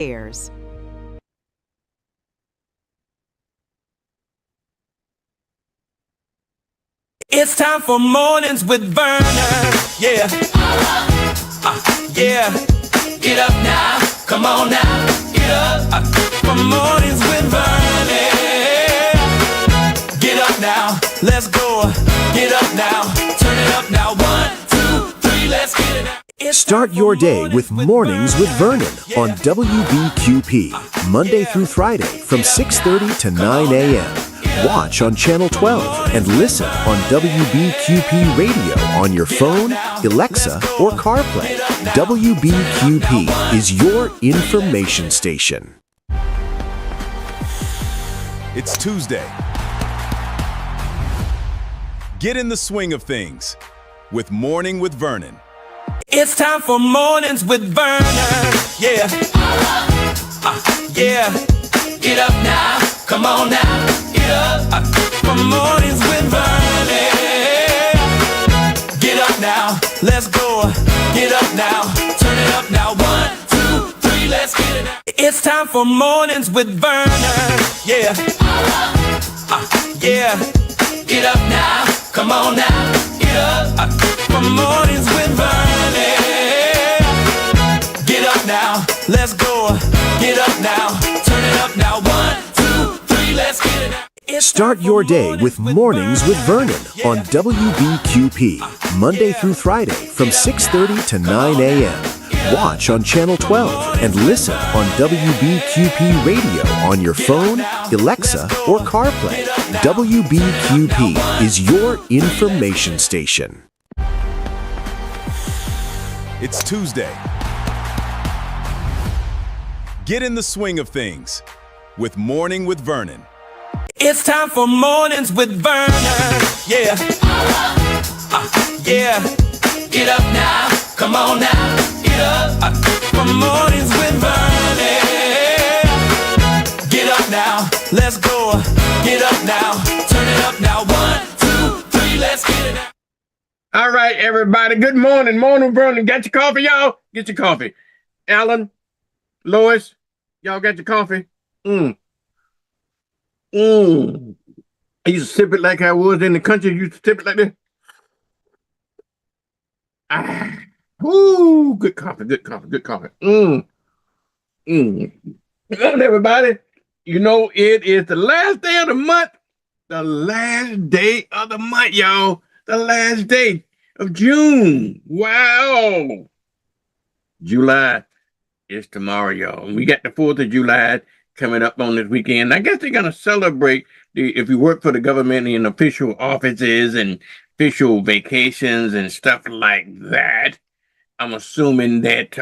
Airs. It's time for mornings with Vernon. Yeah. Yeah. Get up now. Come on now. Get up. For mornings with Vernon. Get up now. Let's go. Get up now. Turn it up now. 1, 2, 3. Let's get it out. Start your day with Mornings with Vernon on WBQP, Monday through Friday from 6:30 to 9 a.m. Watch on Channel 12 and listen on WBQP Radio on your phone, Alexa, or CarPlay. WBQP is your information station. It's Tuesday. Get in the swing of things with Morning with Vernon. It's time for mornings with Vernon. Yeah. Yeah. Get up now. Come on now. Get up. For mornings with Vernon. Get up now. Let's go. Get up now. Turn it up now. 1, 2, 3. Let's get it out. It's time for mornings with Vernon. Yeah. Yeah. Get up now. Come on now. Get up. For mornings with Vernon. Get up now. Let's go. Get up now. Turn it up now. 1, 2, 3. Let's get it out. Start your day with Mornings with Vernon on WBQP, Monday through Friday from 6:30 to 9 a.m. Watch on Channel 12 and listen on WBQP Radio on your phone, Alexa, or CarPlay. WBQP is your information station. It's Tuesday. Get in the swing of things with Morning with Vernon. It's time for mornings with Vernon. Yeah. Yeah. Get up now. Come on now. Get up. For mornings with Vernon. Get up now. Let's go. Get up now. Turn it up now. 1, 2, 3. Let's get it out. All right, everybody. Good morning. Morning, Vernon. Got your coffee, y'all? Get your coffee. Alan, Lois, y'all got your coffee? I used to sip it like I was in the country. You used to sip it like this. Good coffee, good coffee, good coffee. Good morning, everybody. You know, it is the last day of the month. The last day of the month, y'all. The last day of June. Wow. July is tomorrow, y'all. We got the 4th of July coming up on this weekend. I guess they're going to celebrate if you work for the government in official offices and official vacations and stuff like that. I'm assuming that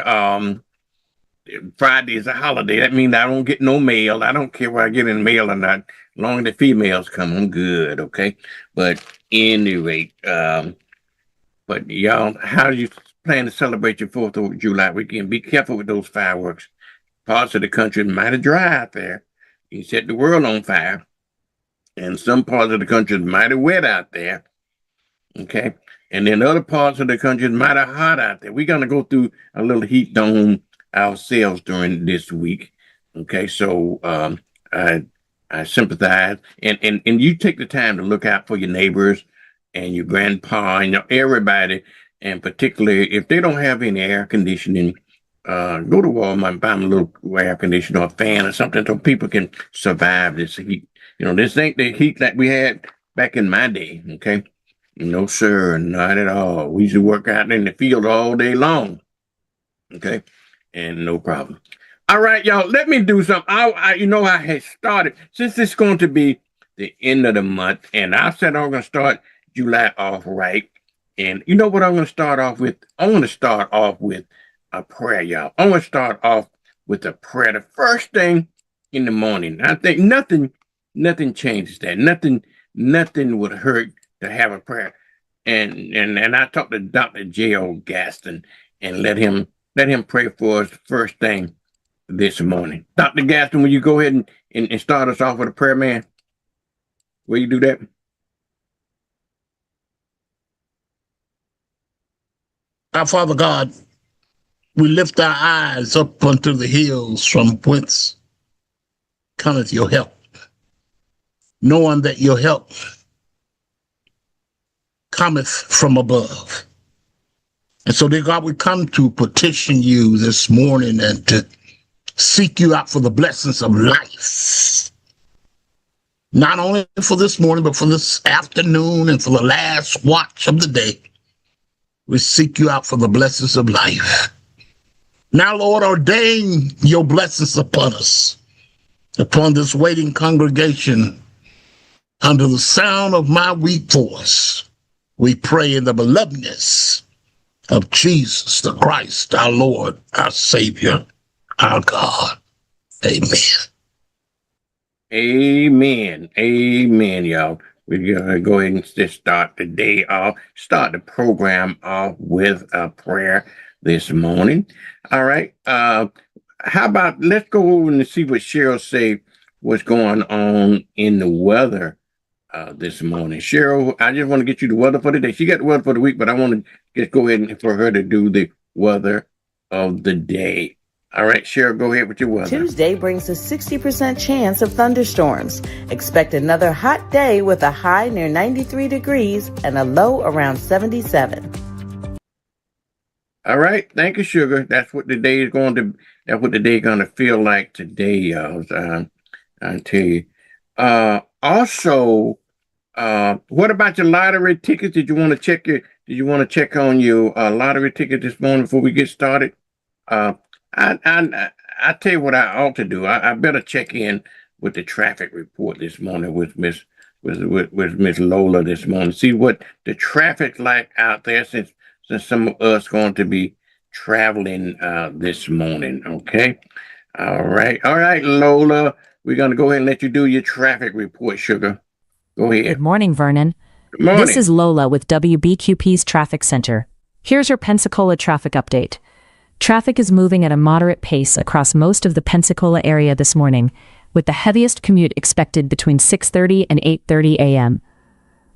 Friday is a holiday. That means I don't get no mail. I don't care where I get in mail or not. As long as the females come, I'm good, okay? But anyway, but y'all, how do you plan to celebrate your 4th of July weekend? Be careful with those fireworks. Parts of the country mighty dry out there. You set the world on fire. And some parts of the country is mighty wet out there. Okay? And then other parts of the country is mighty hot out there. We're going to go through a little heat dome ourselves during this week. Okay? So I sympathize. And you take the time to look out for your neighbors and your grandpa and everybody. And particularly if they don't have any air conditioning, go to Walmart and buy them a little air conditioner or a fan or something so people can survive this heat. You know, this ain't the heat that we had back in my day, okay? No, sir, not at all. We used to work out in the field all day long, okay? And no problem. All right, y'all, let me do something. I had started, since it's going to be the end of the month, and I said I'm going to start July off right. And you know what I'm going to start off with? I'm going to start off with a prayer, y'all. I'm going to start off with a prayer. The first thing in the morning. I think nothing changes that. Nothing would hurt to have a prayer. And I talked to Dr. J.O. Gaston and let him pray for us first thing this morning. Dr. Gaston, will you go ahead and start us off with a prayer, man? Will you do that? Our Father God, We lift our eyes up unto the hills from whence cometh your help, knowing that your help cometh from above. And so, dear God, we come to petition you this morning and to seek you out for the blessings of life. Not only for this morning, but for this afternoon and for the last watch of the day. We seek you out for the blessings of life. Now, Lord, ordain your blessings upon us, upon this waiting congregation, under the sound of my weak voice. We pray in the belovedness of Jesus the Christ, our Lord, our Savior, our God. Amen. Amen. Amen, y'all. We're going to go ahead and just start the day off, start the program off with a prayer this morning. All right. How about let's go over and see what Cheryl say what's going on in the weather this morning. Cheryl, I just want to get you the weather for today. She got the weather for the week, but I want to just go ahead and for her to do the weather of the day. All right, Cheryl, go ahead with your weather. Tuesday brings a 60% chance of thunderstorms. Expect another hot day with a high near 93 degrees and a low around 77. All right, thank you, Sugar. That's what the day is going to. That's what the day is going to feel like today, y'all. I tell you. Also, what about your lottery tickets? Did you want to check on your lottery ticket this morning before we get started? I tell you what I ought to do. I better check in with the traffic report this morning with Miss Lola this morning. See what the traffic like out there since some of us going to be traveling this morning. Okay. All right, Lola. We're gonna go ahead and let you do your traffic report, Sugar. Go ahead. Good morning, Vernon. Good morning. This is Lola with WBQP's Traffic Center. Here's your Pensacola traffic update. Traffic is moving at a moderate pace across most of the Pensacola area this morning, with the heaviest commute expected between 6:30 and 8:30 a.m.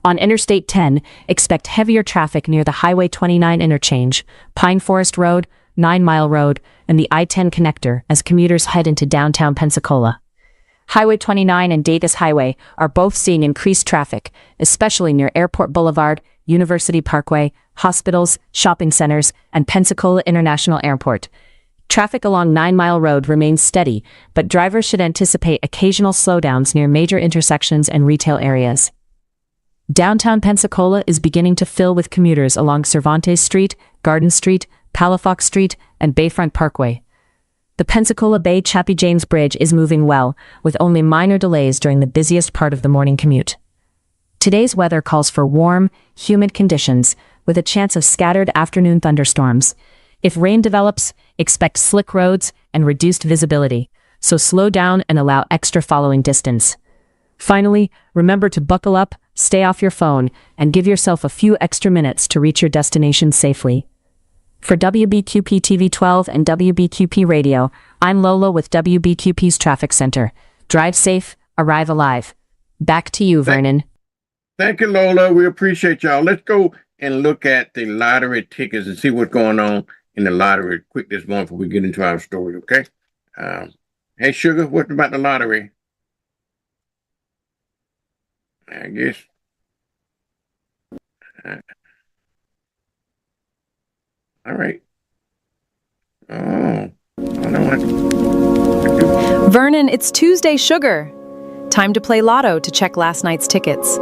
On Interstate 10, expect heavier traffic near the Highway 29 interchange, Pine Forest Road, 9 Mile Road, and the I-10 connector as commuters head into downtown Pensacola. Highway 29 and Davis Highway are both seeing increased traffic, especially near Airport Boulevard, University Parkway, hospitals, shopping centers, and Pensacola International Airport. Traffic along 9 Mile Road remains steady, but drivers should anticipate occasional slowdowns near major intersections and retail areas. Downtown Pensacola is beginning to fill with commuters along Cervantes Street, Garden Street, Palafox Street, and Bayfront Parkway. The Pensacola Bay Chappie James Bridge is moving well, with only minor delays during the busiest part of the morning commute. Today's weather calls for warm, humid conditions, with a chance of scattered afternoon thunderstorms. If rain develops, expect slick roads and reduced visibility, so slow down and allow extra following distance. Finally, remember to buckle up, stay off your phone, and give yourself a few extra minutes to reach your destination safely. For WBQP TV 12 and WBQP Radio, I'm Lola with WBQP's Traffic Center. Drive safe, arrive alive. Back to you, Vernon. Thank you, Lola. We appreciate y'all. Let's go and look at the lottery tickets and see what's going on in the lottery quick this morning before we get into our story, okay? Hey, Sugar, what about the lottery? I guess. All right. Oh, I don't want to. Vernon, it's Tuesday, Sugar. Time to play lotto to check last night's tickets.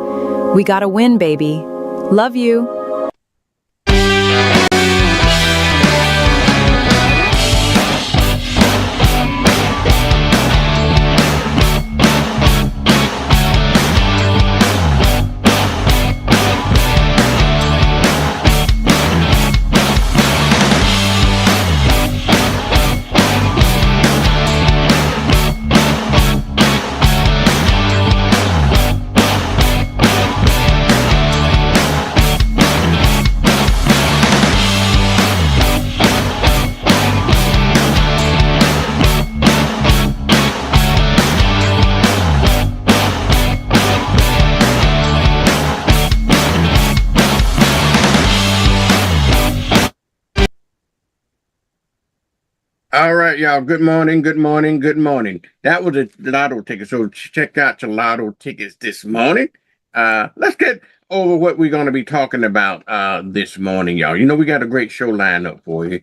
We got a win, baby. Love you. All right, y'all. Good morning. Good morning. Good morning. That was a lotto ticket. So check out your lotto tickets this morning. Let's get over what we're going to be talking about this morning, y'all. You know, we got a great show lined up for you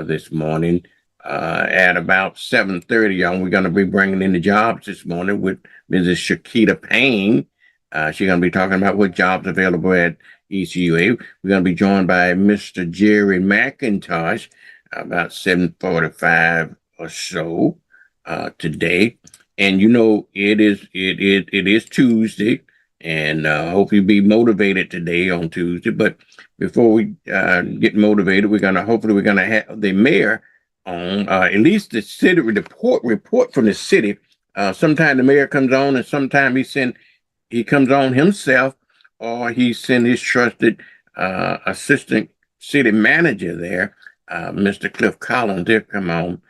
this morning at about 7:30, y'all. We're going to be bringing in the jobs this morning with Mrs. Shakita Payne. She's going to be talking about what jobs available at ECUA. We're going to be joined by Mr. Jerry McIntosh about 7:45 or so today. And you know, it is Tuesday, and hope you be motivated today on Tuesday. But before we get motivated, we're gonna have the mayor on, at least the city report from the city. Sometime the mayor comes on, and sometime he comes on himself, or he send his trusted assistant city manager there, Mr. Cliff Collins. They'll come on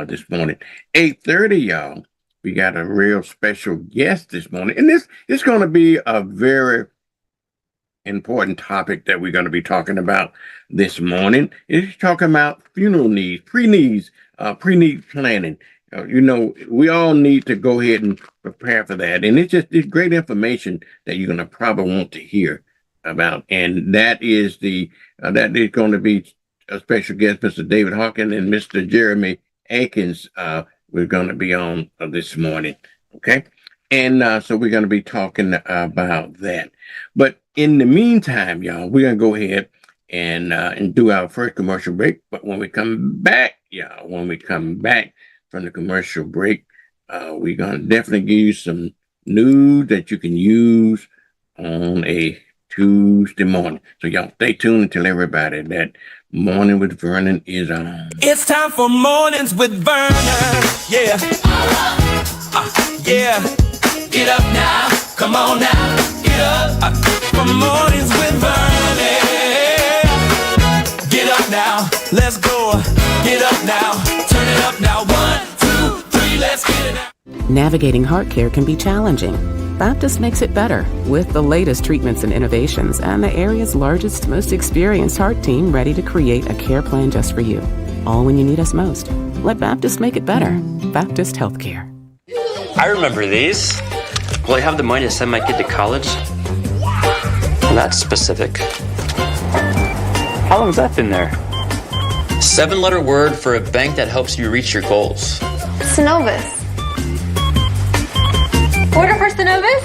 this morning. 8:30, y'all. We got a real special guest this morning, and this is going to be a very important topic that we're going to be talking about this morning. It's talking about funeral needs, pre-need planning. You know, we all need to go ahead and prepare for that, and it's great information that you're going to probably want to hear about, and that is going to be a special guest, Mr. David Hawkins and Mr. Jeremy Akins. We're going to be on this morning, okay? And so we're going to be talking about that. But in the meantime, y'all, we're going to go ahead and do our first commercial break. But when we come back, from the commercial break, we're going to definitely give you some news that you can use on a Tuesday morning. So y'all stay tuned until everybody that Morning with Vernon is on. It's time for Mornings with Vernon. Yeah. Yeah. Get up now. Come on now. Get up. For Mornings with Vernon. Get up now. Let's go. Get up now. Turn it up now. 1, 2, 3. Let's get it now. Navigating heart care can be challenging. Baptist makes it better with the latest treatments and innovations and the area's largest, most experienced heart team ready to create a care plan just for you. All when you need us most. Let Baptist make it better. Baptist Healthcare. I remember these. Will I have the money to send my kid to college? That's specific. How long has that been there? 7-letter word for a bank that helps you reach your goals. Synovus. Order for Synovus?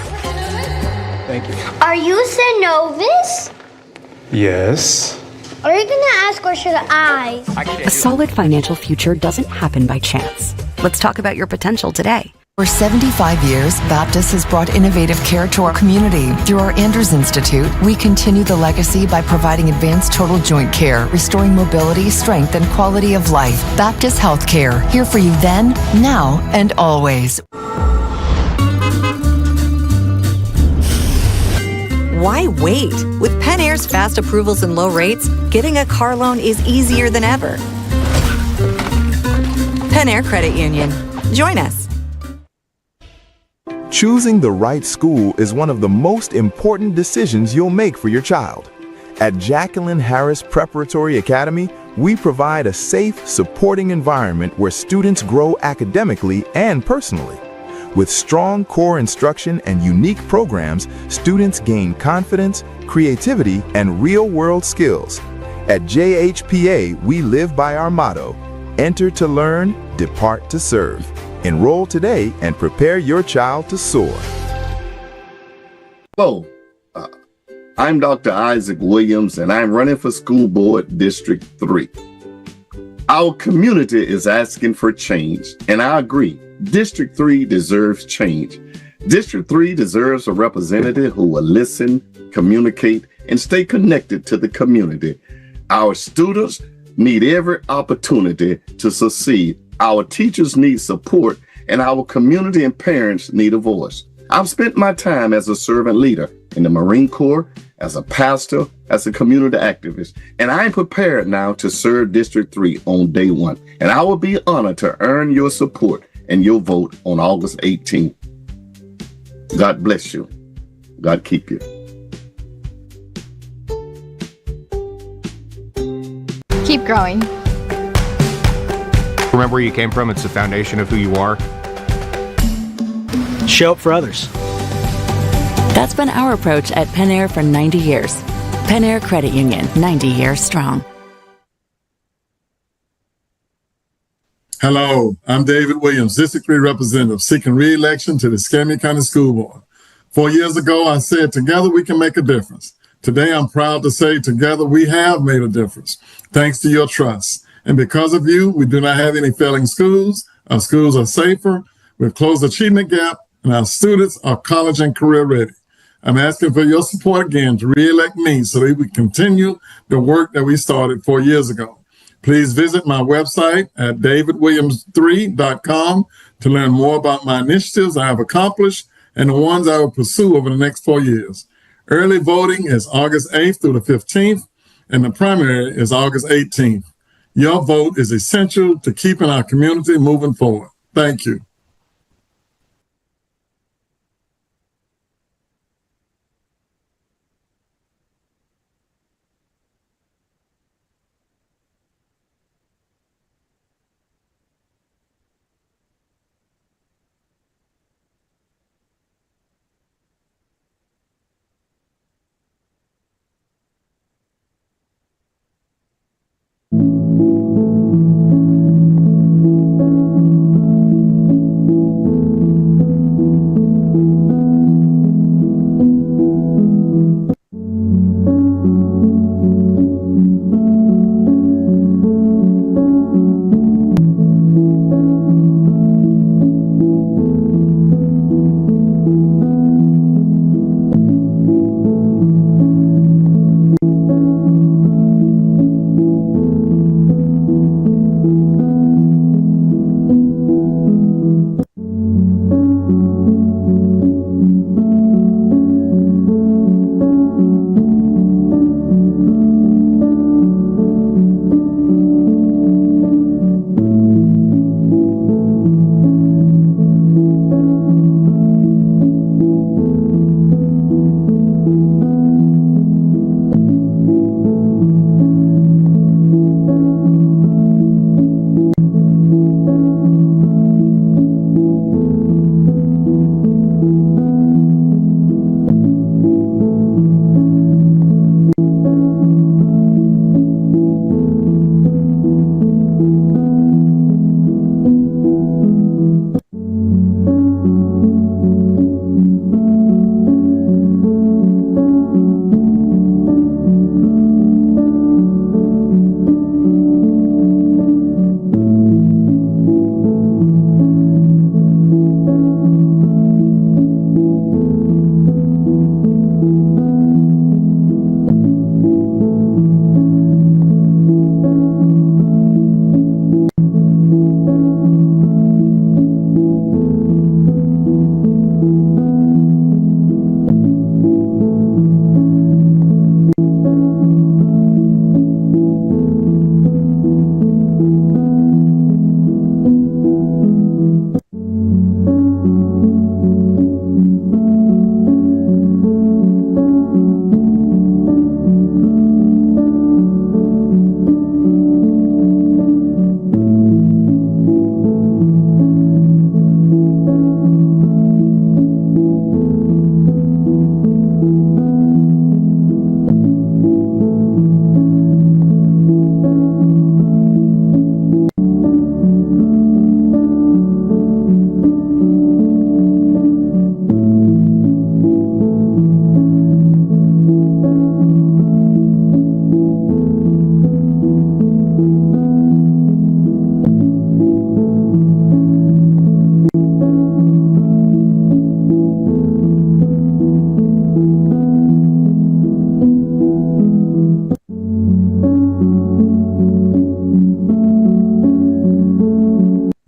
Thank you. Are you Synovus? Yes. Are you gonna ask or should I? A solid financial future doesn't happen by chance. Let's talk about your potential today. For 75 years, Baptist has brought innovative care to our community. Through our Andrews Institute, we continue the legacy by providing advanced total joint care, restoring mobility, strength, and quality of life. Baptist Healthcare, here for you then, now, and always. Why wait? With Penn Air's fast approvals and low rates, getting a car loan is easier than ever. Penn Air Credit Union. Join us. Choosing the right school is one of the most important decisions you'll make for your child. At Jacqueline Harris Preparatory Academy, we provide a safe, supporting environment where students grow academically and personally. With strong core instruction and unique programs, students gain confidence, creativity, and real-world skills. At JHPA, we live by our motto, enter to learn, depart to serve. Enroll today and prepare your child to soar. Hello, I'm Dr. Isaac Williams, and I'm running for School Board District 3. Our community is asking for change, and I agree. District 3 deserves change. District 3 deserves a representative who will listen, communicate, and stay connected to the community. Our students need every opportunity to succeed. Our teachers need support, and our community and parents need a voice. I've spent my time as a servant leader in the Marine Corps, as a pastor, as a community activist, and I'm prepared now to serve District 3 on day one. And I will be honored to earn your support and your vote on August 18th. God bless you. God keep you. Keep growing. Remember where you came from. It's the foundation of who you are. Show up for others. That's been our approach at Penn Air for 90 years. Penn Air Credit Union, 90 years strong. Hello, I'm David Williams, District 3 Representative, seeking re-election to the Escambia County School Board. 4 years ago, I said, together we can make a difference. Today, I'm proud to say, together we have made a difference, thanks to your trust. And because of you, we do not have any failing schools. Our schools are safer. We've closed the achievement gap, and our students are college and career ready. I'm asking for your support again to re-elect me so that we continue the work that we started 4 years ago. Please visit my website at davidwilliams3.com to learn more about my initiatives I have accomplished and the ones I will pursue over the next 4 years. Early voting is August 8th through the 15th, and the primary is August 18th. Your vote is essential to keeping our community moving forward. Thank you.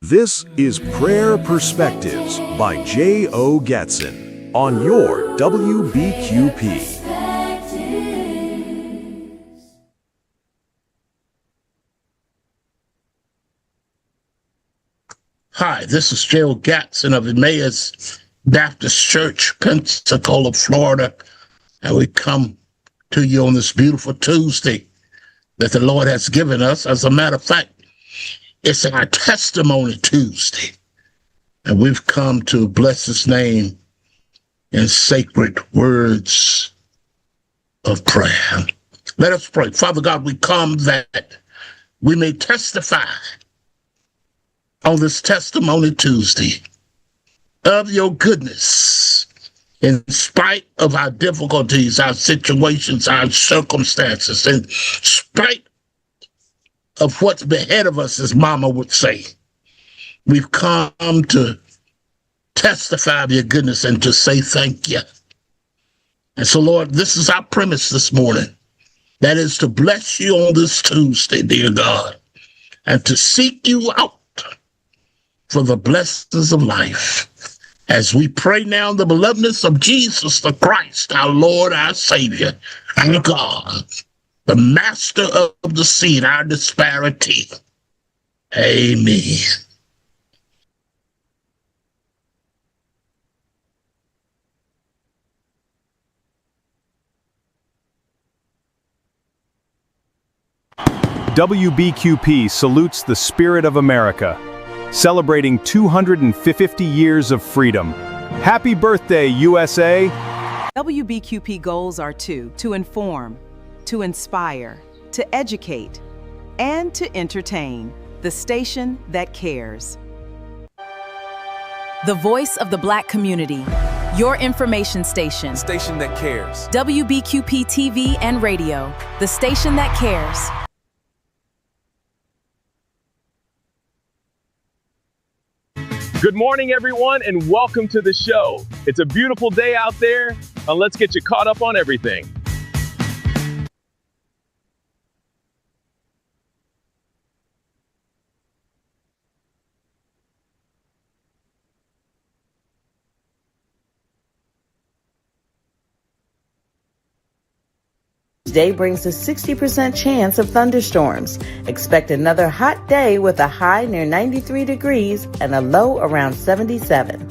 This is Prayer Perspectives by J.O. Gatson on your WBQP. Hi, this is J.O. Gatson of Emmaus Baptist Church, Pensacola, Florida, and we come to you on this beautiful Tuesday that the Lord has given us. As a matter of fact, It's our Testimony Tuesday. And we've come to bless his name in sacred words of prayer. Let us pray. Father God, we come that we may testify on this Testimony Tuesday of your goodness in spite of our difficulties, our situations, our circumstances, in spite of what's ahead of us, as Mama would say. We've come to testify of your goodness and to say thank you. And so, Lord, this is our premise this morning. That is to bless you on this Tuesday, dear God, and to seek you out for the blessings of life. As we pray now in the belovedness of Jesus the Christ, our Lord, our Savior, our God, the master of the seed, our disparity. Amen. WBQP salutes the spirit of America, celebrating 250 years of freedom. Happy birthday, USA! WBQP goals are to inform, to inspire, to educate, and to entertain. The station that cares. The voice of the Black community. Your information station. Station that cares. WBQP TV and radio. The station that cares. Good morning, everyone, and welcome to the show. It's a beautiful day out there, and let's get you caught up on everything. Today brings a 60% chance of thunderstorms. Expect another hot day with a high near 93 degrees and a low around 77.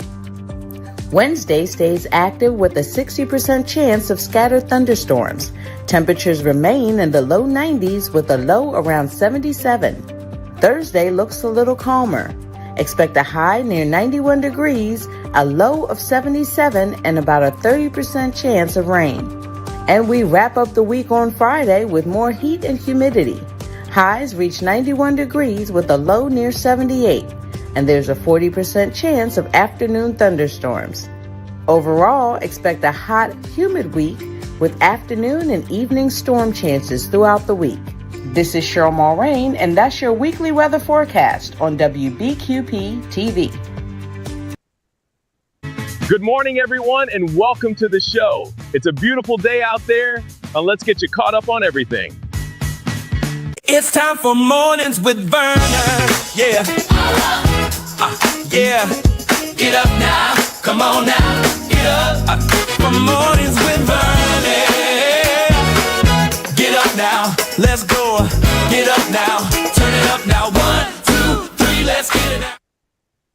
Wednesday stays active with a 60% chance of scattered thunderstorms. Temperatures remain in the low 90s with a low around 77. Thursday looks a little calmer. Expect a high near 91 degrees, a low of 77, and about a 30% chance of rain. And we wrap up the week on Friday with more heat and humidity. Highs reach 91 degrees with a low near 78, and there's a 40% chance of afternoon thunderstorms. Overall, expect a hot, humid week with afternoon and evening storm chances throughout the week. This is Cheryl Mulrain, and that's your weekly weather forecast on WBQP TV. Good morning, everyone, and welcome to the show. It's a beautiful day out there, and let's get you caught up on everything. It's time for Mornings with Vernon. Yeah. Yeah. Get up now. Come on now. Get up. For Mornings with Vernon. Get up now. Let's go. Get up now. Turn it up now. 1, 2, 3. Let's get it now.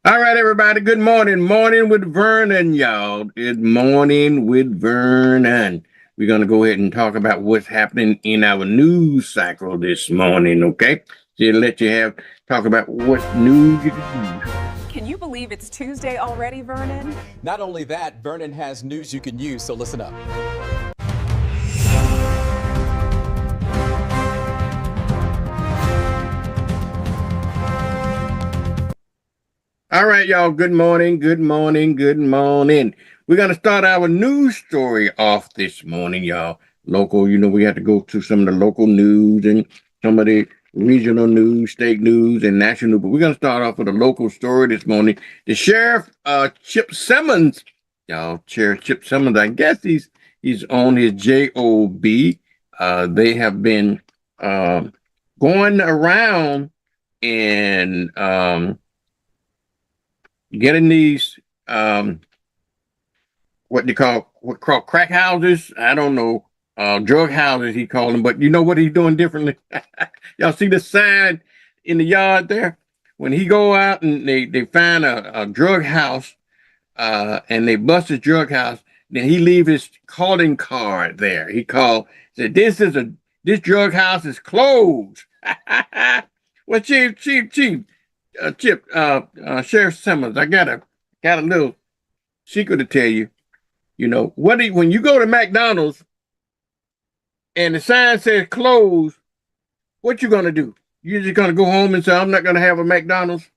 All right, everybody. Good morning. Morning with Vernon, y'all. Good morning with Vernon. We're going to go ahead and talk about what's happening in our news cycle this morning, okay? So let you talk about what news you can use. Can you believe it's Tuesday already, Vernon? Not only that, Vernon has news you can use, so listen up. All right, y'all. Good morning. Good morning. Good morning. We're going to start our news story off this morning, y'all. Local, we have to go to some of the local news and some of the regional news, state news, and national news. But we're going to start off with a local story this morning. The sheriff, Chip Simmons, y'all, Sheriff Chip Simmons, I guess he's on his job. They have been going around and getting these what crack houses. I don't know, drug houses he called them, but you know what he's doing differently? Y'all see the sign in the yard there? When he go out and they find a drug house and they bust his drug house, then he leave his calling card there. He said, this drug house is closed. Well, Chief, Chip, Sheriff Simmons, I got a little secret to tell you. You know, when you go to McDonald's and the sign says closed, what you gonna do? You just gonna go home and say, I'm not gonna have a McDonald's?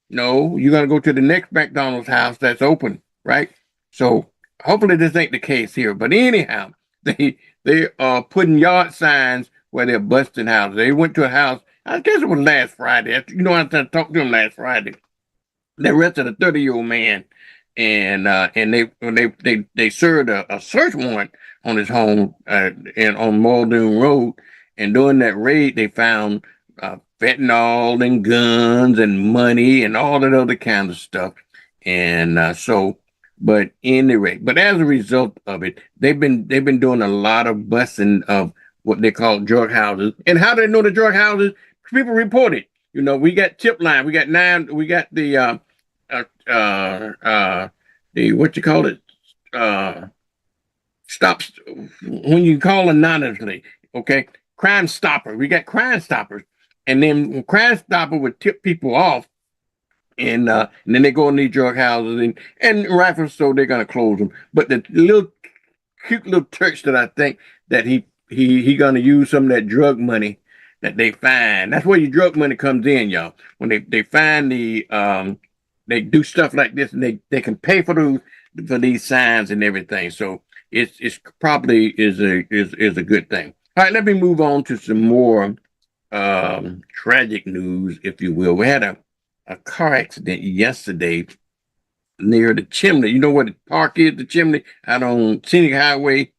No, you're gonna go to the next McDonald's house that's open, right? So hopefully this ain't the case here. But anyhow, they are putting yard signs where they're busting houses. They went to a house, I guess it was last Friday. You know, I talked to them last Friday. They arrested a 30-year-old man, and they served a search warrant on his home and on Muldoon Road. And during that raid, they found fentanyl and guns and money and all that other kind of stuff. And but anyway, but as a result of it, they've been doing a lot of busting of what they call drug houses. And how do they know the drug houses? People report it. You know, we got tip line, we got the what you call it? Stops when you call anonymously. Okay, Crime Stopper. We got Crime Stoppers, and then Crime Stopper would tip people off, and then they go in these drug houses, and rightfully so, they're gonna close them. But the cute little church that I think that he gonna use some of that drug money that they find. That's where your drug money comes in, y'all. When they find they do stuff like this, and they can pay for these signs and everything. So it's probably is a good thing. All right, let me move on to some more tragic news, if you will. We had a car accident yesterday near the Chimney. You know where the park is, the Chimney, out on Scenic Highway.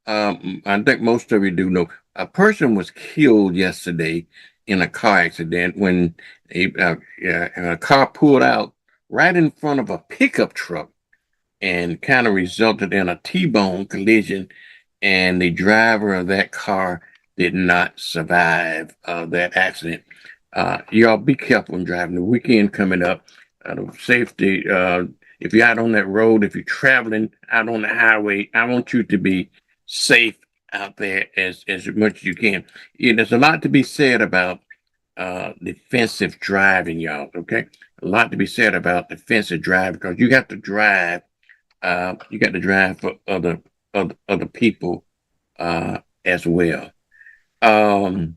I think most of you do know. A person was killed yesterday in a car accident when a car pulled out right in front of a pickup truck and kind of resulted in a T-bone collision. And the driver of that car did not survive that accident. Y'all be careful when driving. The weekend coming up. Safety, if you're out on that road, if you're traveling out on the highway, I want you to be safe out there as much as you can. There's a lot to be said about defensive driving, y'all, okay? A lot to be said about defensive driving, because you got to drive for other people as well. The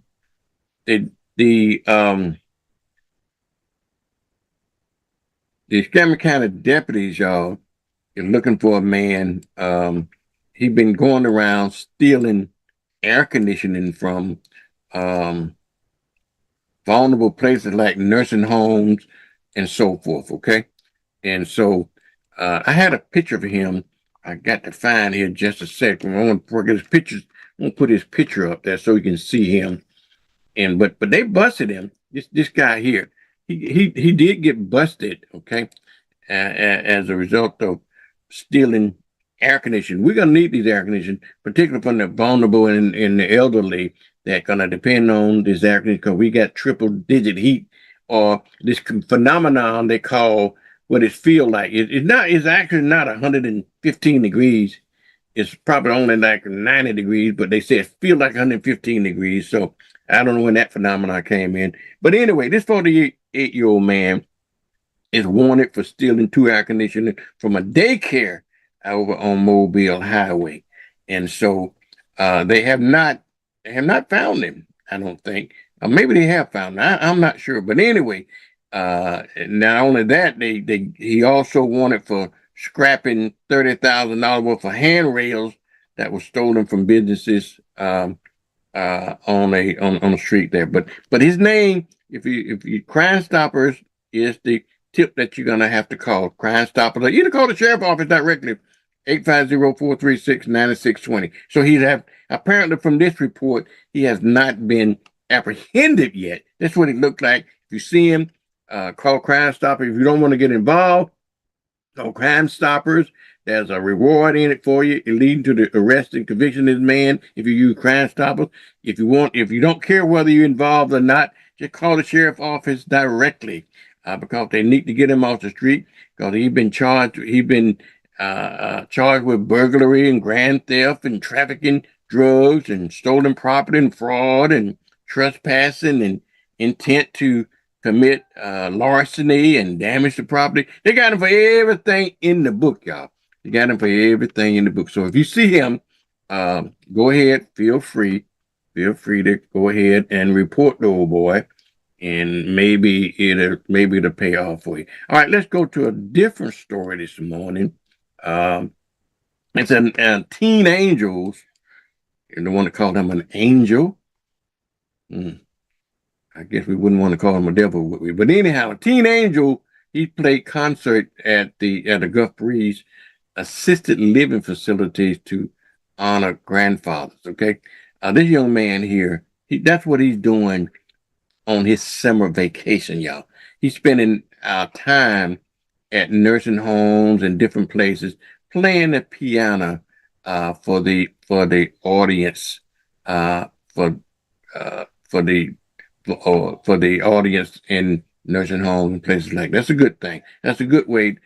Escambia County deputies, y'all, are looking for a man. He's been going around stealing air conditioning from vulnerable places like nursing homes and so forth, okay? And so I had a picture of him. I got to find here just a second. I want to get his pictures. I'm gonna put his picture up there so you can see him. And but they busted him. This guy here, he did get busted, okay, as a result of stealing air conditioning. We're gonna need these air conditioning, particularly from the vulnerable and the elderly that gonna depend on this air conditioning, because we got triple digit heat, or this phenomenon they call what it feel like. It's actually not 115 degrees. It's probably only like 90 degrees, but they say it feel like 115 degrees. So I don't know when that phenomenon came in. But anyway, this 48-year-old man is wanted for stealing 2 air conditioning from a daycare over on Mobile Highway. And so they have not found him, I don't think. Maybe they have found him. I'm not sure. But anyway, not only that, he also wanted for scrapping $30,000 worth of handrails that were stolen from businesses on the street there. But his name, if you Crime Stoppers, is the tip that you're gonna have to call. Crime Stoppers, or either call the sheriff office directly, 850-436-9620. So apparently from this report, he has not been apprehended yet. That's what it looked like. If you see him, call Crime Stoppers. If you don't want to get involved, call Crime Stoppers. There's a reward in it for you, leading to the arrest and conviction of this man if you use Crime Stoppers. If you don't care whether you're involved or not, just call the sheriff office directly, because they need to get him off the street, because he's been charged with burglary and grand theft and trafficking drugs and stolen property and fraud and trespassing intent to commit larceny and damage to property. They got him for everything in the book, y'all. They got him for everything in the book. So if you see him, go ahead, feel free to go ahead and report the old boy, and maybe it'll pay off for you. All right, let's go to a different story this morning. It's teen angels. You don't want to call them an angel. I guess we wouldn't want to call him a devil, would we? But anyhow, a teen angel, he played concert at the Gulf Breeze assisted living facilities to honor grandfathers. Okay, this young man here, that's what he's doing on his summer vacation, y'all. He's spending time at nursing homes and different places playing the piano for the audience, for the audience in nursing homes and places like that. That's a good thing. That's a good way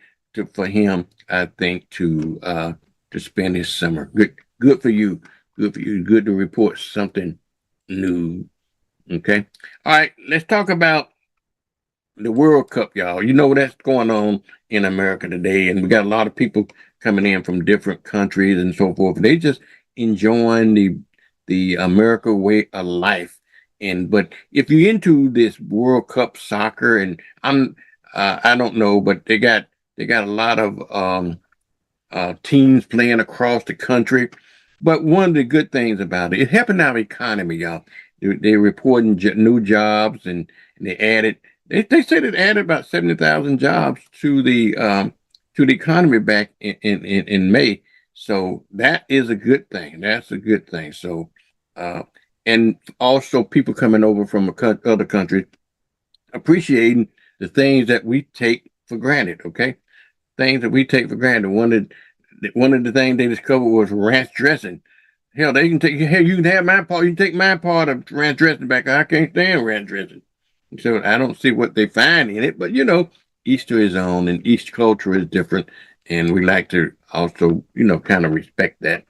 for him, I think, to spend his summer. Good for you. Good for you. Good to report something new. Okay. All right. Let's talk about the World Cup, y'all. You know that's going on in America today, and we got a lot of people coming in from different countries and so forth. They just enjoying the America way of life. But if you're into this World Cup soccer, and I don't know, but they got a lot of teams playing across the country. But one of the good things about it helping our economy, y'all. They're reporting new jobs, and they added. They said it added about 70,000 jobs to the economy back in May. So that is a good thing. That's a good thing. So and also people coming over from other countries appreciating the things that we take for granted. Okay, things that we take for granted. One of the things they discovered was ranch dressing. Hell, you can have my part. You can take my part of ranch dressing back. I can't stand ranch dressing. So I don't see what they find in it, but each to his own, and each culture is different, and we like to also, kind of respect that,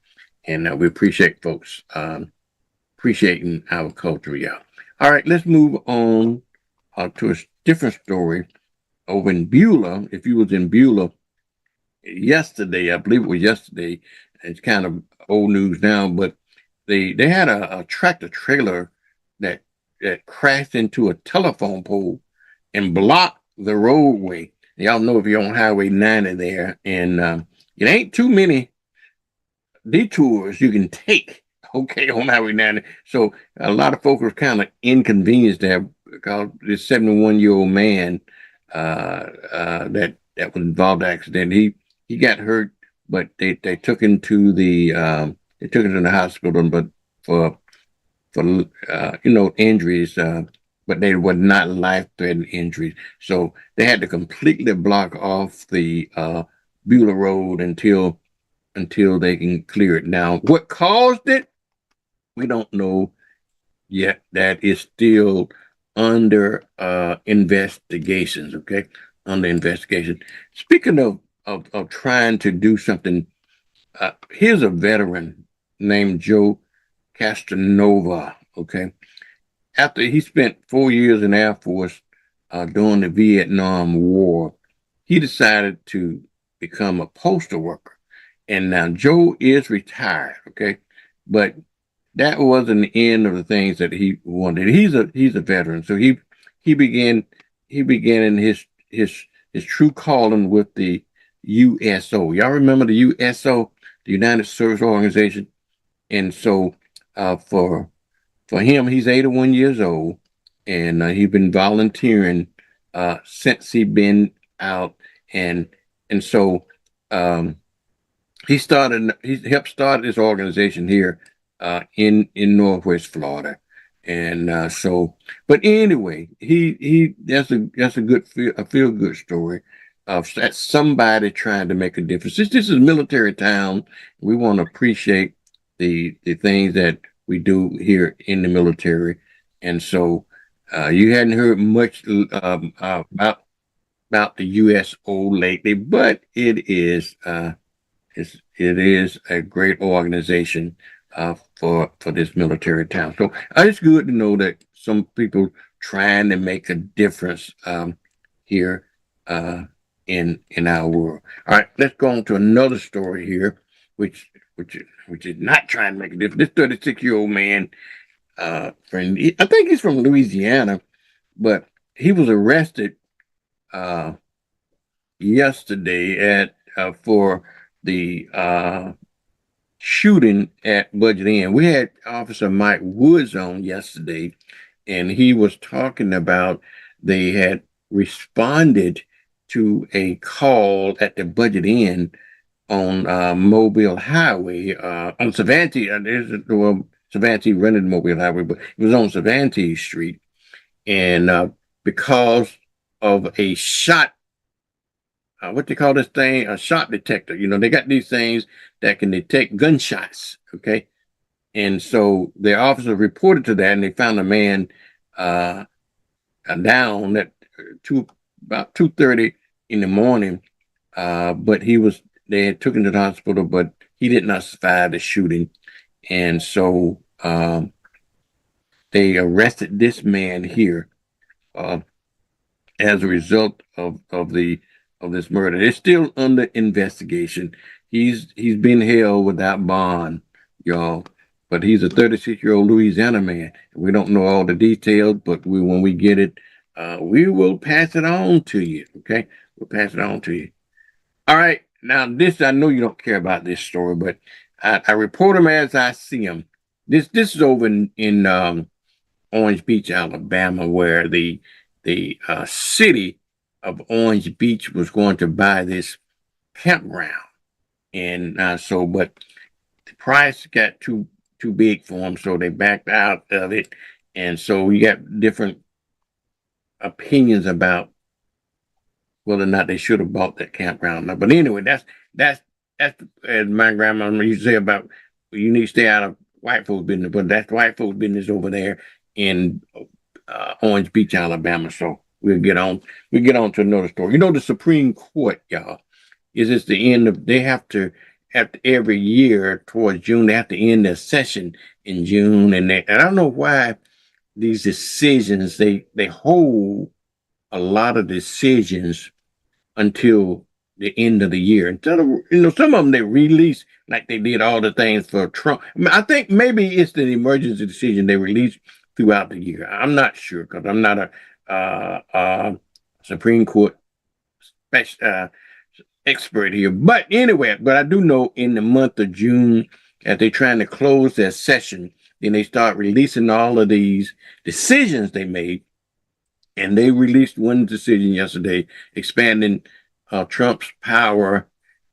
and we appreciate folks appreciating our culture, y'all. All right, let's move on to a different story over in Beulah. If you was in Beulah yesterday, I believe it was yesterday. It's kind of old news now, but they had a tractor trailer that crashed into a telephone pole and blocked the roadway. Y'all know if you're on Highway 90 there, and it ain't too many detours you can take, okay, on Highway 90. So a lot of folks were kind of inconvenienced there because this 71-year-old man that was involved in the accident, he got hurt, but they took him to the hospital, but for injuries, but they were not life-threatening injuries. So they had to completely block off the Beulah Road until they can clear it. Now, what caused it, we don't know yet. That is still under investigations. Okay, under investigation. Speaking of trying to do something, here's a veteran named Joe Castanova. Okay, after he spent 4 years in the Air Force during the Vietnam War, he decided to become a postal worker. And now Joe is retired, okay? But that wasn't the end of the things that he wanted. He's a veteran, so he began in his true calling with the USO. Y'all remember the USO, the United Service Organization? And so for him, he's 81 years old, and he's been volunteering since he been out, and so he helped start this organization here in Northwest Florida, and but anyway, that's a good feel good story of somebody trying to make a difference. This is a military town. We want to appreciate the things that we do here in the military, and so you hadn't heard much about the USO lately, but it is a great organization for this military town. So it's good to know that some people trying to make a difference here in our world. All right, let's go on to another story here, which is not trying to make a difference. This 36-year-old man, friend, I think he's from Louisiana, but he was arrested yesterday for the shooting at Budget Inn. We had Officer Mike Woods on yesterday, and he was talking about they had responded to a call at the Budget Inn on Mobile Highway on Cervantes. Cervantes rented Mobile Highway, but it was on Cervantes Street, and because of a shot. What they call this thing? A shot detector. You know, they got these things that can detect gunshots. Okay. And so the officer reported to that, and they found a man down at about 2:30 in the morning. But they had took him to the hospital, but he did not survive the shooting. And so they arrested this man here as a result of this murder. It's still under investigation. He's been held without bond, y'all. But he's a 36-year-old Louisiana man. We don't know all the details, but when we get it, we will pass it on to you. Okay, we'll pass it on to you. All right. Now this, I know you don't care about this story, but I report them as I see them. This is over in Orange Beach, Alabama, where the city of Orange Beach was going to buy this campground, and but the price got too big for them, so they backed out of it. And so we got different opinions about whether or not they should have bought that campground. But anyway, that's as my grandma used to say about, you need to stay out of white folks' business. But that's white folks' business over there in Orange Beach, Alabama. So we'll get on to another story. You know, the Supreme Court, y'all, is it's the end of, they have to every year towards June, they have to end their session in June. And I don't know why these decisions, they hold a lot of decisions until the end of the year. Instead of, some of them they release like they did all the things for Trump. I think maybe it's the emergency decision they release throughout the year. I'm not sure, because I'm not a Supreme Court expert here. But anyway, but I do know in the month of June, as they're trying to close their session, then they start releasing all of these decisions they made. And they released one decision yesterday expanding Trump's power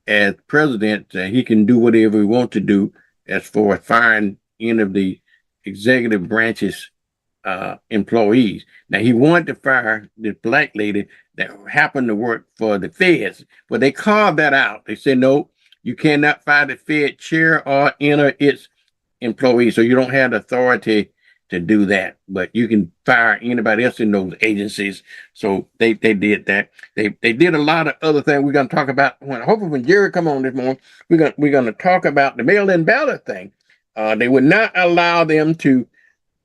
as president. He can do whatever he wants to do as far as firing any of the executive branch's employees. Now, he wanted to fire this black lady that happened to work for the feds, but they carved that out. They said, no, you cannot fire the Fed chair or enter its employees. So you don't have the authority to do that, but you can fire anybody else in those agencies. So they did that. They did a lot of other things we're going to talk about. Hopefully when Jerry come on this morning, we're going to talk about the mail-in ballot thing. They would not allow them to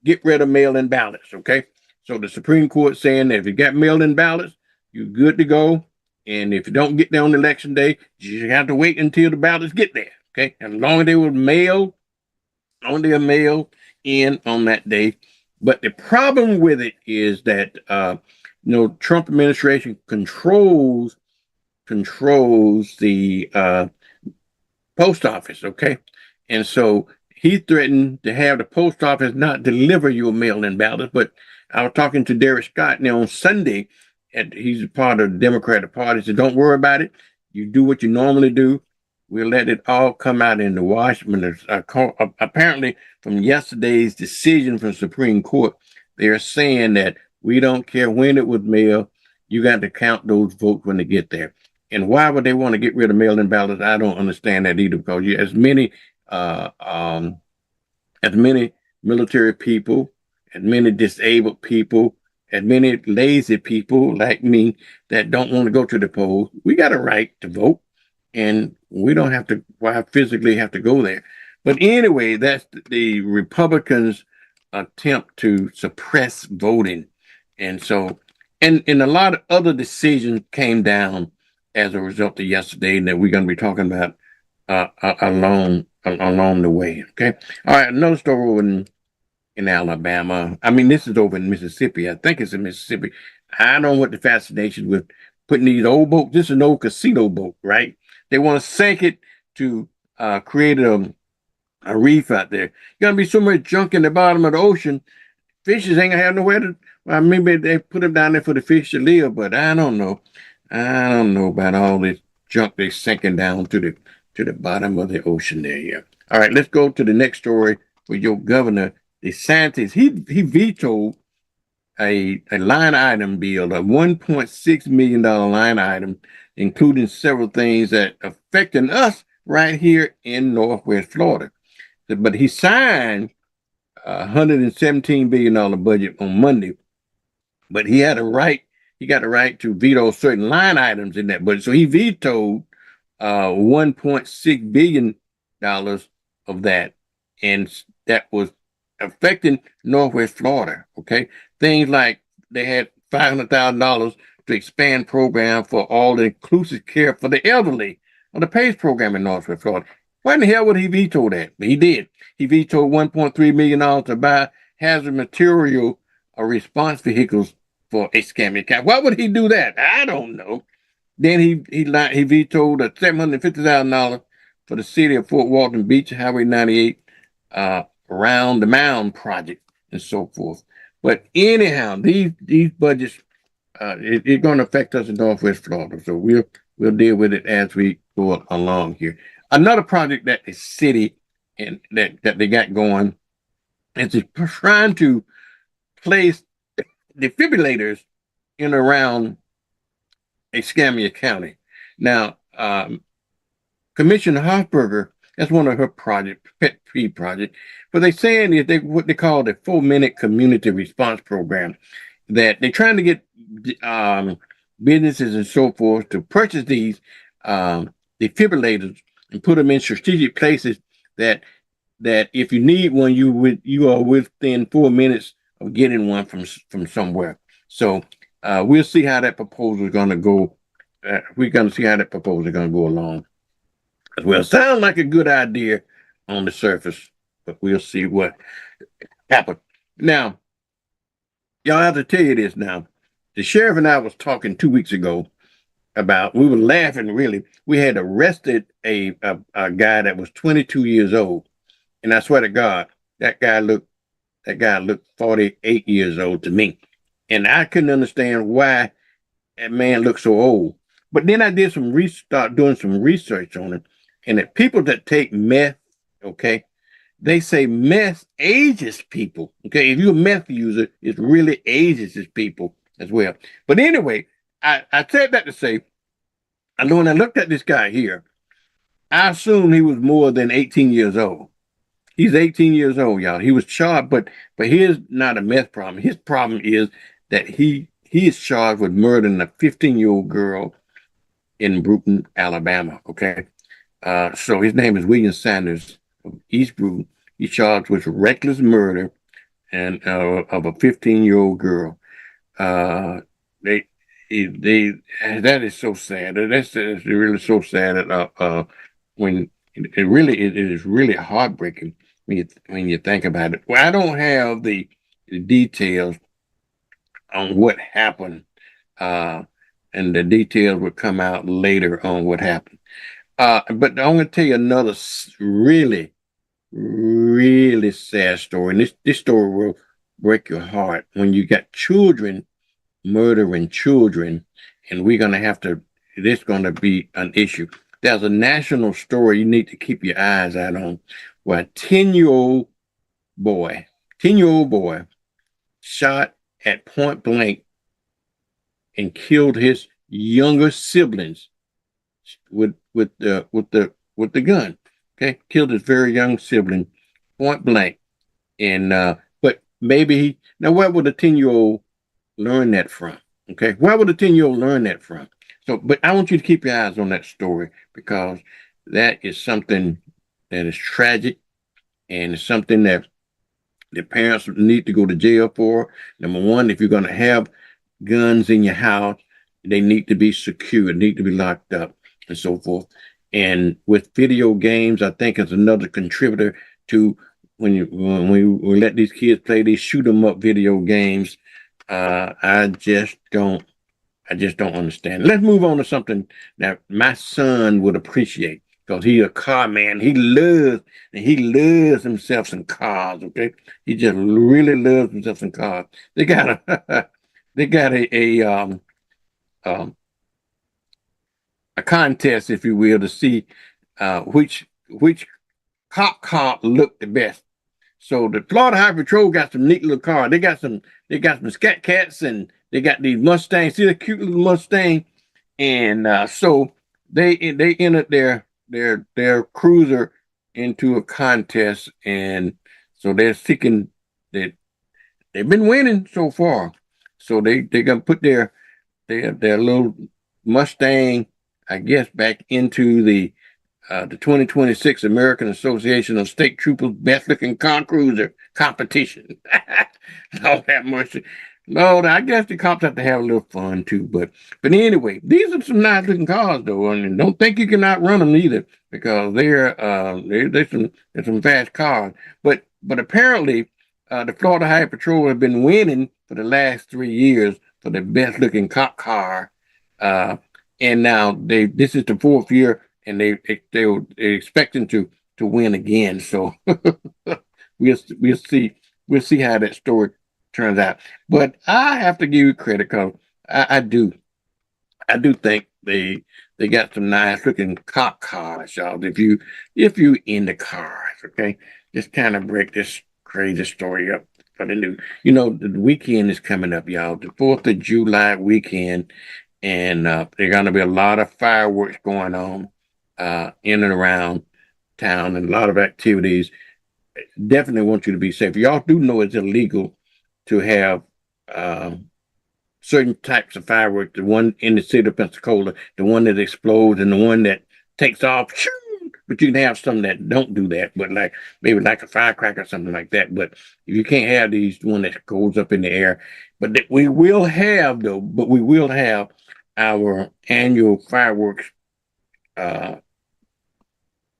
get rid of mail-in ballots. Okay, so the Supreme Court saying that if you got mail-in ballots, you're good to go. And if you don't get there on election day, you have to wait until the ballots get there. Okay, as long as they were mailed, in on that day. But the problem with it is that Trump administration controls the post office, okay? And so he threatened to have the post office not deliver your mail-in ballots. But I was talking to Derek Scott now on Sunday, and he's a part of the Democratic Party. He said, don't worry about it. You do what you normally do. We'll let it all come out in the wash. Apparently, from yesterday's decision from the Supreme Court, they're saying that we don't care when it was mailed. You got to count those votes when they get there. And why would they want to get rid of mail-in ballots? I don't understand that either, because as many military people, as many disabled people, as many lazy people like me that don't want to go to the polls, we got a right to vote. And we don't have to physically have to go there. But anyway, that's the Republicans' attempt to suppress voting. And so, and a lot of other decisions came down as a result of yesterday that we're going to be talking about along the way. Okay. All right. Another story over in Alabama. I mean, this is over in Mississippi. I think it's in Mississippi. I don't know what the fascination with putting these old boats. This is an old casino boat, right? They want to sink it to create a reef out there. Gonna be so much junk in the bottom of the ocean. Fishes ain't gonna have nowhere to. Well, maybe they put them down there for the fish to live, but I don't know. I don't know about all this junk they sinking down to the bottom of the ocean there. Yeah. All right, let's go to the next story with your governor DeSantis. He vetoed a line item bill, a $1.6 million line item, including several things that affecting us right here in Northwest Florida. But he signed a $117 billion budget on Monday, but he got a right to veto certain line items in that budget. So he vetoed $1.6 billion of that, and that was affecting Northwest Florida. Okay, things like they had $500,000 to expand program for all inclusive care for the elderly on the PACE program in Northwest Florida. Why in the hell would he veto that? But he did. He vetoed $1.3 million to buy hazard material or response vehicles for a scam account. Why would he do that? I don't know. Then he vetoed a $750,000 for the city of Fort Walton Beach Highway 98 around the mound project and so forth. But anyhow, these budgets it's going to affect us in Northwest Florida, so we'll deal with it as we go along here. Another project that the city and that they got going is trying to place defibrillators in around Escambia County. Now, Commissioner Hoffberger, that's one of her pet peeve project, but they're saying is what they call the 4-minute community response program, that they're trying to get businesses and so forth to purchase these defibrillators and put them in strategic places that if you need one, you are within 4 minutes of getting one from somewhere. So we'll see how that proposal is going to go. We're going to see how that proposal is going to go along as well. Sound like a good idea on the surface, but we'll see what happens. Now, y'all have to tell you this now. The sheriff and I was talking 2 weeks ago about, we were laughing really. We had arrested a guy that was 22 years old. And I swear to God, that guy looked 48 years old to me. And I couldn't understand why that man looked so old. But then I did start doing some research on it. And the people that take meth, okay, they say meth ages people. Okay, if you're a meth user, it really ages people as well. But anyway, I said that to say, I know when I looked at this guy here, I assumed he was more than 18 years old. He's 18 years old, y'all. He was charged, but here's not a meth problem. His problem is that he is charged with murdering a 15-year-old girl in Bruton, Alabama. Okay, so his name is William Sanders of East Bruton. He's charged with reckless murder and of a 15-year-old girl. That is so sad. That's really so sad. When it is really heartbreaking when you think about it. Well, I don't have the details on what happened, and the details will come out later on what happened. But I'm going to tell you another really, really sad story. And this story will break your heart when you got children murdering children, and we're going to have to, this is going to be an issue. There's a national story you need to keep your eyes out on, where a 10-year-old boy shot at point blank and killed his younger siblings with the gun. Okay, killed his very young sibling point blank. And but maybe now where would a 10-year-old learn that from? Okay, where would a 10-year-old learn that from? So, but I want you to keep your eyes on that story, because that is something that is tragic, and it's something that the parents need to go to jail for. Number one, if you're going to have guns in your house, they need to be secure, need to be locked up, and so forth. And with video games, I think is another contributor to when we let these kids play these shoot 'em up video games. I just don't understand. Let's move on to something that my son would appreciate because he's a car man. He loves himself some cars. Okay, he just really loves himself some cars. They got a they got um, a contest, if you will, to see which cop car looked the best. So the Florida Highway Patrol got some neat little cars. They got some Scat Cats and they got these Mustangs. See the cute little Mustang, and so they entered their cruiser into a contest, and so they're seeking that they've been winning so far. So they're gonna put their little Mustang, I guess, back into the 2026 American Association of State Troopers Best Looking Car Cruiser competition. Lord have mercy. Lord, I guess the cops have to have a little fun too. But anyway, these are some nice looking cars though, and don't think you can outrun them either because they're some fast cars. But Apparently, the Florida Highway Patrol have been winning for the last 3 years for the best looking cop car, and now this is the 4th year. And they're expecting to win again. So we'll see how that story turns out. But I have to give you credit because I do think they got some nice looking cop cars, y'all. If you into cars, okay, just kind of break this crazy story up for the new. The weekend is coming up, y'all. The 4th of July weekend, and there are going to be a lot of fireworks going on in and around town and a lot of activities. Definitely want you to be safe. Y'all do know it's illegal to have certain types of fireworks. The one in the city of Pensacola, the one that explodes and the one that takes off. But you can have some that don't do that, but maybe like a firecracker or something like that. But you can't have these one that goes up in the air. But we will have our annual fireworks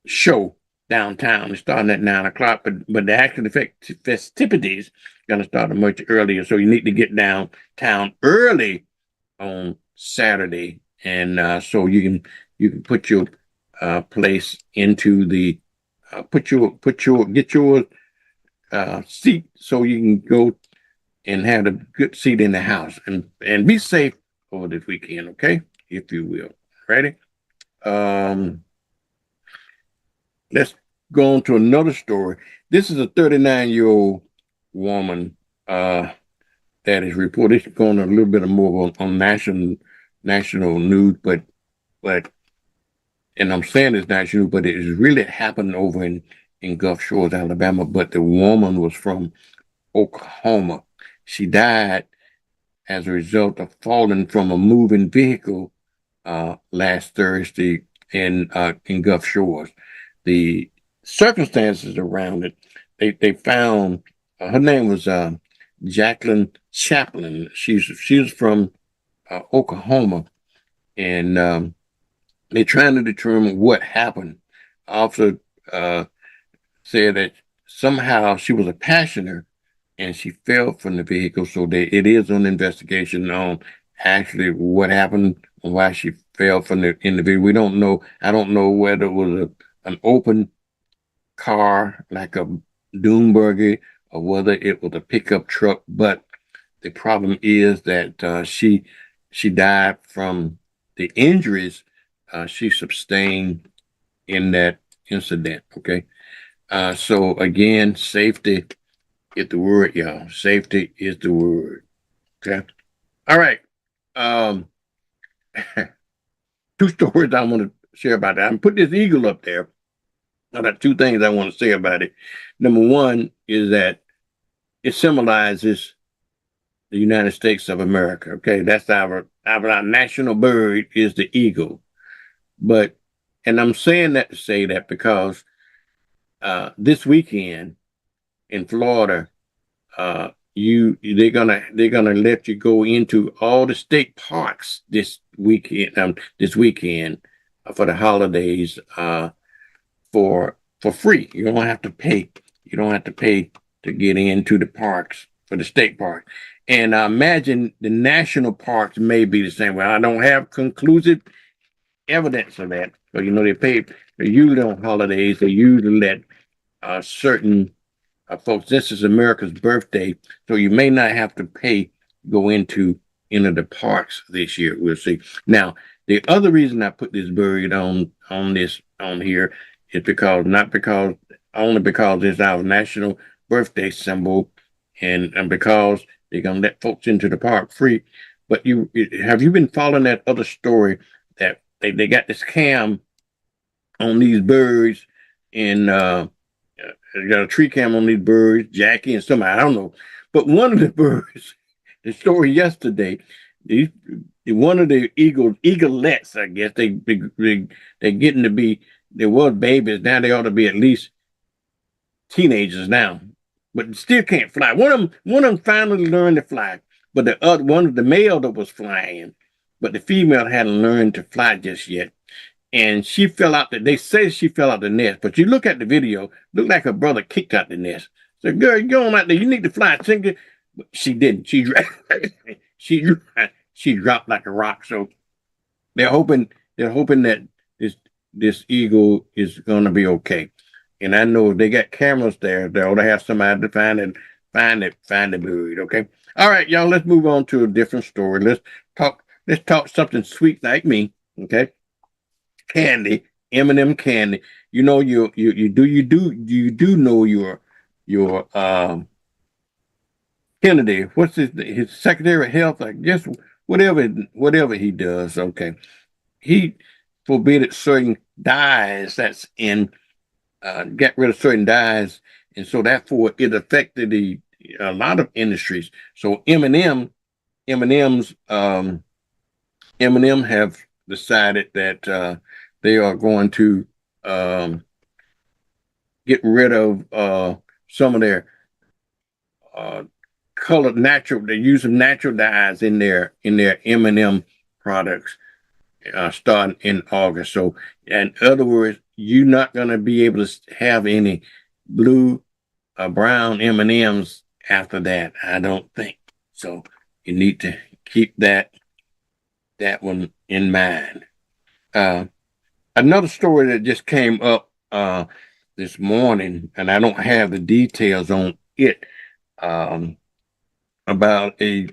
show downtown. It's starting at 9 o'clock, but the actual festivities going to start much earlier. So you need to get downtown early on Saturday, and so you can put your place into the get your seat so you can go and have a good seat in the house and be safe over this weekend, okay? If you will. Ready? Let's go on to another story. This is a 39-year-old woman that is reported. It's going a little bit more on national news, but and I'm saying it's national, but it is really happened over in Gulf Shores, Alabama. But the woman was from Oklahoma. She died as a result of falling from a moving vehicle last Thursday in Gulf Shores. The circumstances around it, they found her name was Jacqueline Chaplin. She's from Oklahoma, and they're trying to determine what happened. Officer said that somehow she was a passenger and she fell from the vehicle. So it is an investigation on actually what happened and why she fell from the vehicle. We don't know. I don't know whether it was an open car like a dune buggy or whether it was a pickup truck. But the problem is that she died from the injuries she sustained in that incident. Okay. So again, safety is the word, y'all. Safety is the word. Okay. All right. Two stories I want to share about that. I'm putting this eagle up there. I got two things I want to say about it. Number one is that it symbolizes the United States of America. Okay, that's our national bird is the eagle. And I'm saying that to say that because this weekend in Florida, they're gonna let you go into all the state parks this weekend, for the holidays, for free. You don't have to pay. You don't have to pay to get into the parks for the state park. And I imagine the national parks may be the same way. I don't have conclusive evidence of that. So they usually on holidays, they usually let certain folks, this is America's birthday, so you may not have to pay go into the parks this year. We'll see. Now, the other reason I put this bird on here is only because it's our national birthday symbol, and because they're gonna let folks into the park free. But have you been following that other story that they got this cam on these birds, and they got a tree cam on these birds, Jackie and somebody, I don't know. But one of the birds, the story yesterday, one of the eaglets, I guess, they're getting to be, there was babies, now they ought to be at least teenagers now, but still can't fly. One of them finally learned to fly, but the other one of the male that was flying, but the female hadn't learned to fly just yet. And she fell out. They say she fell out the nest, but you look at the video, looked like her brother kicked out the nest. So, girl, you going out there? You need to fly. But she didn't. She dropped like a rock. So they're hoping that this eagle is going to be okay. And I know they got cameras there. They ought to have somebody to find the bird. Okay. All right, y'all. Let's move on to a different story. Let's talk something sweet like me. Okay. Candy, M&M candy. You know, you do know your Kennedy. What's his Secretary of Health? I guess whatever he does. Okay, he forbid certain dyes that's in. Get rid of certain dyes, and so therefore it affected a lot of industries. So M&M's M&M have decided that they are going to get rid of some of their colored natural. They use some natural dyes in their M&M products starting in August. So, in other words, you're not going to be able to have any blue or brown M&Ms after that. I don't think so. You need to keep that one in mind. Another story that just came up this morning, and I don't have the details on it, about a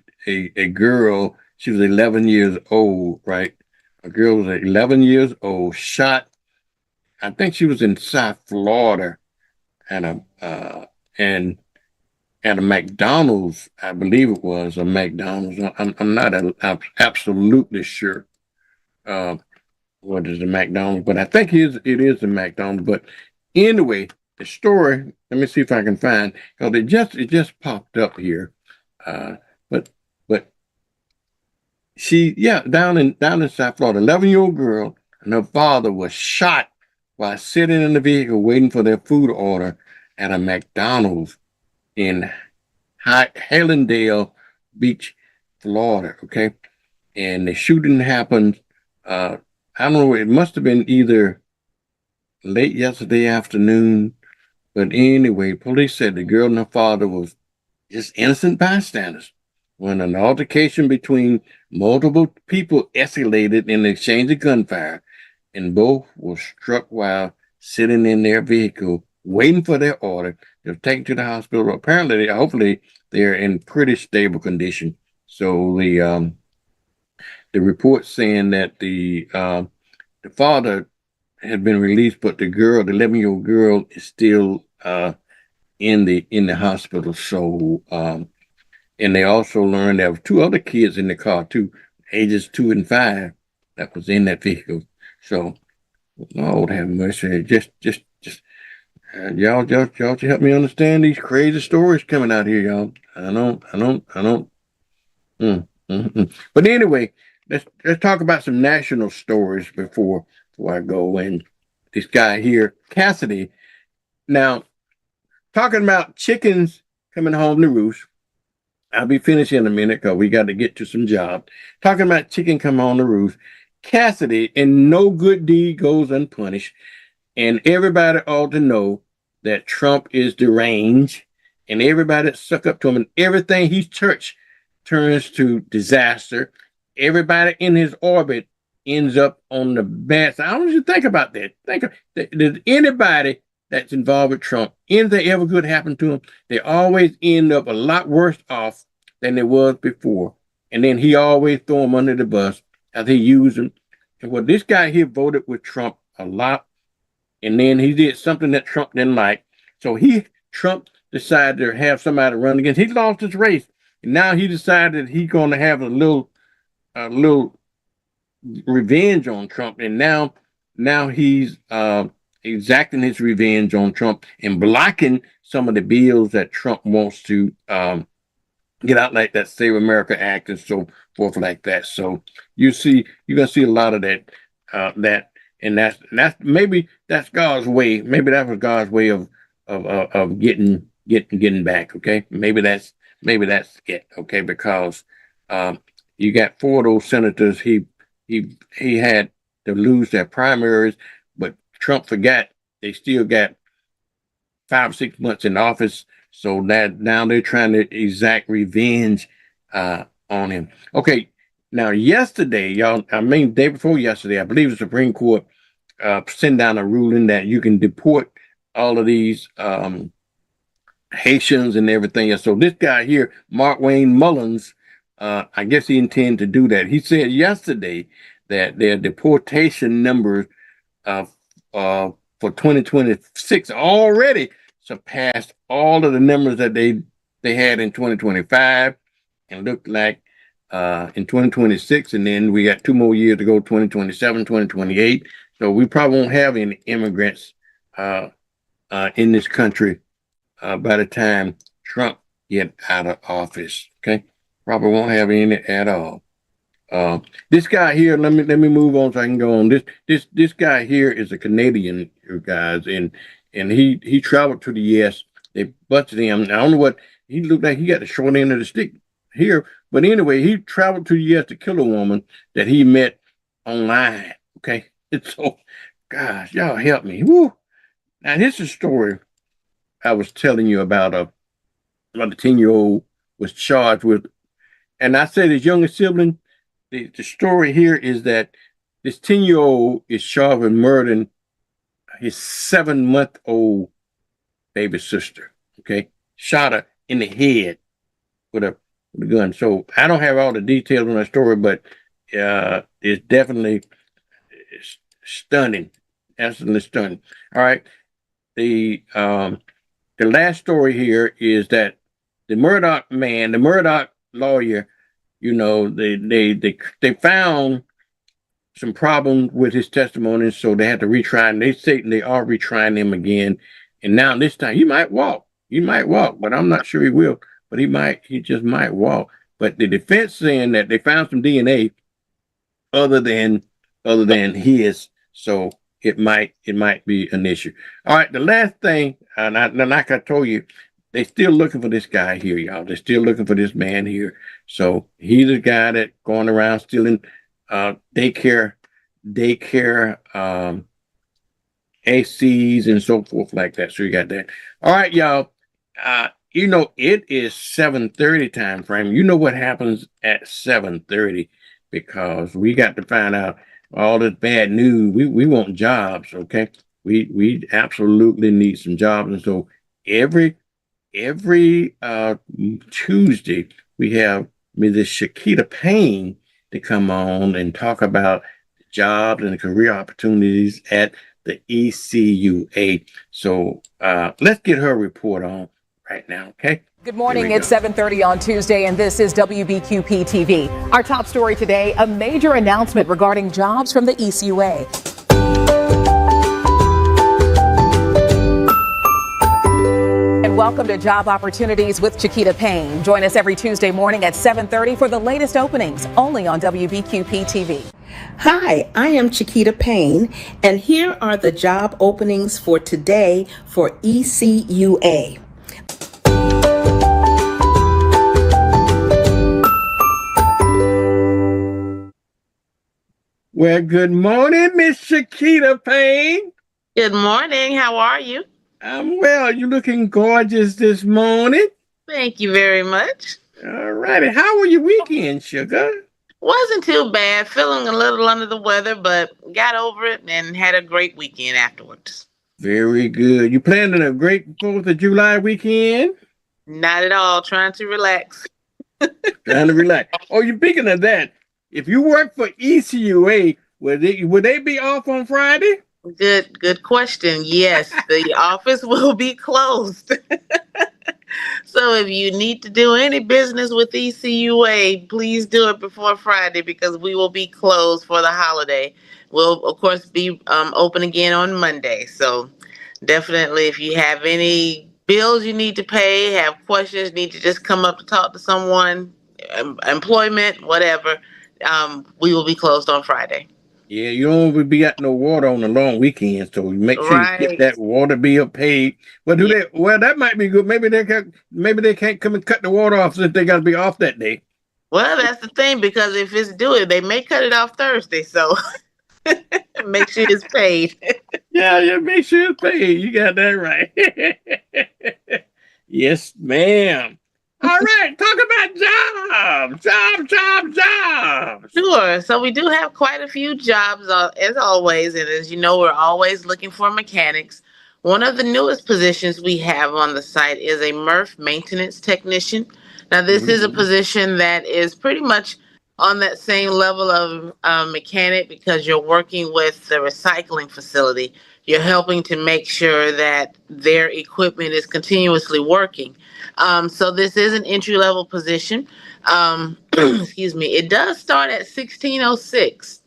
girl. She was 11 years old, right? A girl was 11 years old, shot. I think she was in South Florida at a McDonald's. I believe it was a McDonald's. I'm not absolutely sure what is the McDonald's, but I think it is a McDonald's. But anyway, the story. Let me see if I can find, because it just popped up here. But she, down in South Florida, 11-year-old girl and her father was shot while sitting in the vehicle waiting for their food order at a McDonald's in Hallandale Beach, Florida. Okay, and the shooting happened. I don't know. It must have been either late yesterday afternoon, but anyway, police said the girl and her father was just innocent bystanders when an altercation between multiple people escalated in the exchange of gunfire, and both were struck while sitting in their vehicle waiting for their order. They were taken to the hospital. Apparently, hopefully, they're in pretty stable condition. So the report saying that the father had been released, but the girl, the 11-year-old girl, is still in the hospital. So and they also learned there were two other kids in the car too, ages 2 and 5, that was in that vehicle. So Lord have mercy. Just y'all help me understand these crazy stories coming out here, y'all. I don't. But anyway, let's talk about some national stories before I go. And this guy here, Cassidy. Now, talking about chickens coming home to roost. I'll be finished in a minute because we got to get to some jobs. Talking about chicken come home to roost. Cassidy, and no good deed goes unpunished. And everybody ought to know that Trump is deranged, and everybody suck up to him, and everything he touched turns to disaster. Everybody in his orbit ends up on the bad side. I want you to think about that. Does anybody that's involved with Trump, anything ever good happen to him, they always end up a lot worse off than they was before. And then he always throw them under the bus as he used them. And well, this guy here voted with Trump a lot. And then he did something that Trump didn't like. So Trump decided to have somebody run against. He lost his race. And now he decided he's going to have a little revenge on Trump. And now he's exacting his revenge on Trump and blocking some of the bills that Trump wants to get out, like that Save America Act and so forth like that. So you're gonna see a lot of that. And that's maybe that's God's way. Maybe that was God's way of getting back. Okay, maybe that's it. Okay, because you got 4 of those senators he had to lose their primaries, but Trump forgot they still got 5 or 6 months in office. So that now they're trying to exact revenge on him. Okay, now yesterday, day before yesterday, I believe the Supreme Court sent down a ruling that you can deport all of these Haitians and everything else. So this guy here, Mark Wayne Mullins, I guess he intended to do that. He said yesterday that their deportation numbers for 2026 already surpassed all of the numbers that they had in 2025, and looked like in 2026, and then we got 2 more years to go, 2027, 2028. So we probably won't have any immigrants in this country by the time Trump get out of office. Okay, probably won't have any at all. This guy here, let me move on so I can go on. This guy here is a Canadian, you guys, and he traveled to the U.S. They busted him. I don't know what he looked like. He got the short end of the stick here, but anyway, he traveled to the U.S. to kill a woman that he met online. Okay, it's so, gosh, y'all help me. Woo. Now this is a story I was telling you about a 10-year-old was charged with, and I said his youngest sibling. The story here is that this 10-year-old is charged with murdering his 7-month-old baby sister. Okay, shot her in the head with a gun. So I don't have all the details on that story, but it's definitely stunning, absolutely stunning. All right, the last story here is that the Murdoch man, the Murdoch lawyer, you know, they found some problems with his testimony, so they had to retry, and they say they are retrying him again. And now this time he might walk, but I'm not sure he will. But he just might walk. But the defense saying that they found some DNA other than his, so it might be an issue. All right, the last thing, and like I told you, they still looking for this guy here, y'all. They're still looking for this man here. So he's a guy that going around stealing daycare ACs and so forth like that. So you got that. All right, y'all. You know, it is 7:30 time frame. You know what happens at 7:30, because we got to find out all this bad news. We want jobs, okay? We absolutely need some jobs. And so every Tuesday we have Mrs. Chiquita Payne to come on and talk about jobs and career opportunities at the ECUA. So let's get her report on right now, okay? Good morning. It's 7:30 on Tuesday, and this is WBQP TV. Our top story today, a major announcement regarding jobs from the ECUA. And welcome to Job Opportunities with Chiquita Payne. Join us every Tuesday morning at 7:30 for the latest openings, only on WBQP TV. Hi, I am Chiquita Payne, and here are the job openings for today for ECUA. Well, good morning, Miss Shakita Payne. Good morning. How are you? I'm well. You looking gorgeous this morning. Thank you very much. All righty. How was your weekend, sugar? Wasn't too bad. Feeling a little under the weather, but got over it and had a great weekend afterwards. Very good. You planning a great 4th of July weekend? Not at all. Trying to relax. Trying to relax. Oh, you speaking of that, if you work for ECUA, would they be off on Friday? Good question. Yes, the office will be closed. So if you need to do any business with ECUA, please do it before Friday because we will be closed for the holiday. We'll, of course, be open again on Monday. So definitely, if you have any bills you need to pay, have questions, need to just come up to talk to someone, employment, whatever, we will be closed on Friday. Yeah, you don't be got no water on the long weekend, so make sure you get that water bill paid. Well, they? Well, that might be good. Maybe they can't come and cut the water off since they got to be off that day. Well, that's the thing because if it's due, they may cut it off Thursday. So make sure it's paid. Yeah, make sure it's paid. You got that right. Yes, ma'am. All right, talk about jobs. Sure. So we do have quite a few jobs, as always. And as you know, we're always looking for mechanics. One of the newest positions we have on the site is a MRF maintenance technician. Now, this is a position that is pretty much on that same level of mechanic because you're working with the recycling facility. You're helping to make sure that their equipment is continuously working. So this is an entry-level position. Excuse me. It does start at $16.06,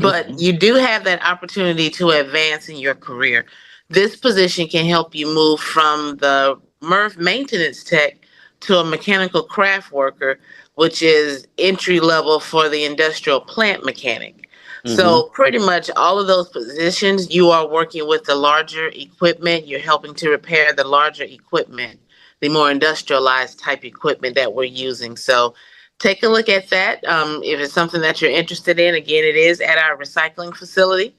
but you do have that opportunity to advance in your career. This position can help you move from the MRF maintenance tech to a mechanical craft worker, which is entry level for the industrial plant mechanic. So pretty much all of those positions, you are working with the larger equipment. You're helping to repair the larger equipment, the more industrialized type equipment that we're using. So take a look at that. If it's something that you're interested in, again, it is at our recycling facility.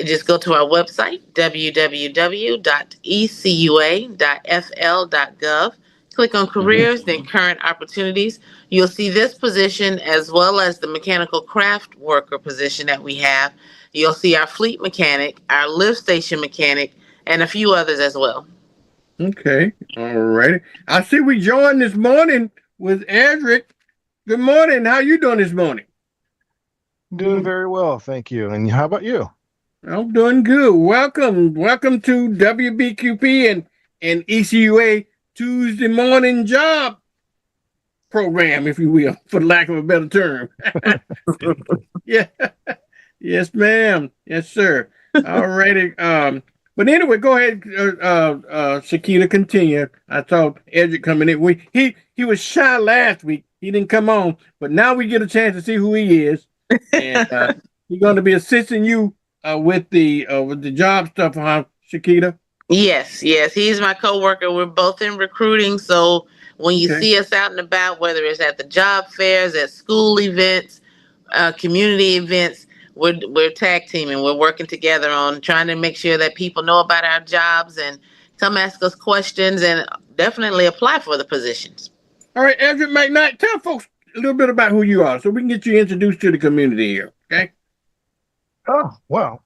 Just go to our website, www.ecua.fl.gov. Click on careers, then current opportunities. You'll see this position as well as the mechanical craft worker position that we have. You'll see our fleet mechanic, our lift station mechanic, and a few others as well. Okay. All righty. I see we joined this morning with Edric. Good morning. How you doing this morning? Doing very well, thank you. And how about you? I'm doing good. Welcome to WBQP and ECUA Tuesday morning job program, if you will, for lack of a better term. Yeah. Yes, ma'am. Yes, sir. All righty. But anyway, go ahead, Shakita, continue. I saw Edric coming in. He was shy last week. He didn't come on, but now we get a chance to see who he is. And he's going to be assisting you with the job stuff, huh, Shakita? Yes. He's my coworker. We're both in recruiting. So when you see us out and about, whether it's at the job fairs, at school events, community events, we're tag teaming. We're working together on trying to make sure that people know about our jobs and come ask us questions and definitely apply for the positions. All right, Edric McKnight, tell folks a little bit about who you are so we can get you introduced to the community here, okay? Oh, well,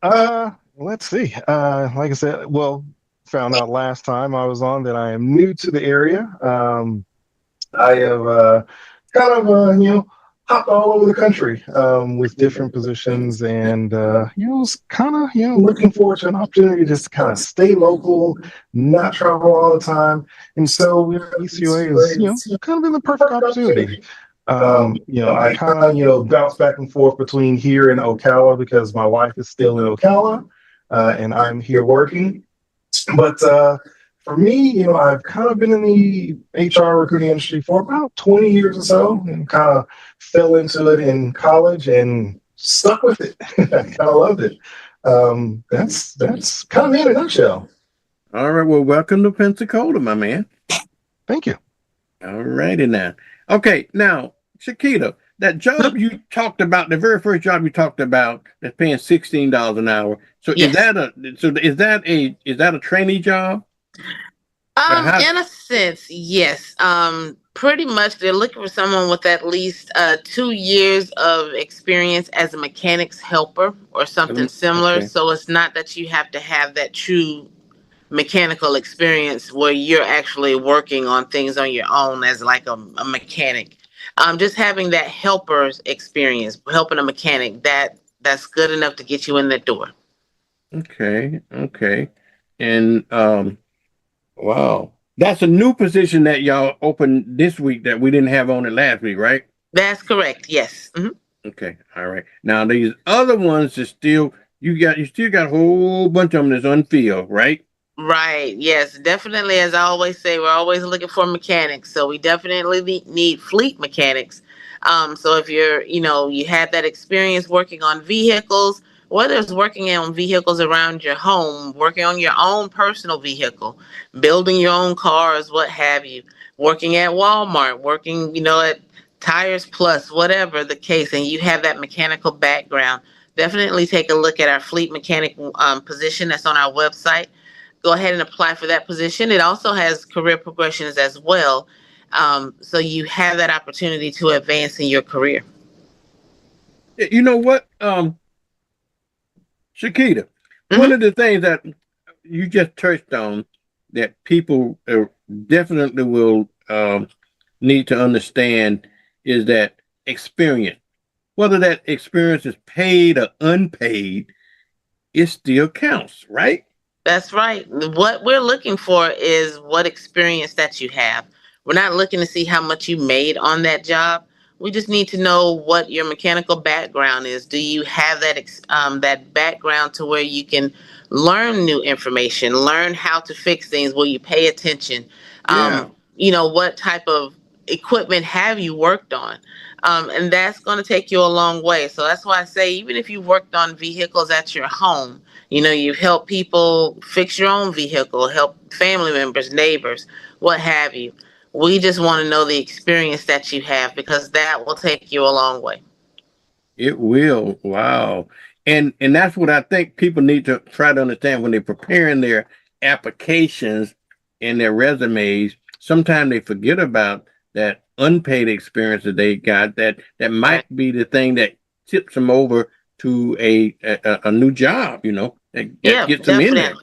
let's see. Like I said, found out last time I was on that I am new to the area. I have hopped all over the country with different positions and, was kind of, looking forward to an opportunity just to kind of stay local, not travel all the time. And so ECUA is, kind of been the perfect opportunity. I kind of, bounce back and forth between here and Ocala because my wife is still in Ocala and I'm here working. But for me, I've kind of been in the HR recruiting industry for about 20 years or so and kind of fell into it in college and stuck with it. I kind of loved it. That's kind of me in a nutshell. All right. Well, welcome to Pensacola, my man. Thank you. All righty now. Okay. Now, Shakita, that job you talked about, the very first job you talked about, that's paying $16 an hour. So Yes. is that a trainee job? In a sense, yes. Pretty much they're looking for someone with at least 2 years of experience as a mechanics helper or something similar. Okay. So it's not that you have to have that true mechanical experience where you're actually working on things on your own as like a mechanic. Just having that helper's experience, helping a mechanic, that's good enough to get you in the door. Okay. Okay. And wow. That's a new position that y'all opened this week that we didn't have on it last week, right? That's correct. Yes. Okay. All right. Now these other ones are still you still got a whole bunch of them that's unfilled, right? Right. Yes. Definitely. As I always say, we're always looking for mechanics. So we definitely need fleet mechanics. So if you have that experience working on vehicles, whether it's working on vehicles around your home, working on your own personal vehicle, building your own cars, what have you, working at Walmart, working, at Tires Plus, whatever the case, and you have that mechanical background, definitely take a look at our fleet mechanic position that's on our website. Go ahead and apply for that position. It also has career progressions as well. So you have that opportunity to advance in your career. You know what, Shakita, one of the things that you just touched on that people definitely will need to understand is that experience. Whether that experience is paid or unpaid, it still counts, right? That's right. What we're looking for is what experience that you have. We're not looking to see how much you made on that job. We just need to know what your mechanical background is. Do you have that background to where you can learn new information, learn how to fix things? Will you pay attention? Yeah. What type of equipment have you worked on? And that's going to take you a long way. So that's why I say, even if you worked on vehicles at your home, you've helped people fix your own vehicle, help family members, neighbors, what have you. We just want to know the experience that you have because that will take you a long way. It will. Wow. And that's what I think people need to try to understand when they're preparing their applications and their resumes. Sometimes they forget about that unpaid experience that they got that might be the thing that tips them over to a new job, that gets them in there.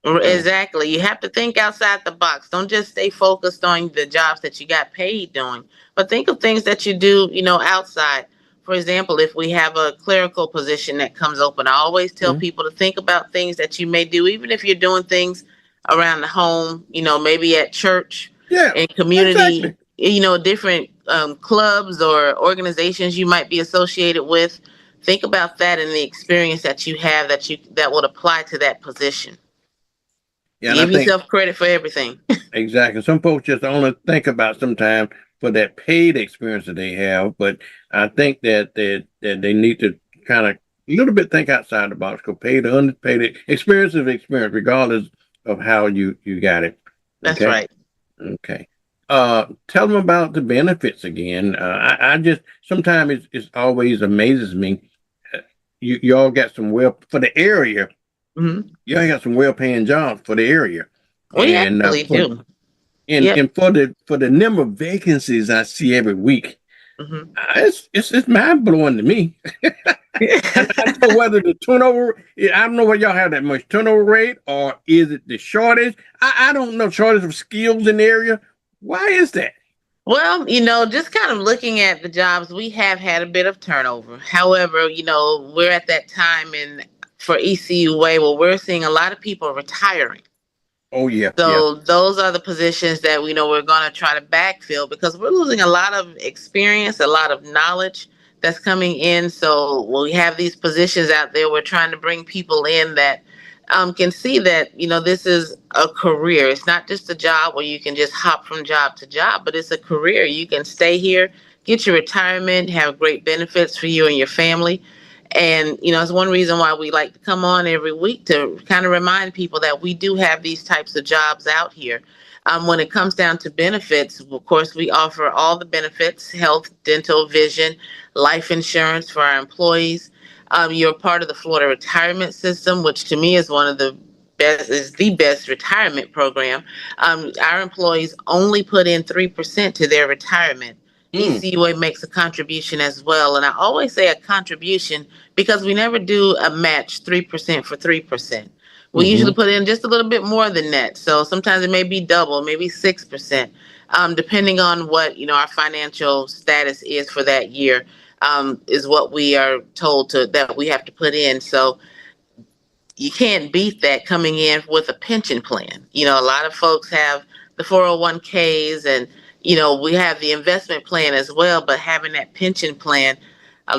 Exactly. You have to think outside the box. Don't just stay focused on the jobs that you got paid doing, but think of things that you do, outside. For example, if we have a clerical position that comes open, I always tell people to think about things that you may do, even if you're doing things around the home, maybe at church, in community, different clubs or organizations you might be associated with. Think about that and the experience that you have that would apply to that position. Yeah, give yourself credit for everything. Exactly. Some folks just only think about sometimes for that paid experience that they have, but I think that they need to kind of a little bit think outside the box. Go paid or unpaid experience is experience, regardless of how you got it. That's right. Okay. Tell them about the benefits again. I just sometimes it's always amazes me. You all got some for the area. You all got some well-paying jobs for the area. We actually do. And for the number of vacancies I see every week, it's mind blowing to me. I don't know whether the turnover. I don't know whether y'all have that much turnover rate, or is it the shortage? I don't know, shortage of skills in the area. Why is that? Well, just kind of looking at the jobs, we have had a bit of turnover. However, we're at that time for ECU Way where we're seeing a lot of people retiring. Oh, yeah. So those are the positions that we know we're going to try to backfill because we're losing a lot of experience, a lot of knowledge that's coming in. So we have these positions out there. We're trying to bring people in that can see that, this is a career. It's not just a job where you can just hop from job to job, but it's a career. You can stay here, get your retirement, have great benefits for you and your family. And, it's one reason why we like to come on every week to kind of remind people that we do have these types of jobs out here. When it comes down to benefits, of course, we offer all the benefits: health, dental, vision, life insurance for our employees. You're part of the Florida retirement system, which to me is the best retirement program. Our employees only put in 3% to their retirement. ECUA makes a contribution as well. And I always say a contribution because we never do a match 3% for 3%. We usually put in just a little bit more than that. So sometimes it may be double, maybe 6%, depending on what, our financial status is for that year, is what we are told that we have to put in. So you can't beat that coming in with a pension plan. A lot of folks have the 401ks and, we have the investment plan as well, but having that pension plan,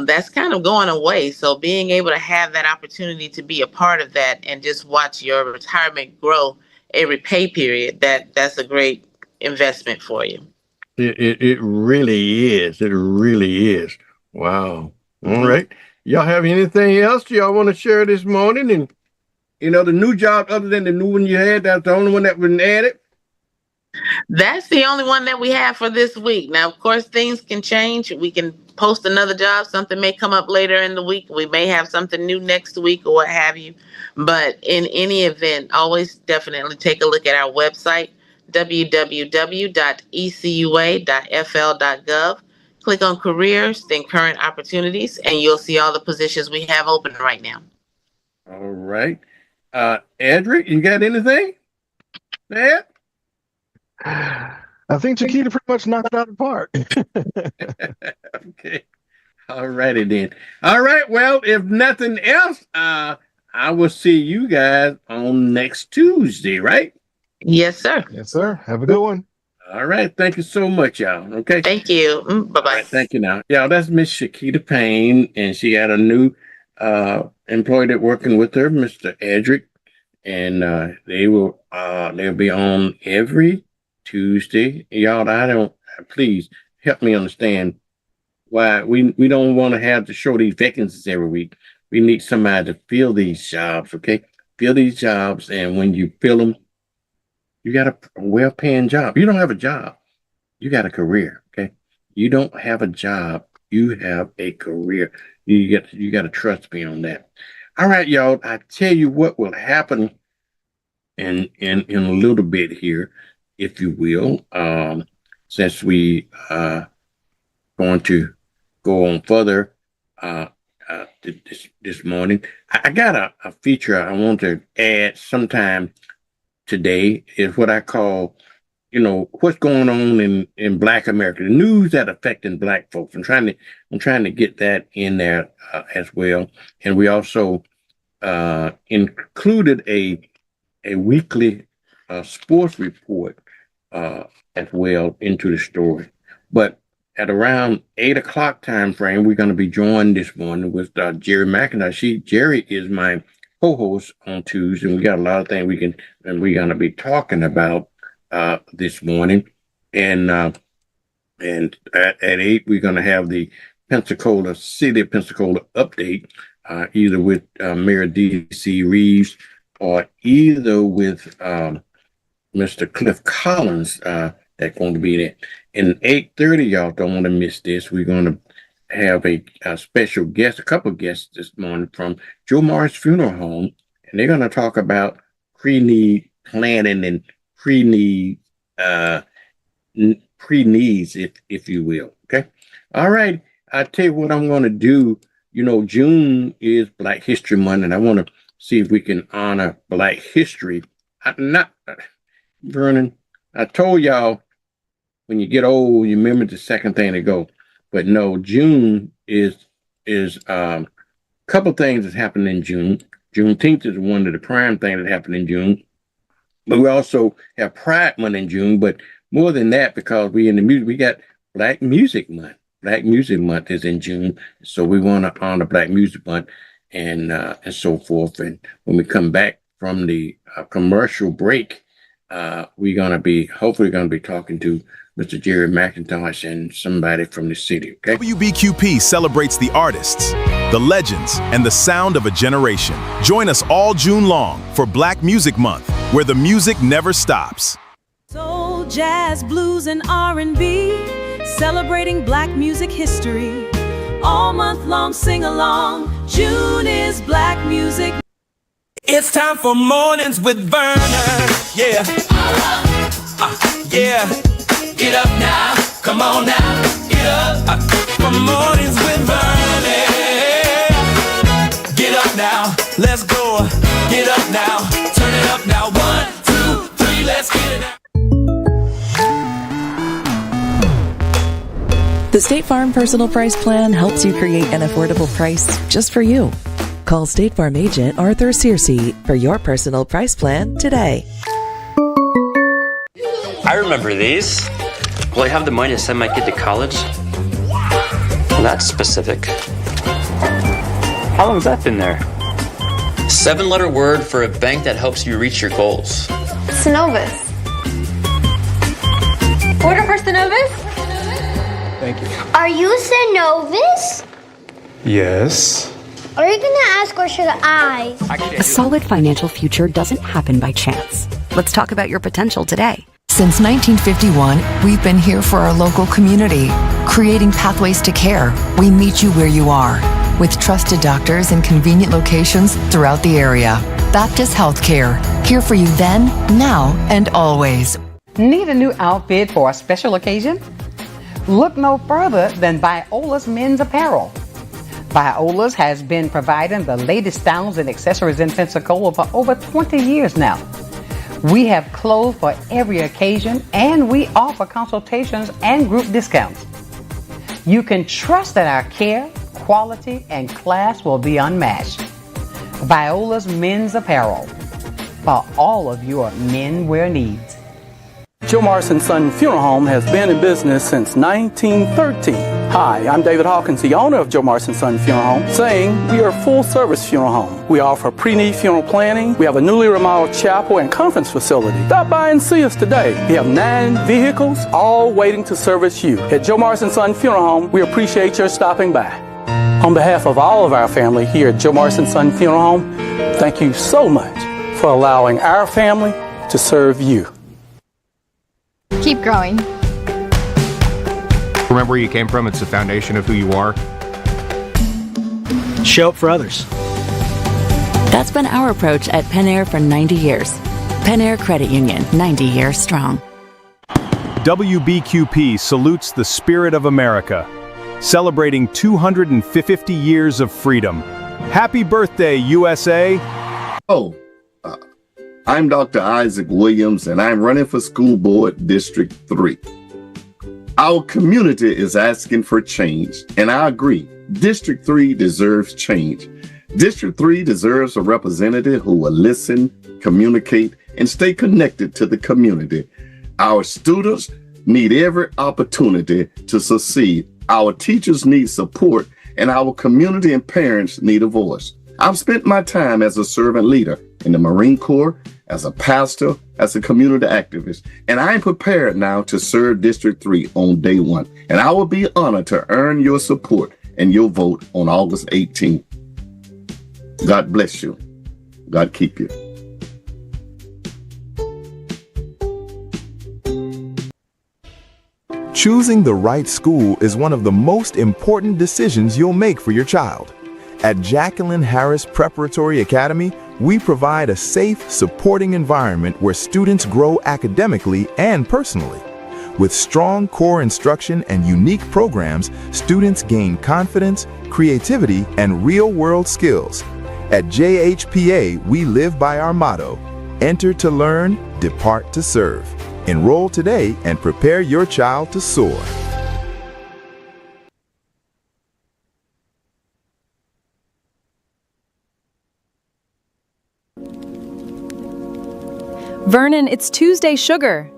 that's kind of going away. So being able to have that opportunity to be a part of that and just watch your retirement grow every pay period, that's a great investment for you. It really is. It really is. Wow. All right. Y'all have anything else y'all want to share this morning? And the new job, other than the new one you had, that's the only one that been added? That's the only one that we have for this week. Now, of course, things can change. We can post another job. Something may come up later in the week. We may have something new next week or what have you. But in any event, always definitely take a look at our website, www.ecua.fl.gov. Click on careers, then current opportunities, and you'll see all the positions we have open right now. All right. Edric, you got anything? Ed? I think Chiquita pretty much knocked it out of the park. Okay. All righty then. All right. Well, if nothing else, I will see you guys on next Tuesday, right? Yes, sir. Yes, sir. Have a good one. All right. Thank you so much, y'all. Okay. Thank you. Bye-bye. Right, thank you now. Yeah, that's Miss Chiquita Payne, and she had a new employee that working with her, Mr. Edric, and they'll be on every Tuesday. Y'all, please help me understand why we don't want to have to show these vacancies every week. We need somebody to fill these jobs, okay? Fill these jobs, and when you fill them, you got a well-paying job. You don't have a job, you got a career, okay? You don't have a job, you have a career. You got to trust me on that. All right, y'all. I tell you what will happen in a little bit here, if you will, since we going to go on further this morning. I got a feature I want to add sometime today, is what I call, what's going on in Black America, the news that affecting Black folks. I'm trying to get that in there as well. And we also included a weekly sports report as well into the story. But at around 8 o'clock time frame, we're going to be joined this morning with Jerry McIntyre. Jerry is my co-host on Tuesday, and we got a lot of things we're going to be talking about this morning. And at 8, we're going to have the City of Pensacola update, either with Mayor D.C. Reeves or either with Mr. Cliff Collins that's going to be there. And 8:30, y'all don't want to miss this. We're going to have a special guest, a couple of guests this morning from Joe Morris Funeral Home, and they're going to talk about pre-need planning and pre-needs, if you will. Okay. All right. I tell you what I'm going to do. June is Black History Month, and I want to see if we can honor Black history. Vernon, I told y'all, when you get old, you remember the second thing to go. But no, June is a couple things that happen in June. Juneteenth is one of the prime things that happen in June. But we also have Pride Month in June. But more than that, because we in the music, we got Black Music Month. Black Music Month is in June. So we want to honor Black Music Month and so forth. And when we come back from the commercial break, we're hopefully going to be talking to Mr. Jerry McIntosh and somebody from the city, okay? WBQP celebrates the artists, the legends, and the sound of a generation. Join us all June long for Black Music Month, where the music never stops. Soul, jazz, blues, and R&B, celebrating Black music history. All month long, sing along. June is Black Music. It's time for mornings with Vernon. Yeah. Yeah. Get up now. Come on now. Get up. For mornings with Vernon. Get up now. Let's go. Get up now. Turn it up now. 1, 2, 3. Let's get it now. The State Farm Personal Price Plan helps you create an affordable price just for you. Call State Farm agent Arthur Searcy for your personal price plan today. I remember these. Will I have the money to send my kid to college? Well, that's specific. How long has that been there? 7-letter word for a bank that helps you reach your goals. Synovus. Order for Synovus? Thank you. Are you Synovus? Yes. Are you gonna ask or should I? A solid financial future doesn't happen by chance. Let's talk about your potential today. Since 1951, we've been here for our local community, creating pathways to care. We meet you where you are, with trusted doctors in convenient locations throughout the area. Baptist Healthcare, here for you then, now, and always. Need a new outfit for a special occasion? Look no further than Viola's Men's Apparel. Viola's has been providing the latest styles and accessories in Pensacola for over 20 years now. We have clothes for every occasion, and we offer consultations and group discounts. You can trust that our care, quality, and class will be unmatched. Viola's Men's Apparel, for all of your menwear needs. Joe Morrison Son Funeral Home has been in business since 1913. Hi, I'm David Hawkins, the owner of Joe Morrison Son Funeral Home, saying we are a full-service funeral home. We offer pre-need funeral planning. We have a newly remodeled chapel and conference facility. Stop by and see us today. We have 9 vehicles, all waiting to service you. At Joe Morrison Son Funeral Home, we appreciate your stopping by. On behalf of all of our family here at Joe Morrison Son Funeral Home, thank you so much for allowing our family to serve you. Keep growing. Remember where you came from. It's the foundation of who you are. Show up for others. That's been our approach at Pen Air for 90 years. Pen Air Credit Union, 90 years strong. WBQP salutes the spirit of America, celebrating 250 years of freedom. Happy birthday, USA! I'm Dr. Isaac Williams, and I'm running for School Board District 3. Our community is asking for change, and I agree. District 3 deserves change. District 3 deserves a representative who will listen, communicate, and stay connected to the community. Our students need every opportunity to succeed. Our teachers need support, and our community and parents need a voice. I've spent my time as a servant leader in the Marine Corps, as a pastor, as a community activist, and I am prepared now to serve District 3 on day 1. And I will be honored to earn your support and your vote on August 18th. God bless you. God keep you. Choosing the right school is one of the most important decisions you'll make for your child. At Jacqueline Harris Preparatory Academy, we provide a safe, supporting environment where students grow academically and personally. With strong core instruction and unique programs, students gain confidence, creativity, and real-world skills. At JHPA, we live by our motto, enter to learn, depart to serve. Enroll today and prepare your child to soar. Vernon, it's Tuesday Sugar.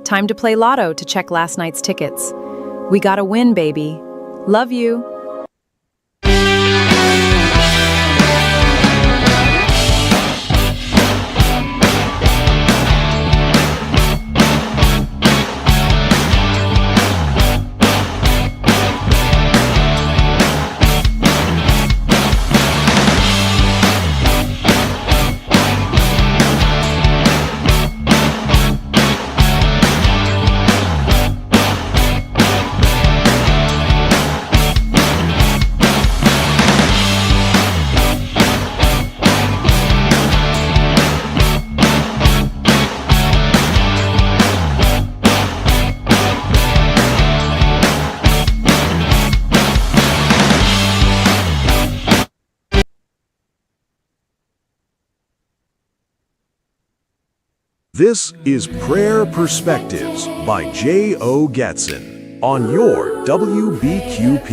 Time to play Lotto to check last night's tickets. We gotta win, baby. Love you. This is Prayer Perspectives by J.O. Gatson on your WBQP.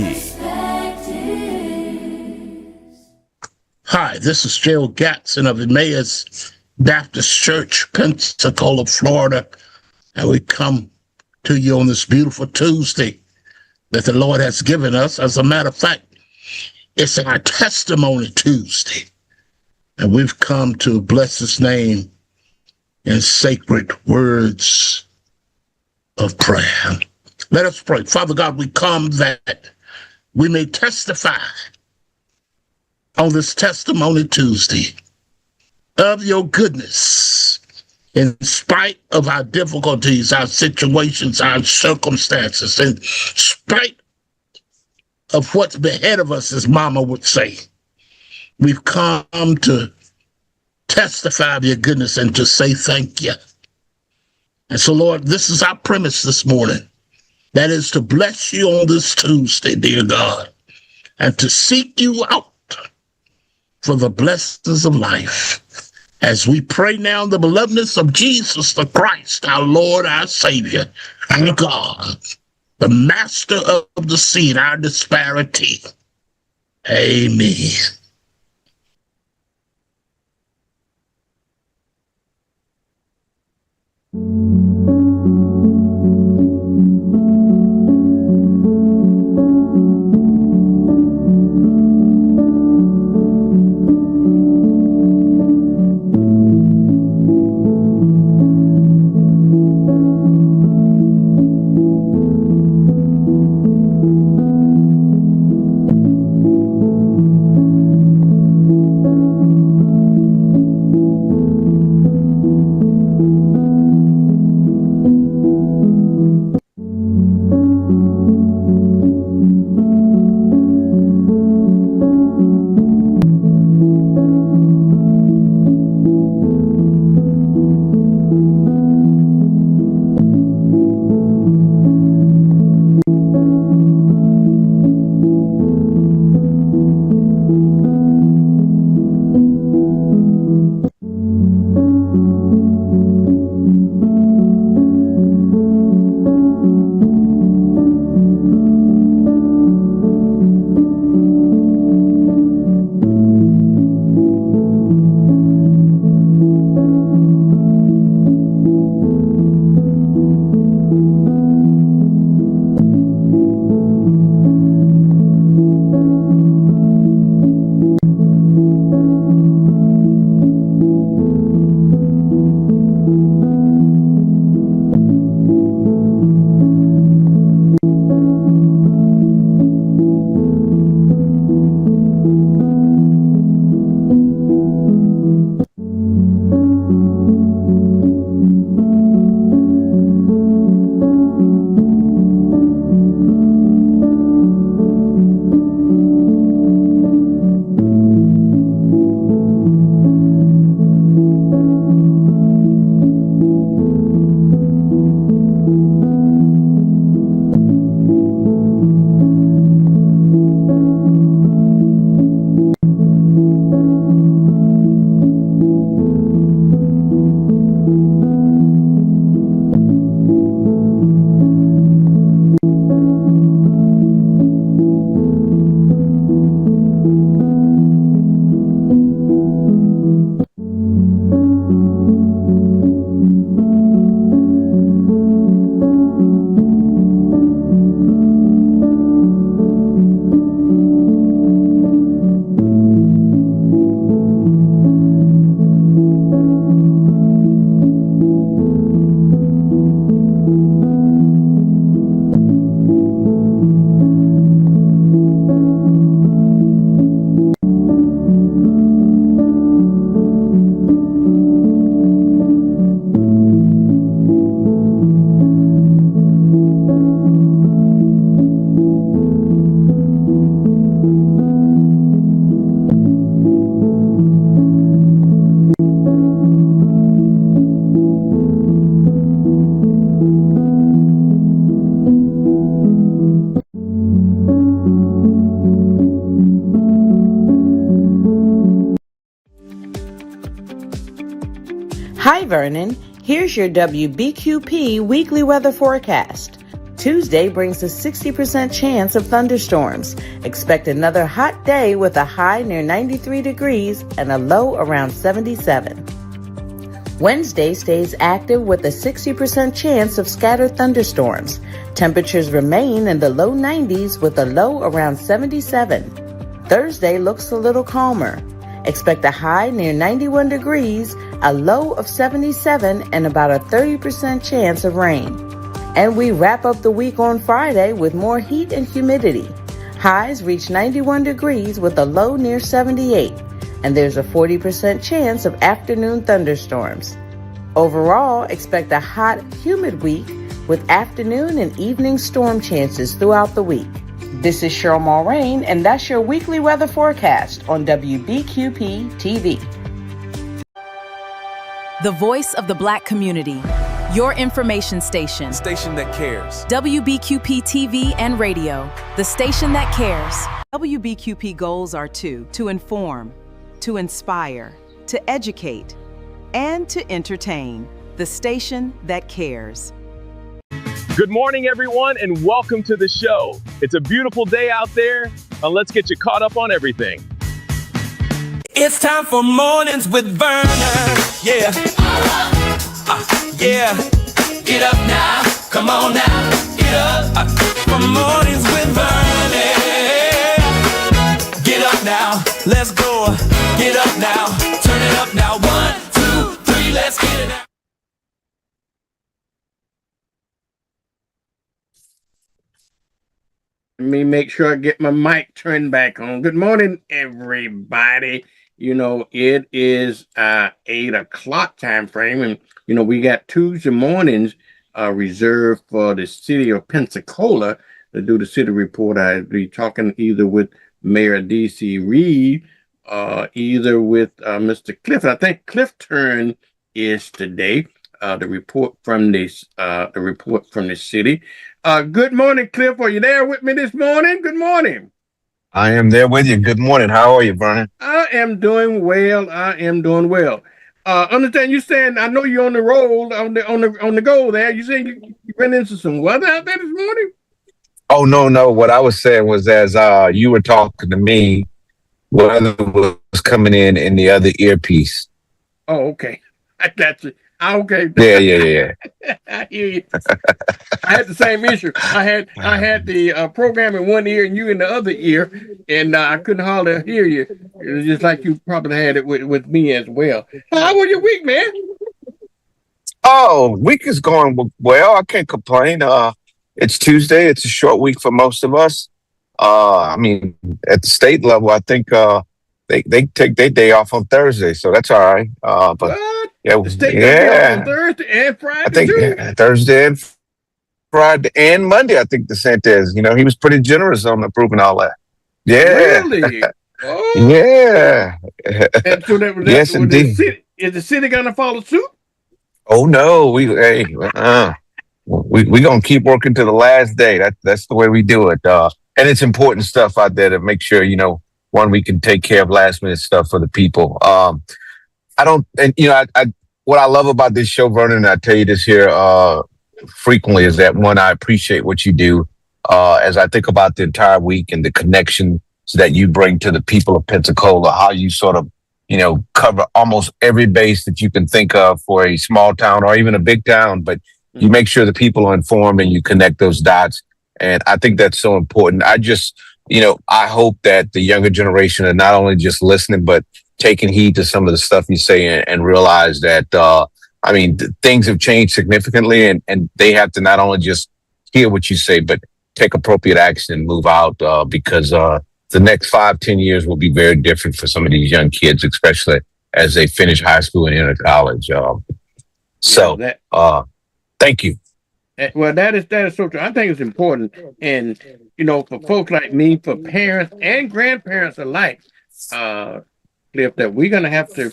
Hi, this is J.O. Gatson of Emmaus Baptist Church, Pensacola, Florida, and we come to you on this beautiful Tuesday that the Lord has given us. As a matter of fact, it's our Testimony Tuesday, and we've come to bless His name in sacred words of prayer. Let us pray. Father God, we come that we may testify on this Testimony Tuesday of your goodness in spite of our difficulties, our situations, our circumstances, in spite of what's ahead of us, as Mama would say. We've come to testify of your goodness and to say thank you. And so, Lord, this is our premise this morning. That is to bless you on this Tuesday, dear God, and to seek you out for the blessings of life. As we pray now in the belovedness of Jesus the Christ, our Lord, our Savior, our God, the master of the seed, our disparity. Amen. Hi, Vernon. Here's your WBQP weekly weather forecast. Tuesday brings a 60% chance of thunderstorms. Expect another hot day with a high near 93 degrees and a low around 77. Wednesday stays active with a 60% chance of scattered thunderstorms. Temperatures remain in the low 90s with a low around 77. Thursday looks a little calmer. Expect a high near 91 degrees, a low of 77, and about a 30% chance of rain. And we wrap up the week on Friday with more heat and humidity. Highs reach 91 degrees with a low near 78, and there's a 40% chance of afternoon thunderstorms. Overall, expect a hot, humid week with afternoon and evening storm chances throughout the week. This is Cheryl Mulrain, and that's your weekly weather forecast on WBQP TV. The voice of the Black community. Your information station. Station that cares. WBQP TV and radio. The station that cares. WBQP goals are to inform, to inspire, to educate, and to entertain. The station that cares. Good morning, everyone, and welcome to the show. It's a beautiful day out there, and let's get you caught up on everything. It's time for Mornings with Vernon. Yeah. Yeah. Get up now. Come on now. Get up. For Mornings with Vernon. Get up now. Let's go. Get up now. Turn it up now. 1, 2, 3. Let's get it out. Let me make sure I get my mic turned back on. Good morning, everybody. You know, it is 8 o'clock time frame, and you know, we got Tuesday mornings reserved for the city of Pensacola to do the city report. I'll be talking either with Mayor D.C. Reed, either with Mr. Cliff. I think Cliff turn is today. The report from this, the city. Good morning, Cliff. Are you there with me this morning? Good morning. I am there with you. Good morning. How are you, Vernon? I am doing well. Understand you saying, I know you're on the road, on the go there. You saying you ran into some weather out there this morning? Oh, no. What I was saying was as you were talking to me, weather was coming in the other earpiece. Oh, okay. I got you. Okay. Yeah. I hear you. I had the same issue. I had the program in one ear and you in the other ear, and I couldn't hardly hear you. It was just like you probably had it with me as well. How was your week, man? Oh, week is going well. I can't complain. It's Tuesday. It's a short week for most of us. I mean, at the state level, I think they take their day off on Thursday, so that's all right. But what? Yeah, the state on Thursday and Friday. I think too? Thursday and Friday and Monday. I think DeSantis, he was pretty generous on approving all that. Yeah, really. Oh. Yeah. And so yes, indeed. Is the city gonna follow suit? Oh no, we gonna keep working to the last day. That's the way we do it. And it's important stuff out there to make sure one, we can take care of last minute stuff for the people. What I love about this show, Vernon, and I tell you this here frequently, is that one, I appreciate what you do. As I think about the entire week and the connection that you bring to the people of Pensacola, how you sort of, cover almost every base that you can think of for a small town or even a big town, but you make sure the people are informed and you connect those dots. And I think that's so important. I just, I hope that the younger generation are not only just listening, but taking heed to some of the stuff you say and realize that, things have changed significantly and they have to not only just hear what you say, but take appropriate action and move out because the next 5-10 years will be very different for some of these young kids, especially as they finish high school and enter college. Thank you. Well, that is so true. I think it's important, and for folks like me, for parents and grandparents alike, Cliff, that we're gonna have to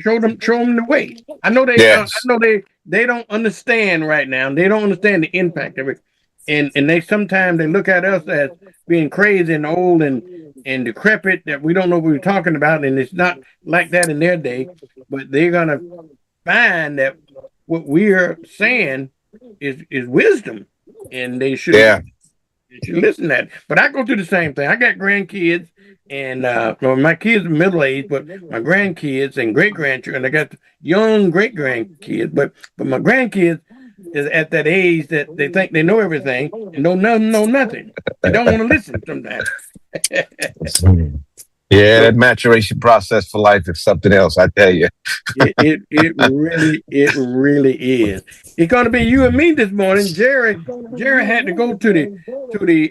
show them the way. I know they they don't understand right now. They don't understand the impact of it, and they sometimes they look at us as being crazy and old and decrepit, that we don't know what we're talking about, and it's not like that in their day. But they're gonna find that what we're saying is wisdom, and they should listen to that. But I go through the same thing. I got grandkids, and well, my kids are middle aged, but my grandkids and great grandchildren. I got young great grandkids, but my grandkids is at that age that they think they know everything and know nothing. They don't want to listen sometimes. Yeah, that maturation process for life is something else, I tell you. it really is. It's gonna be you and me this morning. Jerry had to go to the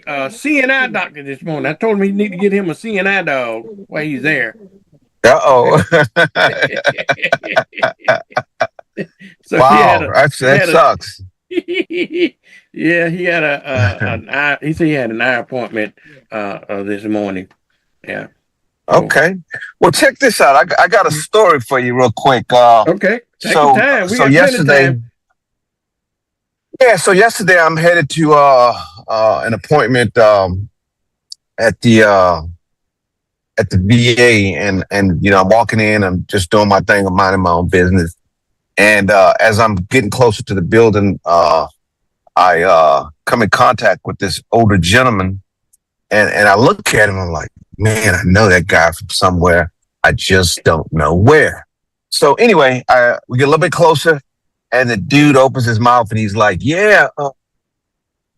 CNI doctor this morning. I told him he need to get him a CNI dog while he's there. Uh-oh. So wow, that sucks. Yeah, he had an eye. He said he had an eye appointment this morning. Yeah. Okay. Well, check this out. I got a story for you real quick. Okay. Take your time. We got yesterday. time. Yeah, so yesterday I'm headed to an appointment at the VA, and I'm walking in, I'm just doing my thing, I'm minding my own business. And as I'm getting closer to the building, I come in contact with this older gentleman, and I look at him, I'm like, man, I know that guy from somewhere. I just don't know where. So anyway, we get a little bit closer, and the dude opens his mouth and he's like, yeah,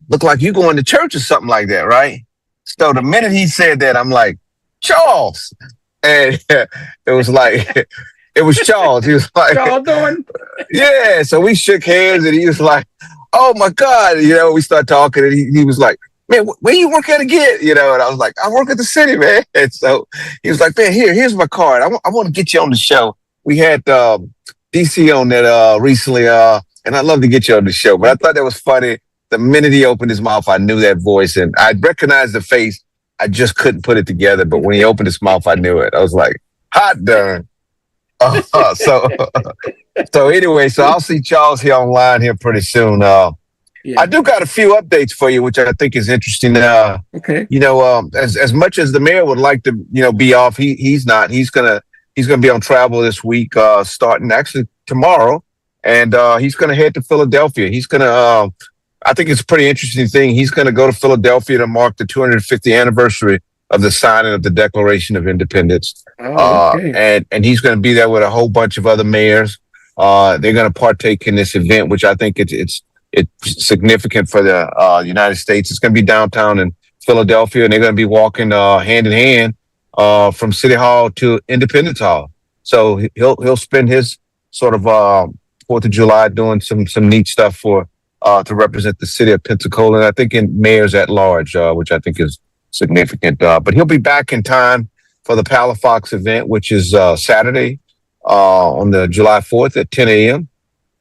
look like you going to church or something like that, right? So the minute he said that, I'm like, Charles. And it was like, it was Charles. He was like, Charles doing? Yeah. So we shook hands and he was like, oh my God. We started talking and he was like, man, where you work at again? And I was like, I work at the city, man. And so he was like, man, here's my card. I want to get you on the show. We had DC on that recently, and I'd love to get you on the show. But I thought that was funny. The minute he opened his mouth, I knew that voice, and I recognized the face. I just couldn't put it together. But when he opened his mouth, I knew it. I was like, hot darn. So anyway, so I'll see Charles here online here pretty soon. I do got a few updates for you, which I think is interesting. Okay. As much as the mayor would like to, be off, he's not. He's gonna be on travel this week, starting actually tomorrow, and he's gonna head to Philadelphia. He's gonna. I think it's a pretty interesting thing. He's gonna go to Philadelphia to mark the 250th anniversary of the signing of the Declaration of Independence. Okay. And he's gonna be there with a whole bunch of other mayors. They're gonna partake in this event, which I think it's significant for the United States. It's going to be downtown in Philadelphia, and they're going to be walking hand in hand from City Hall to Independence Hall. So he'll spend his sort of 4th of July doing some neat stuff to represent the city of Pensacola, and I think in mayors at large, which I think is significant. But he'll be back in time for the Palafox event, which is Saturday on the July 4th at 10 a.m.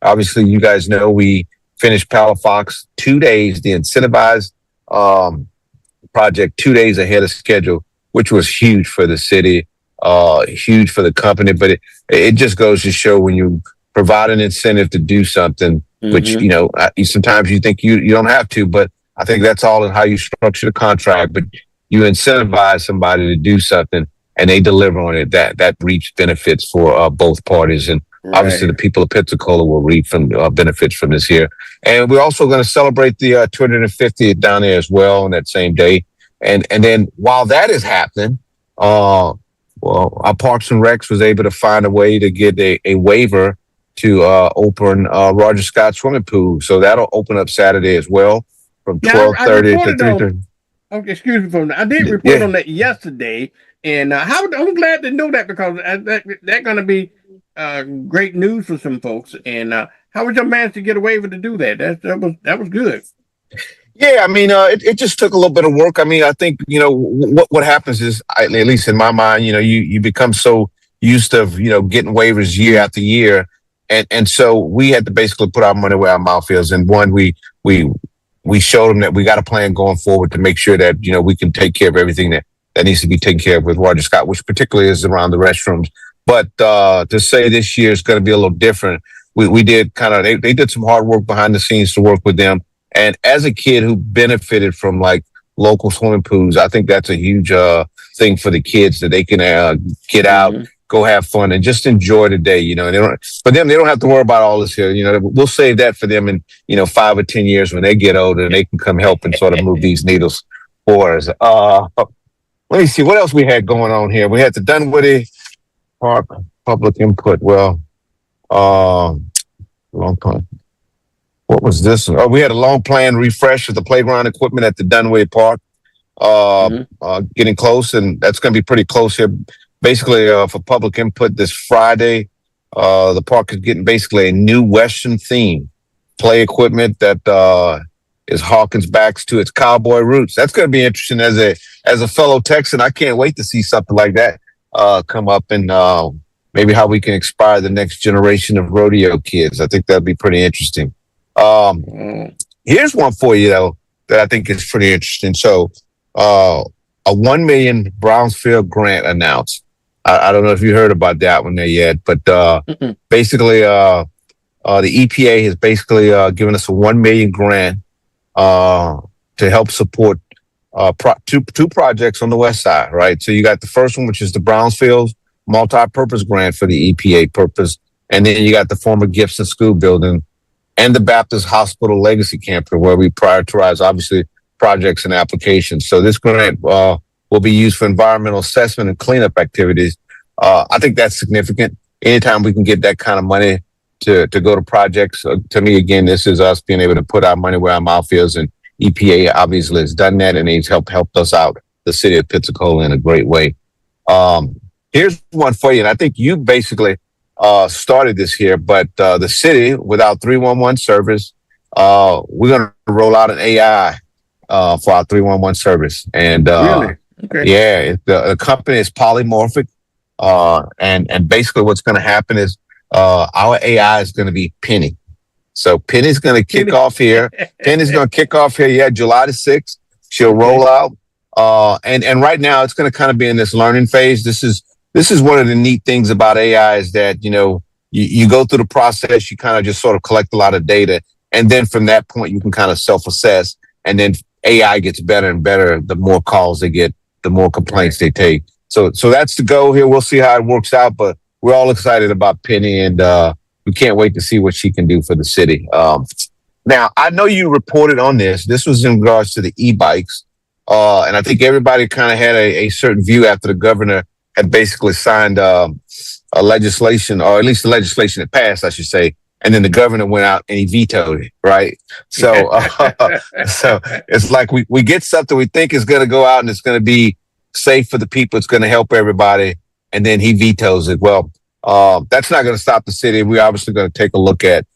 Obviously, you guys know we finished Palafox 2 days, the incentivized project 2 days ahead of schedule, which was huge for the city, huge for the company. But it just goes to show when you provide an incentive to do something, which, sometimes you think you don't have to, but I think that's all in how you structure the contract. But you incentivize somebody to do something and they deliver on it, that reaps benefits for both parties. And obviously, the people of Pensacola will reap from benefits from this here. And we're also going to celebrate the 250th down there as well on that same day. And then while that is happening, our Parks and Recs was able to find a way to get a waiver to open Roger Scott swimming pool. So that'll open up Saturday as well from 12:30 to 3:30. Okay, excuse me for that. I did report on that yesterday, and I'm glad to know that because that's going to be great news for some folks. And how was your manage to get a waiver to do that? That was good. Yeah, I mean, it just took a little bit of work. I mean, I think what happens is, at least in my mind, you become so used to getting waivers year after year, and so we had to basically put our money where our mouth is. And one, we showed them that we got a plan going forward to make sure that we can take care of everything that needs to be taken care of with Roger Scott, which particularly is around the restrooms. But to say this year is going to be a little different, we did they did some hard work behind the scenes to work with them. And as a kid who benefited from like local swimming pools, I think that's a huge thing for the kids that they can get out go have fun and just enjoy the day. They don't, for them, they don't have to worry about all this here. We'll save that for them in, 5 or 10 years when they get older and they can come help and sort of move these needles for us. Let me see what else we had going on here. We had the Dunwoody Park public input. Well, long plan. What was this? Oh, we had a long plan refresh of the playground equipment at the Dunwoody Park. Getting close, and that's going to be pretty close here. Basically, for public input this Friday, the park is getting basically a new Western theme play equipment that is Hawkins backs to its cowboy roots. That's going to be interesting as a fellow Texan. I can't wait to see something like that come up, and maybe how we can inspire the next generation of rodeo kids. I think that'd be pretty interesting. Here's one for you though that I think is pretty interesting. So, a $1 million Brownsville grant announced. I don't know if you heard about that one there yet, but basically, the EPA has basically given us a $1 million grant to help support two projects on the west side, right? So you got the first one, which is the Brownsville multi-purpose grant for the EPA purpose, and then you got the former Gibson School building and the Baptist Hospital Legacy Campus, where we prioritize, obviously, projects and applications. So this grant will be used for environmental assessment and cleanup activities. I think that's significant. Anytime we can get that kind of money to go to projects, to me, again, this is us being able to put our money where our mouth is, and EPA obviously has done that, and he's helped us out, the city of Pensacola, in a great way. Here's one for you, and I think you basically started this here, but the city, without 311 service, we're going to roll out an AI for our 311 service. And really? Okay. Yeah, the company is polymorphic, and basically what's going to happen is our AI is going to be Penny. So Penny's going to kick off here. Penny's going to kick off here. Yeah, July the 6th. She'll roll out. And right now it's going to kind of be in this learning phase. This is one of the neat things about AI is that, you go through the process, you kind of just sort of collect a lot of data. And then from that point, you can kind of self-assess. And then AI gets better and better the more calls they get, the more complaints they take. So that's the goal here. We'll see how it works out, but we're all excited about Penny, and we can't wait to see what she can do for the city. Now, I know you reported on this. This was in regards to the e-bikes. And I think everybody kind of had a certain view after the governor had basically signed a legislation, or at least the legislation that passed, I should say. And then the governor went out and he vetoed it, right? So, so it's like we get something we think is going to go out and it's going to be safe for the people. It's going to help everybody. And then he vetoes it. Well, that's not going to stop the city. We're obviously going to take a look at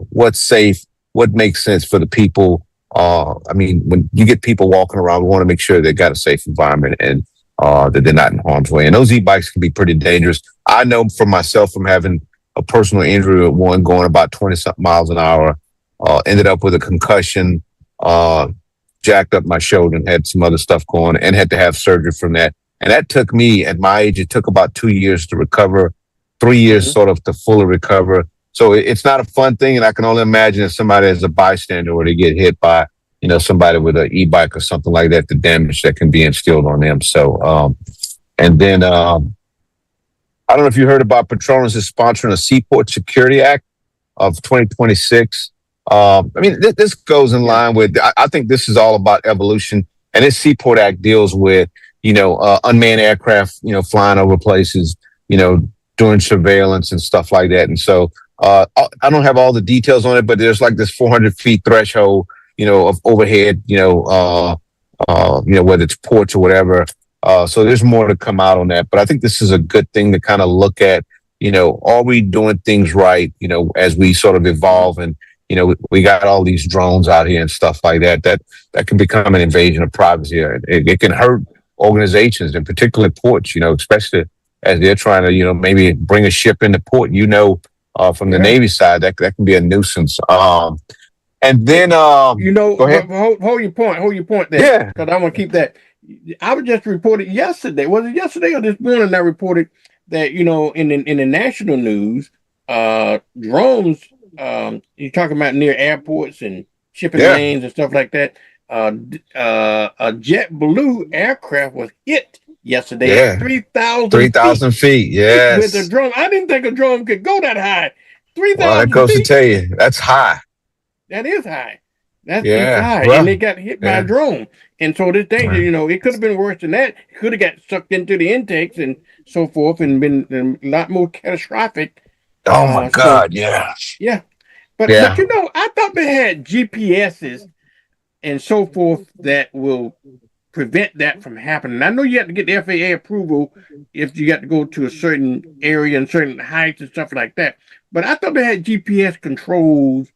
what's safe, what makes sense for the people. I mean, when you get people walking around, we want to make sure they got a safe environment and that they're not in harm's way. And those e-bikes can be pretty dangerous. I know for myself from having a personal injury with one going about 20-something miles an hour, ended up with a concussion, jacked up my shoulder and had some other stuff going and had to have surgery from that. And that took me, at my age, it took about 2 years to recover, 3 years sort of to fully recover. So it's not a fun thing. And I can only imagine if somebody is a bystander or they get hit by, somebody with an e-bike or something like that, the damage that can be instilled on them. So, and then, I don't know if you heard about Petronas is sponsoring a Seaport Security Act of 2026. I mean, this goes in line with, I think this is all about evolution. And this Seaport Act deals with, unmanned aircraft, flying over places, doing surveillance and stuff like that. And so I don't have all the details on it, but there's like this 400 feet threshold, of overhead, whether it's ports or whatever. So there's more to come out on that. But I think this is a good thing to kind of look at, are we doing things right, as we sort of evolve and, we got all these drones out here and stuff like that, that can become an invasion of privacy. It can hurt organizations, and particularly ports, especially as they're trying to, maybe bring a ship into port, from the Navy side, that can be a nuisance. And then, go ahead. Hold your point there. Yeah. Because I want to keep that. I was just reported yesterday. Was it yesterday or this morning? I reported that, in the national news, drones, you're talking about near airports and shipping lanes and stuff like that. A JetBlue aircraft was hit yesterday Yeah. at 3,000 3,000 feet. with a Yes. drone. I didn't think a drone could go that high. Well, that 3,000 goes to feet. tell you that's high. That is high. It's Yeah. high, Well, and they got hit by a yeah. drone. And so this thing, it could have been worse than that. It could have got sucked into the intakes and so forth, and been a lot more catastrophic. Oh my God. Yeah. Yeah, but Yeah. I thought they had GPSs and so forth that will prevent that from happening. I know you have to get the FAA approval if you got to go to a certain area and certain heights and stuff like that. But I thought they had GPS controls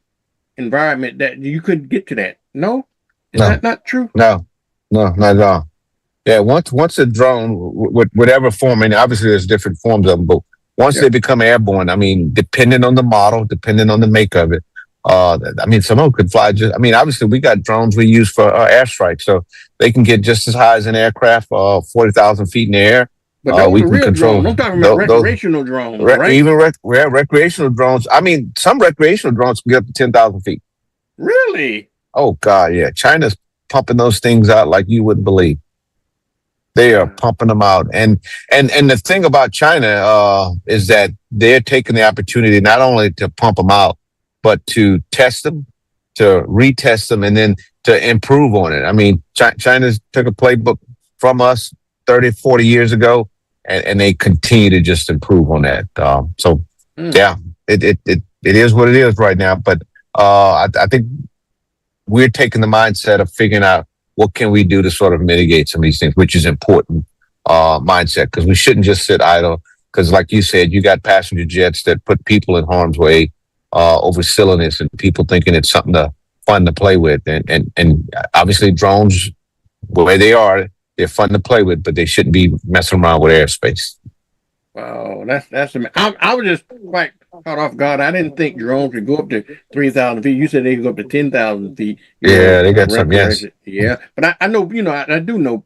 environment that you couldn't get to that. No, is that not true? No, not at all. Yeah, once a drone, whatever form, and obviously there's different forms of them, but once they become airborne, I mean, depending on the model, depending on the make of it, I mean, some of them could fly obviously we got drones we use for airstrikes, so they can get just as high as an aircraft, 40,000 feet in the air. But those we are can real control. drones. I'm talking about recreational drones, right? Even recreational drones. I mean, some recreational drones can get up to 10,000 feet. Really? Oh God, yeah. China's pumping those things out like you wouldn't believe. They are pumping them out, and the thing about China is that they're taking the opportunity not only to pump them out, but to test them, to retest them, and then to improve on it. I mean, China's took a playbook from us 30, 40 years ago, and they continue to just improve on that. Yeah, it is what it is right now. But I think we're taking the mindset of figuring out what can we do to sort of mitigate some of these things, which is important mindset, because we shouldn't just sit idle. Because like you said, you got passenger jets that put people in harm's way over silliness and people thinking it's something fun to play with. And obviously drones, where they are, they're fun to play with, but they shouldn't be messing around with airspace. Wow, that's amazing. I was just quite caught off guard. I didn't think drones could go up to 3,000 feet. You said they could go up to 10,000 feet. Yeah, they got some, yes. Yeah, but I know, I do know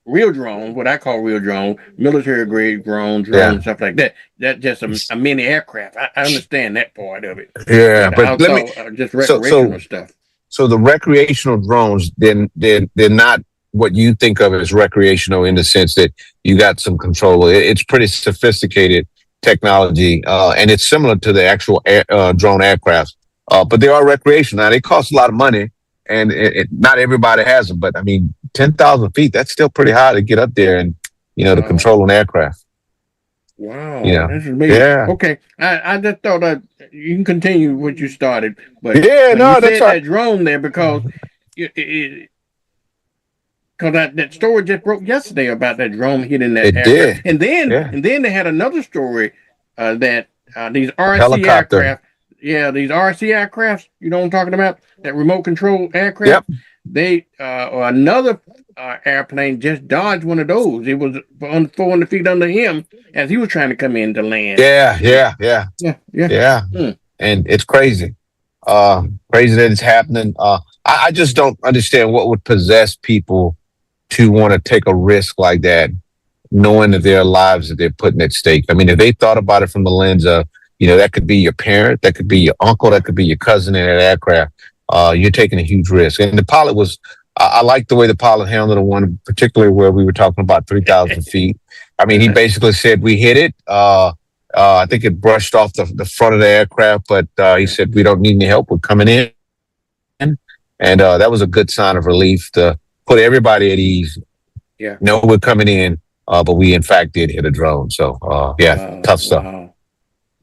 real drones, what I call real drones, military grade drones, stuff like that. That's just a mini aircraft. I understand that part of it. Yeah, but just recreational stuff. So the recreational drones, they're not what you think of as recreational in the sense that you got some control. It's pretty sophisticated technology, and it's similar to the actual drone aircraft. But they are recreational. Now, they cost a lot of money, and not everybody has them. But, I mean, 10,000 feet, that's still pretty high to get up there and, to control an aircraft. Wow. Yeah. That's amazing. Yeah. Okay. I just thought you can continue what you started. But yeah, no, you that's said right. that drone there because that story just broke yesterday about that drone hitting that aircraft. And then they had another story that these RC aircraft, these RC aircrafts, you know what I'm talking about? That remote control aircraft. Yep. They another airplane just dodged one of those. It was 400 feet under him as he was trying to come in to land. Yeah. Mm. And it's crazy. Crazy that it's happening. I just don't understand what would possess people to want to take a risk like that, knowing that there are lives that they're putting at stake. I mean, if they thought about it from the lens of, that could be your parent, that could be your uncle, that could be your cousin in that aircraft, you're taking a huge risk. And the pilot I like the way the pilot handled the one, particularly where we were talking about 3,000 feet. I mean, he basically said, we hit it. I think it brushed off the front of the aircraft, but he said, we don't need any help. We're coming in. And that was a good sign of relief to put everybody at ease. Yeah. No, we're coming in, but we in fact did hit a drone. So tough stuff. Wow.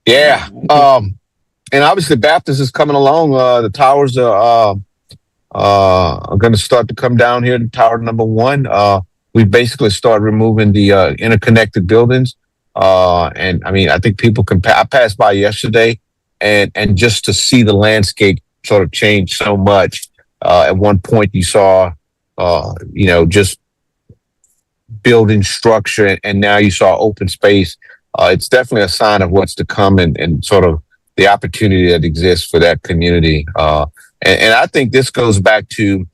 Yeah. And obviously Baptist is coming along. The towers are going to start to come down here to tower number 1. We basically started removing the interconnected buildings. And I mean, I think people I passed by yesterday and just to see the landscape sort of change so much. At one point you saw, just building structure, and now you saw open space. It's definitely a sign of what's to come and sort of the opportunity that exists for that community. And I think this goes back to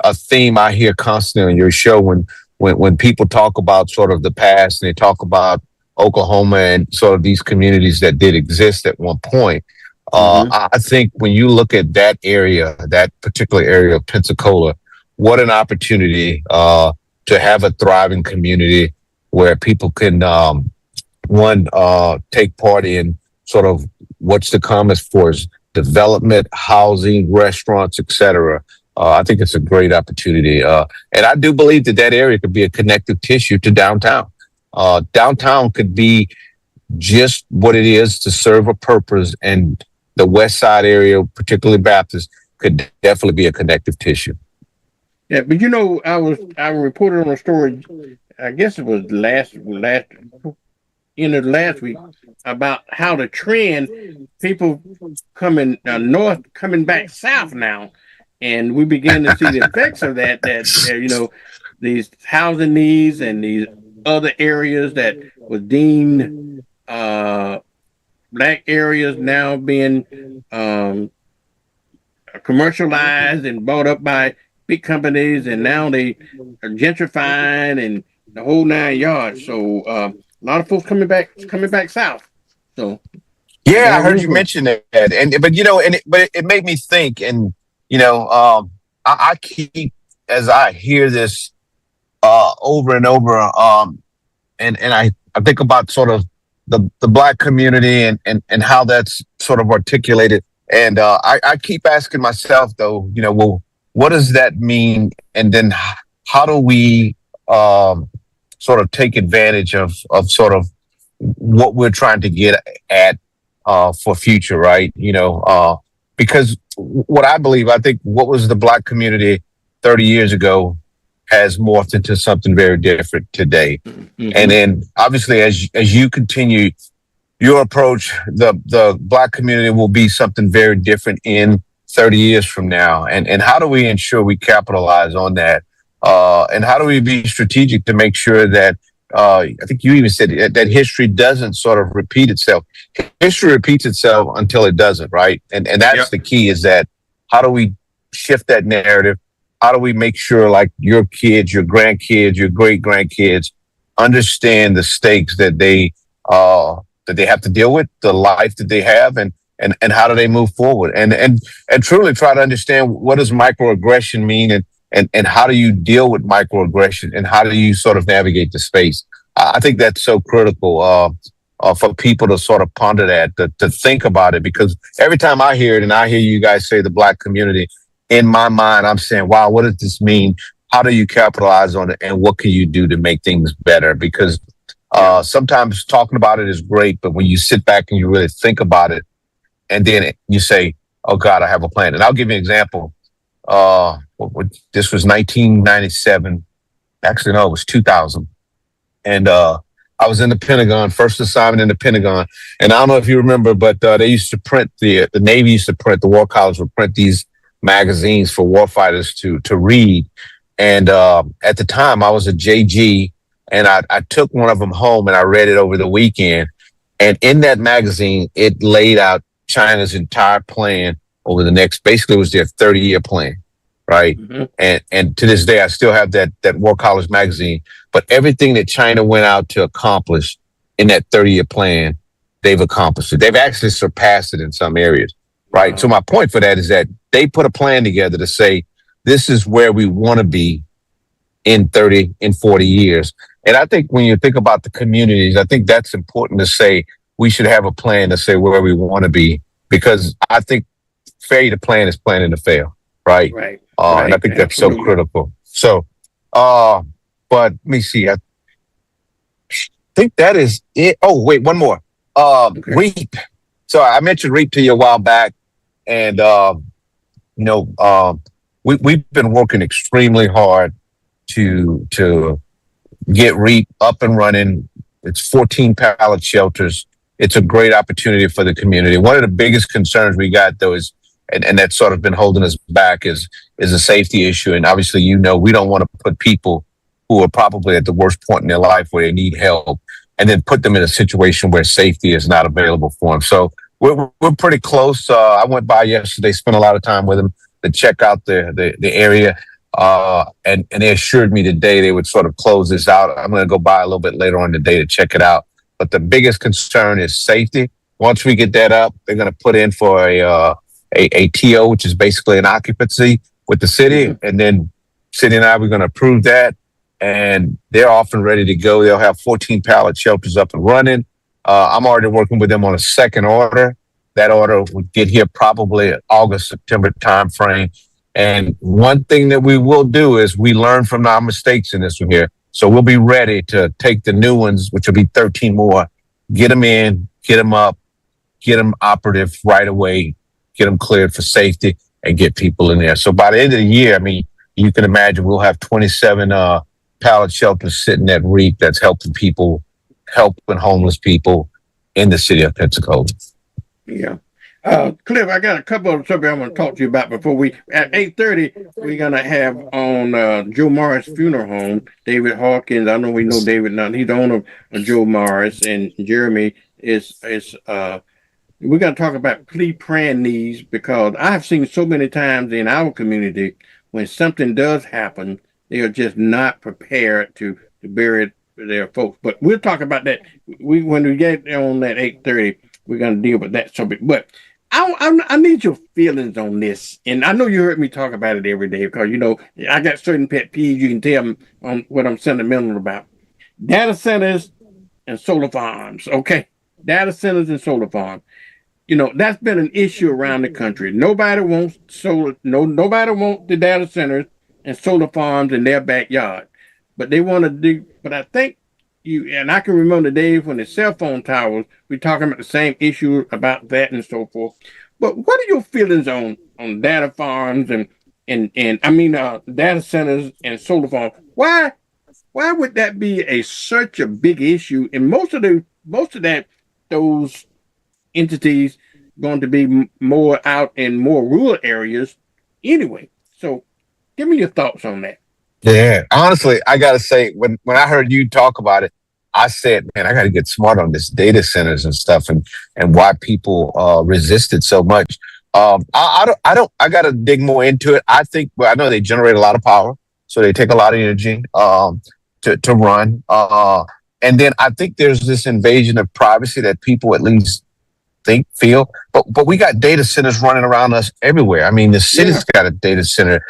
a theme I hear constantly on your show when people talk about sort of the past and they talk about Oklahoma and sort of these communities that did exist at one point. I think when you look at that area, that particular area of Pensacola, what an opportunity to have a thriving community where people can, take part in sort of what's to come as far as development, housing, restaurants, etc. I think it's a great opportunity. And I do believe that area could be a connective tissue to downtown. Downtown could be just what it is to serve a purpose, and the West Side area, particularly Baptist, could definitely be a connective tissue. Yeah, but I reported on a story, I guess it was last week, about how the trend, people coming north, coming back south now, and we begin to see the effects of that. These housing needs and these other areas that was deemed black areas now being commercialized and bought up by big companies, and now they are gentrifying and the whole 9 yards. So a lot of folks coming back south. So yeah, I heard you mention that, but it made me think, and I keep, as I hear this over and over, and I think about sort of the black community and how that's sort of articulated, and I keep asking myself though, well, what does that mean, and then how do we sort of take advantage of sort of what we're trying to get at for future, right? Because what I think what was the black community 30 years ago has morphed into something very different today. Mm-hmm. And then obviously as you continue your approach, the black community will be something very different in 30 years from now. And how do we ensure we capitalize on that? And how do we be strategic to make sure that I think you even said that history doesn't sort of repeat itself. History repeats itself until it doesn't, right? And that's the key, is that how do we shift that narrative? How do we make sure like your kids, your grandkids, your great grandkids understand the stakes that they have to deal with, the life that they have, and how do they move forward? And truly try to understand what does microaggression mean, and how do you deal with microaggression, and how do you sort of navigate the space? I think that's so critical for people to sort of ponder that, to think about it, because every time I hear it and I hear you guys say the black community, in my mind, I'm saying, wow, what does this mean? How do you capitalize on it? And what can you do to make things better? Because sometimes talking about it is great, but when you sit back and you really think about it, and then you say, oh God, I have a plan. And I'll give you an example. This was 1997. Actually, no, it was 2000. And I was in the Pentagon, first assignment in the Pentagon. And I don't know if you remember, but they used to print, the Navy used to print, the War College would print these magazines for warfighters to read. And at the time, I was a JG, and I took one of them home and I read it over the weekend. And in that magazine, it laid out China's entire plan over the next, basically it was their 30-year plan, right? Mm-hmm. And to this day, I still have that War College magazine. But everything that China went out to accomplish in that 30-year plan, they've accomplished it. They've actually surpassed it in some areas, right? Wow. So my point for that is that they put a plan together to say, this is where we want to be in 30, in 40 years. And I think when you think about the communities, I think that's important to say. We should have a plan to say where we want to be, because I think failure to plan is planning to fail, right? Right. And I think that's so critical. So, but let me see. I think that is it. Oh, wait, one more. REAP. So I mentioned REAP to you a while back, and we've been working extremely hard to get REAP up and running. It's 14 pallet shelters. It's a great opportunity for the community. One of the biggest concerns we got, though, is, and that's sort of been holding us back, is a safety issue. And obviously, we don't want to put people who are probably at the worst point in their life where they need help, and then put them in a situation where safety is not available for them. So we're pretty close. I went by yesterday, spent a lot of time with them to check out the area. And they assured me today they would sort of close this out. I'm going to go by a little bit later on today to check it out. But the biggest concern is safety. Once we get that up, they're going to put in for a TO, which is basically an occupancy with the city. Mm-hmm. And then city and I, we're going to approve that. and they're off and ready to go. They'll have 14 pallet shelters up and running. I'm already working with them on a second order. That order would get here probably August, September timeframe. And one thing that we will do is we learn from our mistakes in this one here. So we'll be ready to take the new ones, which will be 13 more, get them in, get them up, get them operative right away, get them cleared for safety, and get people in there. So by the end of the year, I mean, you can imagine we'll have 27 pallet shelters sitting at REAP that's helping homeless people in the city of Pensacola. Yeah. Cliff, I got a couple of subjects I'm going to talk to you about before we, at 8:30, we're going to have on Joe Morris Funeral Home, David Hawkins. I know we know David now. He's the owner of Joe Morris, and Jeremy is we're going to talk about praying needs, because I've seen so many times in our community when something does happen, they are just not prepared to bury their folks. But we'll talk about that. When we get on at 8:30, we're going to deal with that subject. But I need your feelings on this. And I know you heard me talk about it every day, because, you know, I got certain pet peeves. You can tell me on what I'm sentimental about. Data centers and solar farms, okay? Data centers and solar farms. You know, that's been an issue around the country. Nobody wants nobody wants the data centers and solar farms in their backyard. But they want to do, but I think I can remember the days when the cell phone towers, we're talking about the same issue about that and so forth. But what are your feelings on data farms and data centers and solar farms? Why would that be such a big issue? And most of those entities going to be more out in more rural areas anyway. So give me your thoughts on that. Yeah, honestly, I got to say, when I heard you talk about it, I said, man, I got to get smart on this data centers and stuff, and why people resist it so much. I got to dig more into it. I think, well, I know they generate a lot of power, so they take a lot of energy to run. And then I think there's this invasion of privacy that people at least feel. But we got data centers running around us everywhere. I mean, the city's got a data center.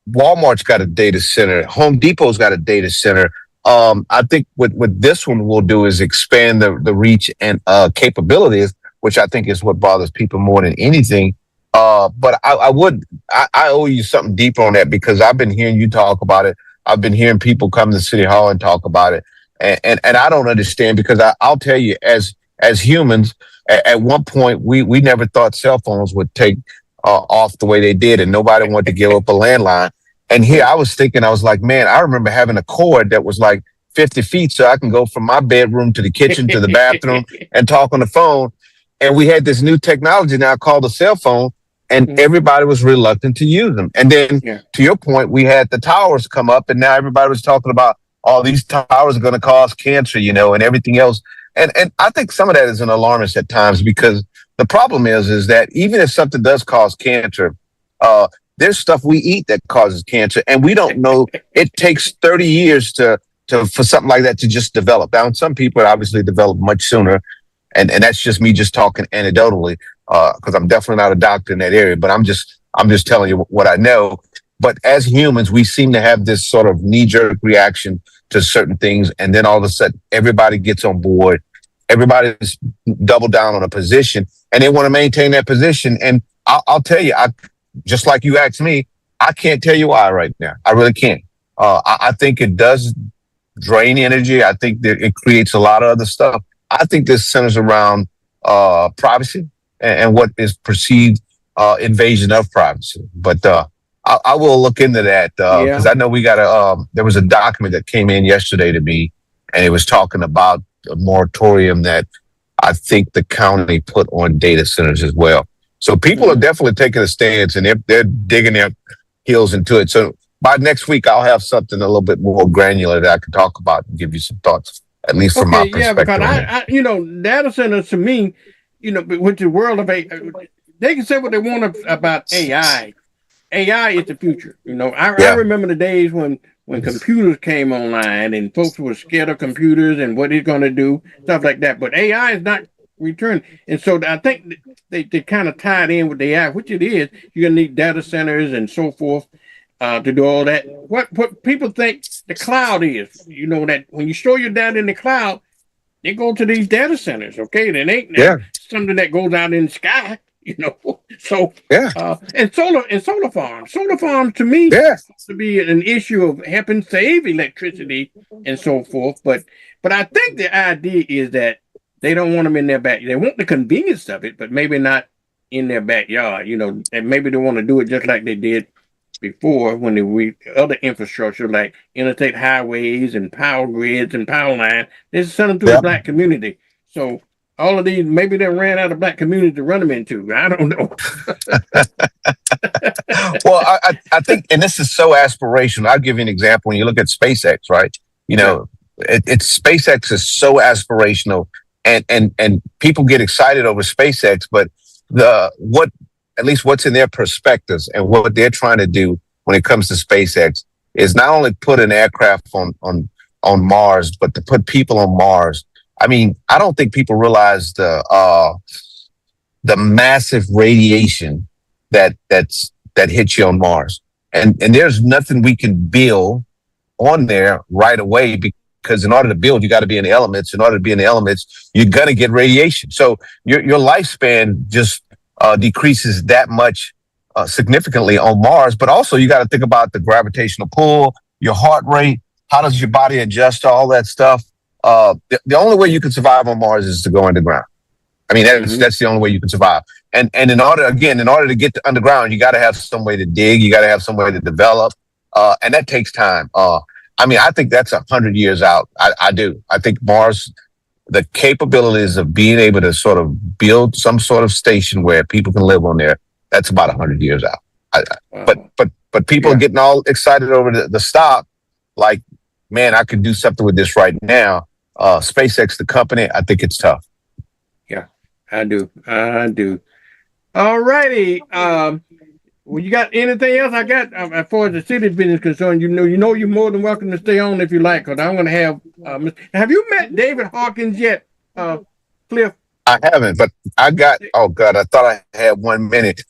Walmart's got a data center. Home Depot's got a data center. I think what this one will do is expand the reach and capabilities, which I think is what bothers people more than anything. But I owe you something deeper on that, because I've been hearing you talk about it. I've been hearing people come to City Hall and talk about it. And I don't understand, because I'll tell you, as humans, at one point, we never thought cell phones would take off the way they did, and nobody wanted to give up a landline. And here I was thinking, I was like, man, I remember having a cord that was like 50 feet, so I can go from my bedroom to the kitchen to the bathroom and talk on the phone. And we had this new technology now called a cell phone, and everybody was reluctant to use them. And then to your point, we had the towers come up, and now everybody was talking about all these towers are going to cause cancer, you know, and everything else. And I think some of that is an alarmist at times, because the problem is that even if something does cause cancer, there's stuff we eat that causes cancer, and we don't know. It takes 30 years for something like that to just develop. Now, some people obviously develop much sooner, and that's just me just talking anecdotally, because I'm definitely not a doctor in that area, but I'm just telling you what I know. But as humans, we seem to have this sort of knee-jerk reaction to certain things, and then all of a sudden, everybody gets on board. Everybody's double down on a position, and they want to maintain that position. And I'll tell you, just like you asked me, I can't tell you why right now. I really can't. I think it does drain energy. I think that it creates a lot of other stuff. I think this centers around privacy and what is perceived invasion of privacy. But I will look into that, because I know we got there was a document that came in yesterday to me, and it was talking about a moratorium that I think the county put on data centers as well. So people are definitely taking a stance, and they're digging their heels into it. So by next week, I'll have something a little bit more granular that I can talk about and give you some thoughts, at least from my perspective. Yeah, because data centers to me, with the world of AI, they can say what they want about AI. AI is the future. I remember the days when computers came online and folks were scared of computers and what it's going to do, stuff like that. But AI is not returning. And so I think they kind of tied in with the AI, which it is. You're going to need data centers and so forth. to do all that. What people think the cloud is, that when you store your data in the cloud, they go to these data centers. Okay, it ain't something that goes out in the sky. So and solar farms. Solar farms to me to be an issue of helping save electricity and so forth. But I think the idea is that they don't want them in their back. They want the convenience of it, but maybe not in their backyard. And maybe they want to do it just like they did before when they other infrastructure like interstate highways and power grids and power lines. They send them to the black community. So all of these, maybe they ran out of black community to run them into. I don't know. Well, I think, and this is so aspirational. I'll give you an example. When you look at SpaceX, right? It's SpaceX is so aspirational, and people get excited over SpaceX, but at least what's in their perspectives and what they're trying to do when it comes to SpaceX is not only put an aircraft on Mars, but to put people on Mars. I mean, I don't think people realize the massive radiation that hits you on Mars, and there's nothing we can build on there right away because in order to build, you got to be in the elements. In order to be in the elements, you're gonna get radiation. So your lifespan just decreases that much significantly on Mars. But also, you got to think about the gravitational pull, your heart rate. How does your body adjust to all that stuff? The only way you can survive on Mars is to go underground. I mean, that's the only way you can survive. And in order to get to underground, you got to have some way to dig. You got to have some way to develop, and that takes time. I mean, I think that's 100 years out. I do. I think Mars, the capabilities of being able to sort of build some sort of station where people can live on there, that's about 100 years out. But people are getting all excited over the stop. Like, man, I could do something with this right now. SpaceX, the company, I think it's tough. Yeah, I do. All righty. Well, you got anything else? I got as far as the city business is concerned. You're more than welcome to stay on if you like, because I'm going to have. Have you met David Hawkins yet, Cliff? I haven't, but I got. Oh God, I thought I had 1 minute.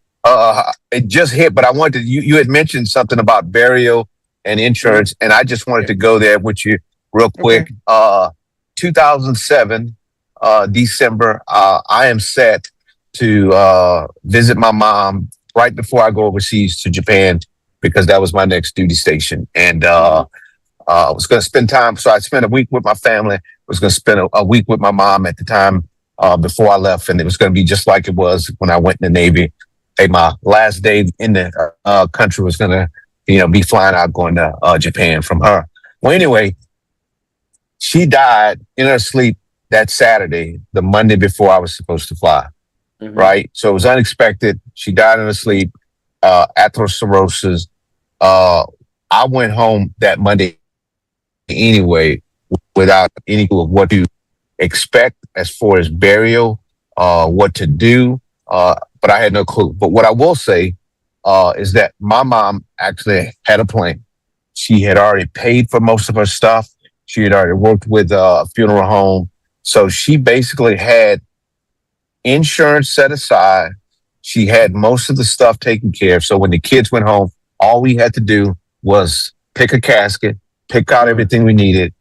It just hit, but I wanted you had mentioned something about burial and insurance, and I just wanted to go there with you real quick. 2007, December, I am set to visit my mom right before I go overseas to Japan, because that was my next duty station. And I was going to spend time. So I spent a week with my family. I was going to spend a week with my mom at the time before I left. And it was going to be just like it was when I went in the Navy. Hey, my last day in the country was going to, be flying out, going to Japan from her. Well, anyway, she died in her sleep that Saturday, the Monday before I was supposed to fly. Right. So it was unexpected. She died in her sleep, atherosclerosis. I went home that Monday anyway, without any clue of what to expect as far as burial, what to do. But I had no clue. But what I will say is that my mom actually had a plan. She had already paid for most of her stuff. She had already worked with a funeral home. So she basically had insurance set aside. She had most of the stuff taken care of. So when the kids went home, all we had to do was pick a casket, pick out everything we needed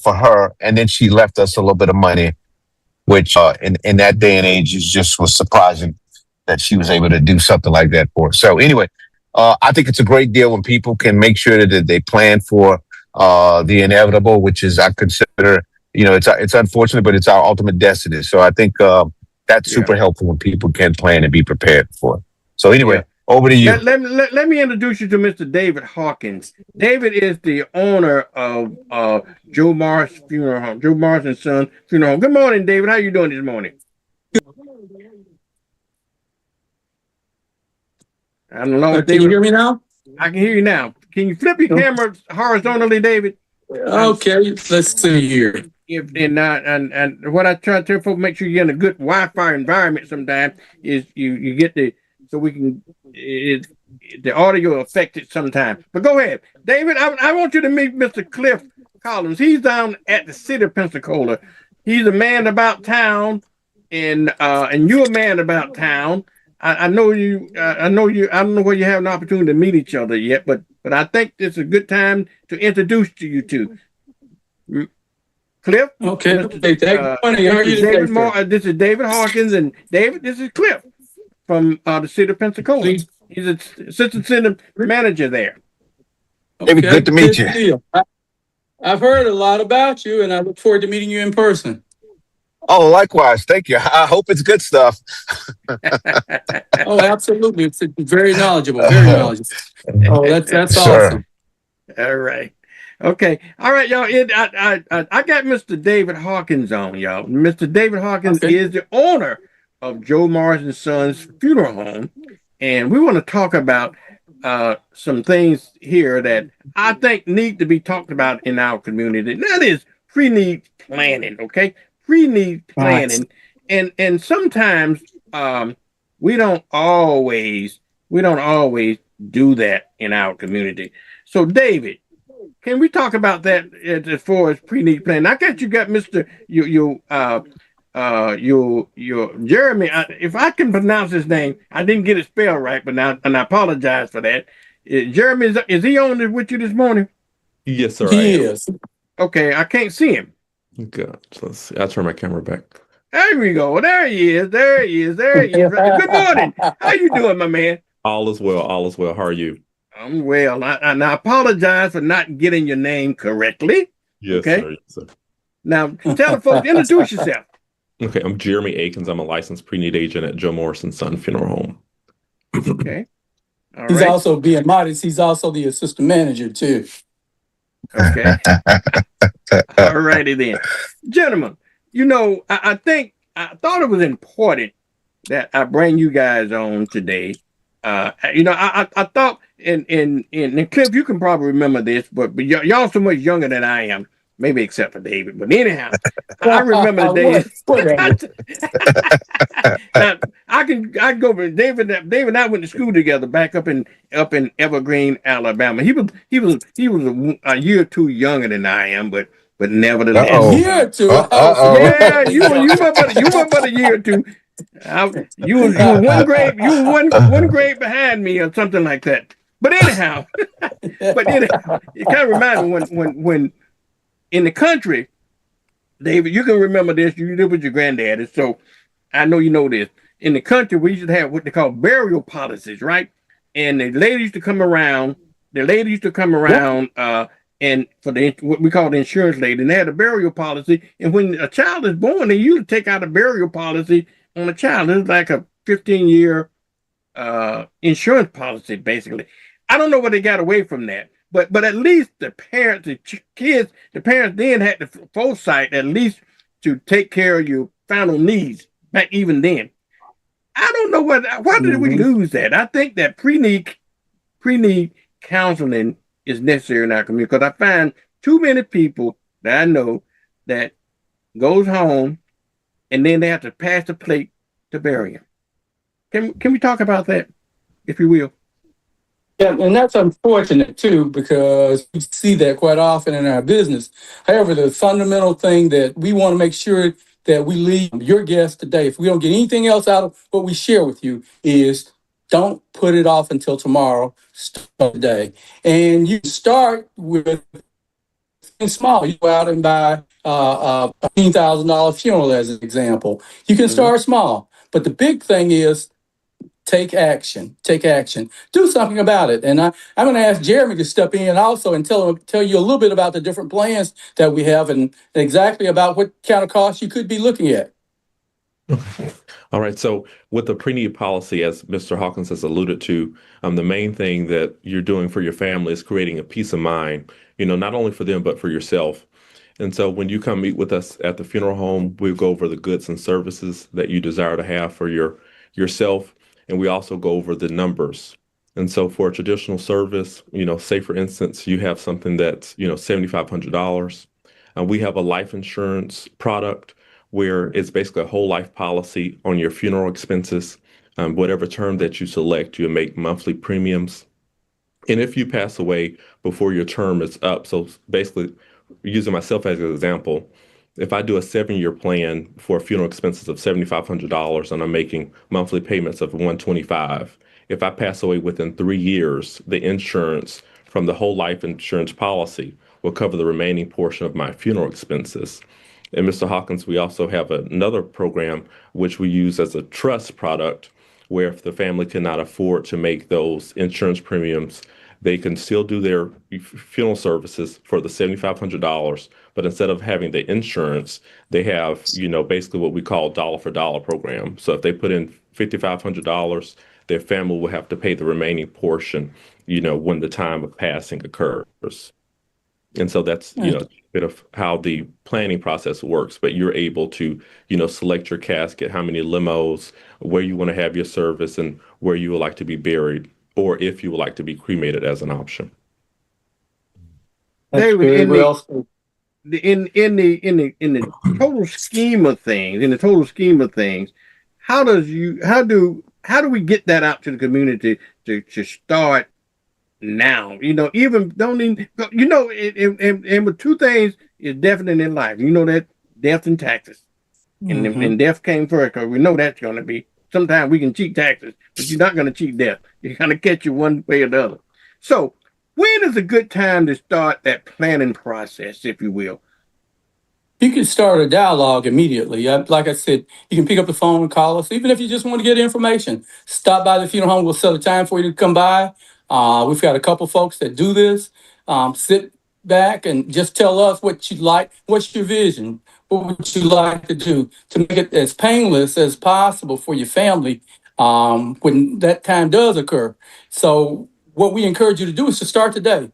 for her. And then she left us a little bit of money, which in that day and age was surprising that she was able to do something like that for us. So anyway, I think it's a great deal when people can make sure that they plan for the inevitable, which is, I consider, it's unfortunate, but it's our ultimate destiny. So I think that's super helpful when people can plan and be prepared for it. So anyway, over to you. Let me introduce you to Mr. David Hawkins. David is the owner of Joe Mars Funeral Home, Joe Mars and Son Funeral Home. Good morning, David. How you doing this morning? I don't know. Can you hear me now? I can hear you now. Can you flip your camera horizontally, David? Okay, let's see here. And what I try to tell folks, make sure you're in a good Wi-Fi environment sometimes, is you get so we can, the audio affected sometimes. But go ahead. David, I want you to meet Mr. Cliff Collins. He's down at the city of Pensacola. He's a man about town, and you're a man about town. I know you. I know you. I don't know where you have an opportunity to meet each other yet, but I think it's a good time to introduce to you two. Cliff, Okay. Mr. Morning. How are you today, sir? This is David Hawkins, and David, this is Cliff from the city of Pensacola. He's an assistant city manager there. David, Okay. good to meet you. Deal. I've heard a lot about you, and I look forward to meeting you in person. Oh, likewise. Thank you. I hope it's good stuff. Oh, absolutely. It's very knowledgeable. Very knowledgeable. Oh, that's Sure. awesome. All right. Okay. All right, y'all. I got Mr. David Hawkins on, y'all. Mr. David Hawkins is the owner of Joe Morrison Sons Funeral Home, and we want to talk about some things here that I think need to be talked about in our community. And that is pre-need planning. Okay, pre-need planning, and sometimes we don't always do that in our community. So, David, can we talk about that as far as pre-need planning? I guess you got Mr. Your Jeremy. If I can pronounce his name, I didn't get it spelled right, but now, and I apologize for that. Jeremy, is he on this with you this morning? Yes, sir. He is. Okay, I can't see him. Good. Let's see. I'll turn my camera back. There we go. There he is. There he is. There he is. Good morning. How you doing, my man? All is well. All is well. How are you? I'm well. And I apologize for not getting your name correctly. Yes, okay? sir. Yes, sir. Now, tell the folks, introduce yourself. Okay, I'm Jeremy Akins. I'm a licensed pre-need agent at Joe Morrison Son Funeral Home. Okay. All He's right. also being modest. He's also the assistant manager too. Okay. All righty then. Gentlemen, I thought it was important that I bring you guys on today. I thought, and Cliff, you can probably remember this, but y'all so much younger than I am, maybe except for David. But anyhow, I remember the days. Now, I go with David. David and I went to school together back up in Evergreen, Alabama. He was a year or two younger than I am, but nevertheless, Uh-oh. A year or two. Yeah, you were but a year or two. You was one grade behind me or something like that. But anyhow, it kind of reminds me when in the country, David, you can remember this. You live with your granddaddy, so I know you know this. In the country, we used to have what they call burial policies, right? And the ladies used to come around. And for what we call the insurance lady, and they had a burial policy. And when a child is born, they usually take out a burial policy on a child. It's like a 15-year insurance policy, basically. I don't know where they got away from that, but at least the parents, the parents then had the foresight at least to take care of your final needs back even then. I don't know why did we lose that? I think that pre-need counseling is necessary in our community because I find too many people that I know that goes home and then they have to pass the plate to bury him. Can we talk about that, if you will? Yeah, and that's unfortunate too, because we see that quite often in our business. However, the fundamental thing that we want to make sure that we leave your guests today, if we don't get anything else out of what we share with you, is don't put it off until tomorrow. Start today. And you start with small. You go out and buy a $15,000 funeral as an example. You can start small. But the big thing is take action. Take action. Do something about it. And I'm going to ask Jeremy to step in also and tell you a little bit about the different plans that we have and exactly about what kind of costs you could be looking at. All right. So with the pre-need policy, as Mr. Hawkins has alluded to, the main thing that you're doing for your family is creating a peace of mind, not only for them, but for yourself. And so when you come meet with us at the funeral home, we'll go over the goods and services that you desire to have for yourself. And we also go over the numbers. And so for a traditional service, say for instance, you have something that's, $7,500. We have a life insurance product where it's basically a whole life policy on your funeral expenses. Whatever term that you select, you make monthly premiums. And if you pass away before your term is up, so basically using myself as an example, If I do a 7-year plan for funeral expenses of $7,500 and I'm making monthly payments of $125, if I pass away within 3 years, the insurance from the whole life insurance policy will cover the remaining portion of my funeral expenses. And Mr. Hawkins, we also have another program which we use as a trust product where if the family cannot afford to make those insurance premiums, they can still do their funeral services for the $7,500, but instead of having the insurance, they have, basically what we call dollar for dollar program. So if they put in $5,500, their family will have to pay the remaining portion, when the time of passing occurs. And so that's, a bit of how the planning process works, but you're able to, select your casket, how many limos, where you want to have your service and where you would like to be buried, or if you would like to be cremated as an option. David, in the total scheme of things, how do we get that out to the community to start now? And with two things is definite in life. That death and taxes. And death came first, because we know that's going to be, sometimes we can cheat taxes, but you're not going to cheat death. You're going to catch you one way or the other. So when is a good time to start that planning process, if you will? You can start a dialogue immediately. Like I said, you can pick up the phone and call us, even if you just want to get information. Stop by the funeral home. We'll set a time for you to come by. We've got a couple folks that do this. Sit back and just tell us what you'd like. What's your vision? What would you like to do to make it as painless as possible for your family when that time does occur? So what we encourage you to do is to start today.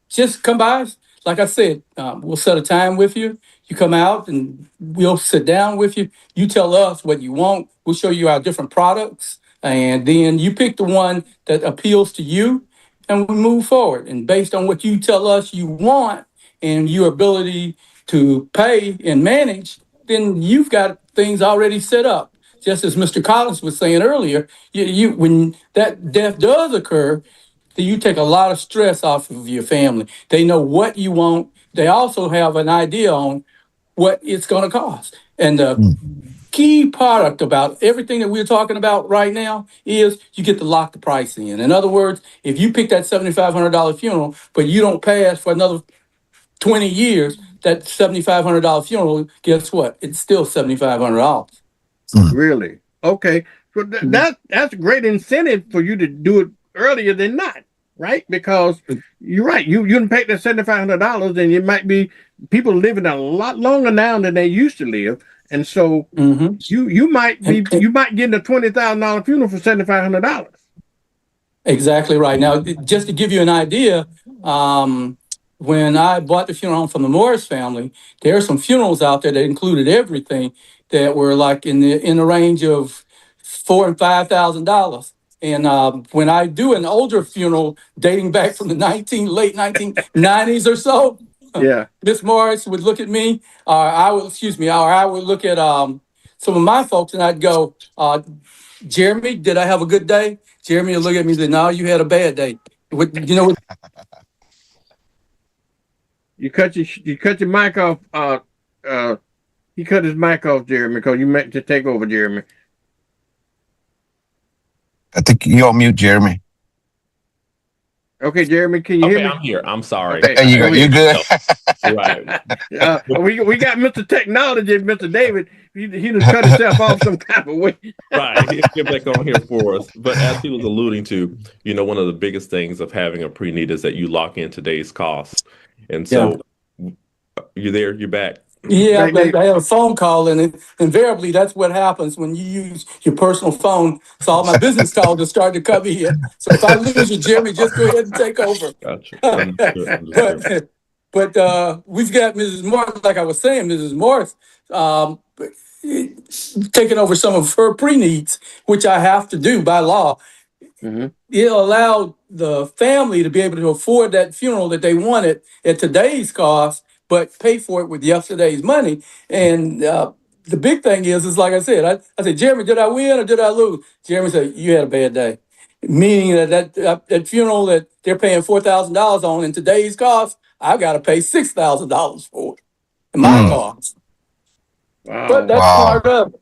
Just come by. Like I said, we'll set a time with you. You come out and we'll sit down with you. You tell us what you want. We'll show you our different products. And then you pick the one that appeals to you and we move forward. And based on what you tell us you want and your ability to pay and manage, then you've got things already set up. Just as Mr. Collins was saying earlier, you when that death does occur, then you take a lot of stress off of your family. They know what you want. They also have an idea on what it's going to cost. And the key product about everything that we're talking about right now is you get to lock the price in. In other words, if you pick that $7,500 funeral, but you don't pass for another 20 years, that $7,500 funeral, guess what? It's still $7,500. Really? Okay. So that's a great incentive for you to do it earlier than not, right? Because you're right. You didn't pay that $7,500, and it might be people living a lot longer now than they used to live. And so you might get a $20,000 funeral for $7,500. Exactly right. Now, just to give you an idea, when I bought the funeral home from the Morris family, there are some funerals out there that included everything that were like in the range of $4,000 and $5,000. And when I do an older funeral dating back from the late 1990s or so, yeah, Miss Morris would look at me, or I would look at some of my folks, and I'd go, Jeremy, did I have a good day? Jeremy would look at me and say, no, you had a bad day. You cut your mic off. He cut his mic off, Jeremy, because you meant to take over, Jeremy. I think you're on mute, Jeremy. Okay, Jeremy, can you hear me? I'm here. I'm sorry. Okay, there you go. You're good. Right. We got Mr. Technology, Mr. David. He done cut himself off some kind of way. Right. He'll get back on here for us. But as he was alluding to, one of the biggest things of having a pre-need is that you lock in today's costs. And so you're there, you're back. Yeah, I had a phone call, and invariably that's what happens when you use your personal phone. So all my business calls are starting to come in. So if I lose you, Jeremy, just go ahead and take over. Gotcha. But we've got Mrs. Morris, like I was saying, Mrs. Morris taking over some of her pre-needs, which I have to do by law. It'll allow the family to be able to afford that funeral that they wanted at today's cost, but pay for it with yesterday's money. And the big thing is like I said, I said, Jeremy, did I win or did I lose? Jeremy said, you had a bad day. Meaning that funeral that they're paying $4,000 on in today's cost, I've got to pay $6,000 for it. And my cost. But Wow. that's part of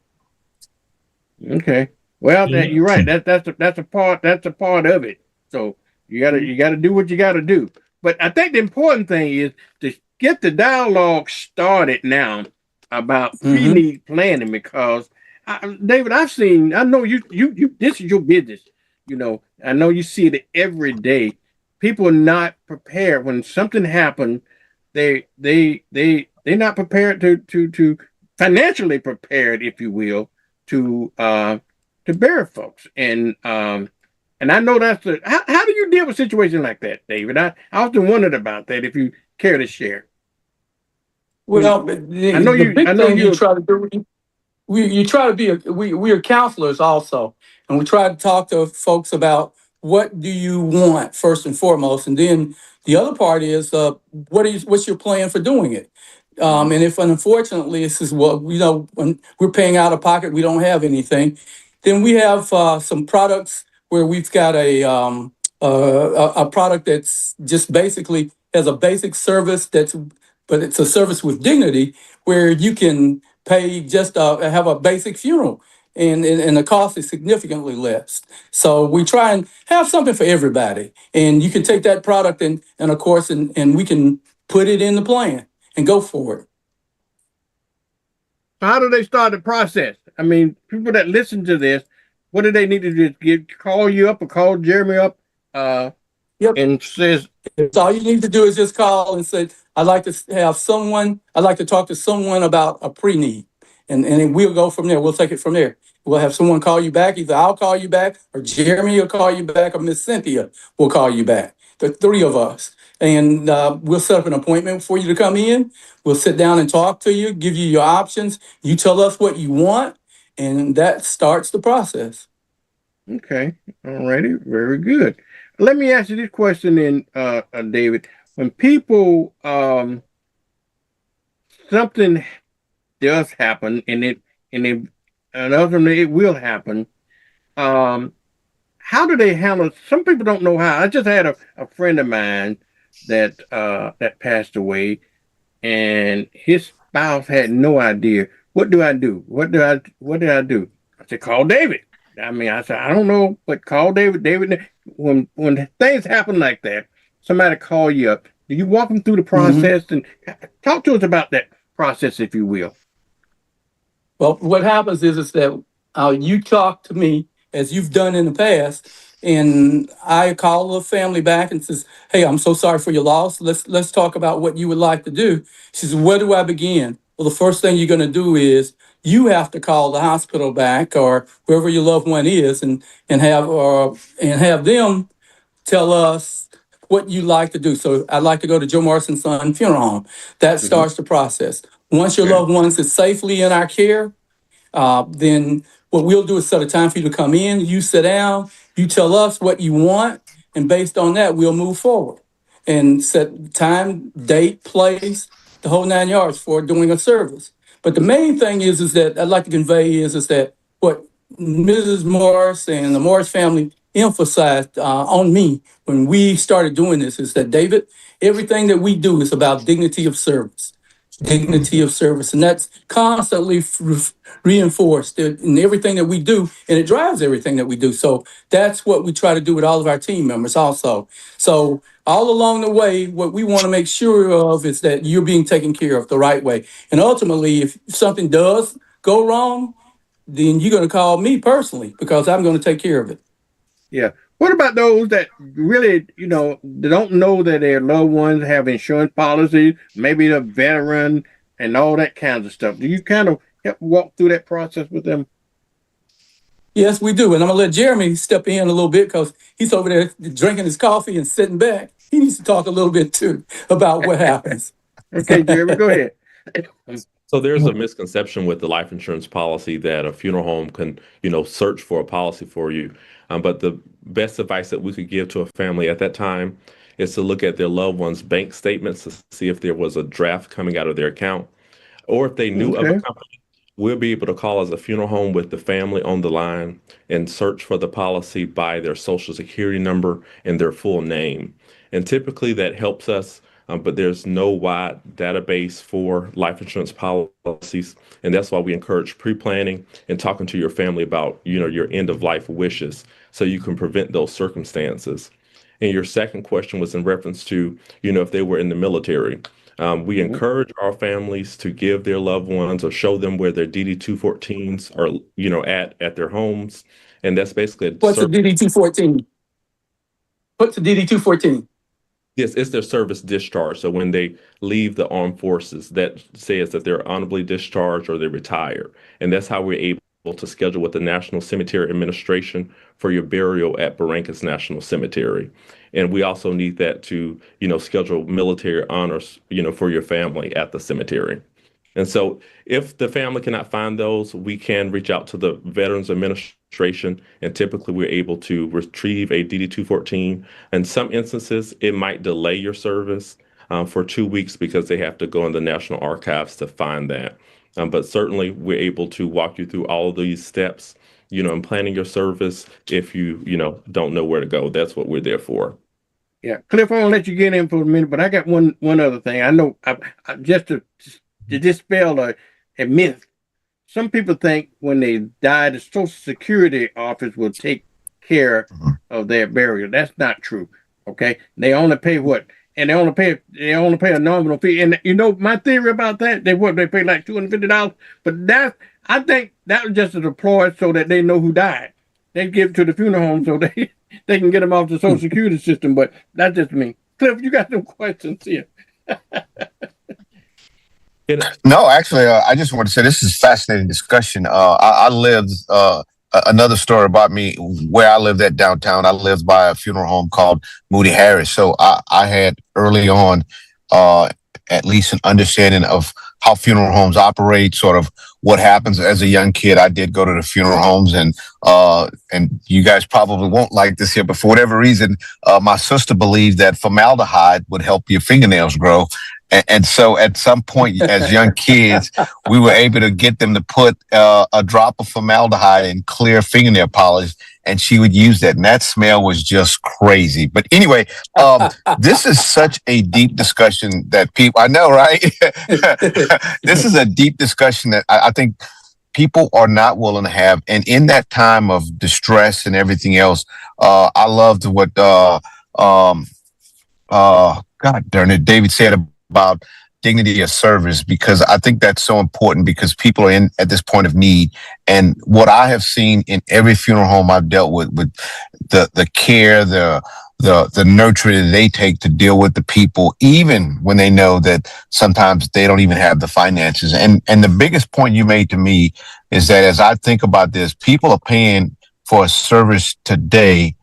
it. Okay. Well, you're right. That's a part. That's a part of it. So you gotta do what you gotta do. But I think the important thing is to get the dialogue started now about pre-need planning because David, I know you. This is your business. I know you see it every day. People are not prepared when something happens. They're not prepared to financially prepared, if you will, to bury folks. And I know that's how do you deal with situations like that, David? I often wondered about that. If you care to share. Well, the big I know thing you you. try to do, you try to be we are counselors also, and we try to talk to folks about what do you want first and foremost, and then the other part is what's your plan for doing it. And if unfortunately this is what when we're paying out of pocket, we don't have anything, then we have some products where we've got a product that's just basically has a basic service but it's a service with dignity where you can pay just have a basic funeral and the cost is significantly less. So we try and have something for everybody. And you can take that product and of course, and we can put it in the plan and go for it. How do they start the process? I mean, people that listen to this, what do they need to do? Call you up or call Jeremy up? Yep. And says, so all you need to do is just call and say, I'd like to talk to someone about a pre-need. And then we'll go from there. We'll take it from there. We'll have someone call you back. Either I'll call you back or Jeremy will call you back or Miss Cynthia will call you back. The three of us. And we'll set up an appointment for you to come in. We'll sit down and talk to you, give you your options. You tell us what you want, and that starts the process. Okay. All righty. Very good. Let me ask you this question then, David. When people something does happen and ultimately it will happen, how do they handle it? Some people don't know how. I just had a friend of mine that passed away, and his spouse had no idea. What do I do? What did I do? I said, call David. I mean, I said, I don't know, but call David. David, when things happen like that, somebody call you up. Do you walk them through the process and talk to us about that process, if you will? Well, what happens is that you talk to me as you've done in the past, and I call the family back and says, "Hey, I'm so sorry for your loss. Let's talk about what you would like to do." She says, "Where do I begin?" Well, the first thing you're going to do is you have to call the hospital back or wherever your loved one is, and have them tell us what you like to do. So I'd like to go to Joe Morrison Son Funeral Home. That starts the process. Once your loved ones is safely in our care, then what we'll do is set a time for you to come in. You sit down, you tell us what you want, and based on that, we'll move forward and set time, date, place, the whole 9 yards for doing a service. But the main thing is that I'd like to convey is that what Mrs. Morris and the Morris family emphasized on me when we started doing this is that, David, everything that we do is about dignity of service. Dignity of service. And that's constantly reinforced in everything that we do, and it drives everything that we do. So that's what we try to do with all of our team members also. So all along the way, what we want to make sure of is that you're being taken care of the right way. And ultimately, if something does go wrong, then you're going to call me personally because I'm going to take care of it. Yeah. What about those that really, they don't know that their loved ones have insurance policies, maybe the veteran and all that kinds of stuff? Do you kind of help walk through that process with them? Yes, we do. And I'm going to let Jeremy step in a little bit because he's over there drinking his coffee and sitting back. He needs to talk a little bit too about what happens. Okay, Jeremy, go ahead. So there's a misconception with the life insurance policy that a funeral home can, search for a policy for you. But the best advice that we could give to a family at that time is to look at their loved one's bank statements to see if there was a draft coming out of their account, or if they knew of a company. We'll be able to call as a funeral home with the family on the line and search for the policy by their social security number and their full name. And typically that helps us but there's no wide database for life insurance policies. And that's why we encourage pre-planning and talking to your family about, your end of life wishes so you can prevent those circumstances. And your second question was in reference to, if they were in the military. We encourage our families to give their loved ones or show them where their DD-214s are, at their homes. And that's basically What's a DD-214? What's a DD-214? Yes, it's their service discharge. So when they leave the armed forces, that says that they're honorably discharged or they retire. And that's how we're able to schedule with the National Cemetery Administration for your burial at Barrancas National Cemetery. And we also need that to, schedule military honors, for your family at the cemetery. And so if the family cannot find those, we can reach out to the Veterans Administration, and typically we're able to retrieve a DD-214. In some instances, it might delay your service for 2 weeks because they have to go in the National Archives to find that. But certainly we're able to walk you through all of these steps, in planning your service if you, don't know where to go. That's what we're there for. Yeah, Cliff, I want to let you get in for a minute, but I got one other thing. I know just to dispel a myth. Some people think when they die, the Social Security office will take care of their burial. That's not true. Okay, they only pay what, and they only pay a nominal fee. And my theory about that, they pay like $250. But I think that was just a ploy so that they know who died. They give it to the funeral home so they can get them off the Social Security system. But that's just me. Cliff, you got some questions here. No, actually, I just want to say this is a fascinating discussion. I lived another story about me where I lived at downtown. I lived by a funeral home called Moody Harris. So I had early on at least an understanding of how funeral homes operate, sort of what happens. As a young kid, I did go to the funeral homes, and you guys probably won't like this here, but for whatever reason, my sister believed that formaldehyde would help your fingernails grow. And so at some point as young kids, we were able to get them to put a drop of formaldehyde in clear fingernail polish, and she would use that. And that smell was just crazy. But anyway, this is such a deep discussion that people, I know, right? This is a deep discussion that I think people are not willing to have. And in that time of distress and everything else, I loved what, God darn it, David said about dignity of service, because I think that's so important, because people are at this point of need. And what I have seen in every funeral home I've dealt with the care, the nurturing that they take to deal with the people, even when they know that sometimes they don't even have the finances. And the biggest point you made to me is that as I think about this, people are paying for a service today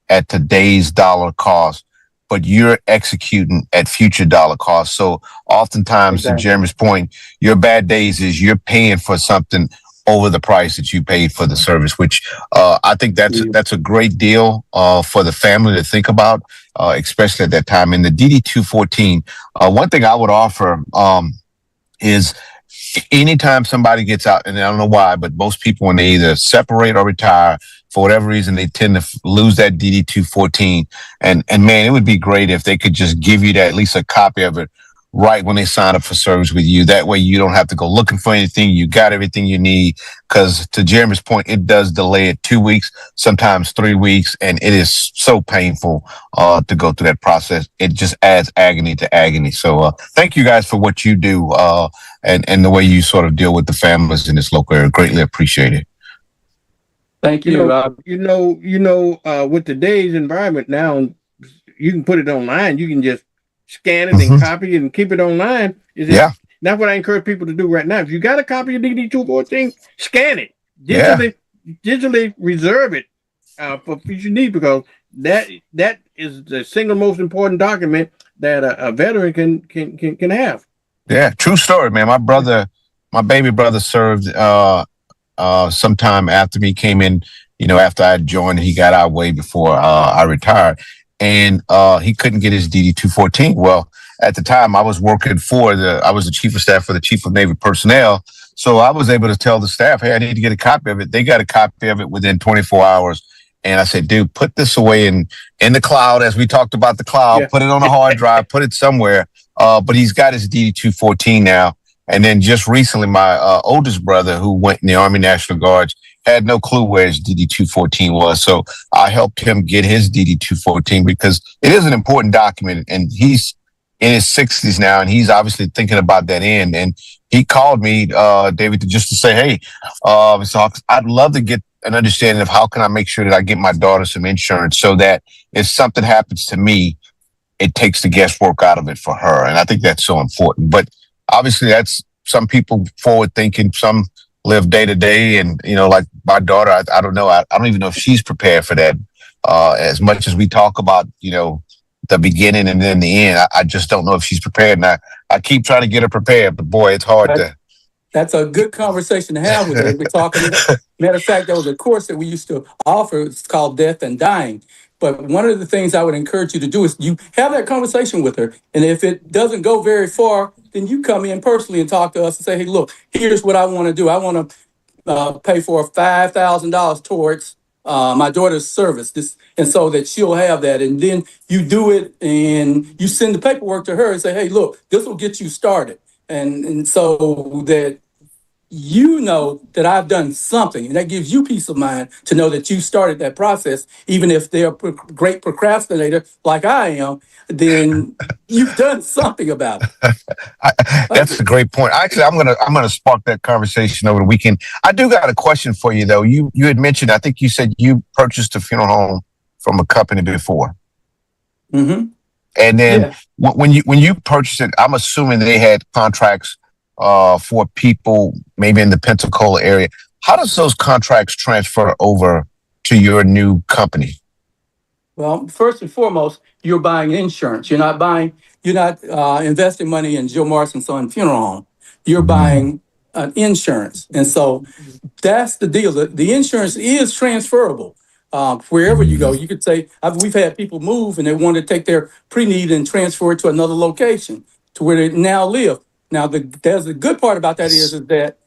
at today's dollar cost, but you're executing at future dollar cost. So oftentimes, to Jeremy's point, your bad days is you're paying for something over the price that you paid for the service, which I think that's a great deal for the family to think about, especially at that time. In the DD-214, one thing I would offer is anytime somebody gets out, and I don't know why, but most people, when they either separate or retire, for whatever reason, they tend to lose that DD-214. And man, it would be great if they could just give you that, at least a copy of it, right when they sign up for service with you. That way you don't have to go looking for anything. You got everything you need. Because to Jeremy's point, it does delay it 2 weeks, sometimes 3 weeks. And it is so painful to go through that process. It just adds agony to agony. So thank you guys for what you do and the way you sort of deal with the families in this local area. Greatly appreciate it. Thank you. With today's environment now, you can put it online. You can just scan it and copy it and keep it online. That's what I encourage people to do right now. If you got a copy of DD-214, scan it. Digitally reserve it for future need, because that is the single most important document that a veteran can have. Yeah, true story, man. My baby brother served sometime after me, came in, after I joined. He got out way before I retired, and he couldn't get his DD-214. Well, at the time I was working I was the chief of staff for the chief of Navy personnel. So I was able to tell the staff, hey, I need to get a copy of it. They got a copy of it within 24 hours. And I said, dude, put this away in the cloud, as we talked about the cloud, put it on a hard drive, put it somewhere. but he's got his DD 214 now. And then just recently, my oldest brother, who went in the Army National Guards, had no clue where his DD 214 was. So I helped him get his DD 214 because it is an important document, and he's in his 60s now, and he's obviously thinking about that end. And he called me, David, just to say, hey, Mr. Hawkins, I'd love to get an understanding of how can I make sure that I get my daughter some insurance so that if something happens to me, it takes the guesswork out of it for her. And I think that's so important. But obviously that's some people forward thinking, some live day to day. And, you know, like my daughter, I don't know. I don't even know if she's prepared for that. As much as we talk about, you know, the beginning and then the end, I just don't know if she's prepared. And I keep trying to get her prepared, but boy, it's hard to. That's a good conversation to have with her. We're talking. Matter of fact, there was a course that we used to offer. It's called Death and Dying. But one of the things I would encourage you to do is you have that conversation with her. And if it doesn't go very far, then you come in personally and talk to us and say, hey, look, here's what I want to do. I want to pay for $5,000 towards my daughter's service. And so that she'll have that. And then you do it and you send the paperwork to her and say, hey, look, this will get you started. And so that you know that I've done something, and that gives you peace of mind to know that you started that process. Even if they're a great procrastinator like I am, then you've done something about it. That's a great point. Actually, I'm gonna spark that conversation over the weekend. I do got a question for you though. You had mentioned, I think you said you purchased a funeral home from a company before. Mm-hmm. And then when you purchased it, I'm assuming they had contracts for people maybe in the Pensacola area. How does those contracts transfer over to your new company? Well, first and foremost, you're buying insurance. You're not investing money in Joe Morrison Son Funeral Home. You're buying insurance. And so that's the deal. The insurance is transferable. Wherever you go, you could say, we've had people move and they want to take their pre-need and transfer it to another location to where they now live. Now, there's the good part about that is that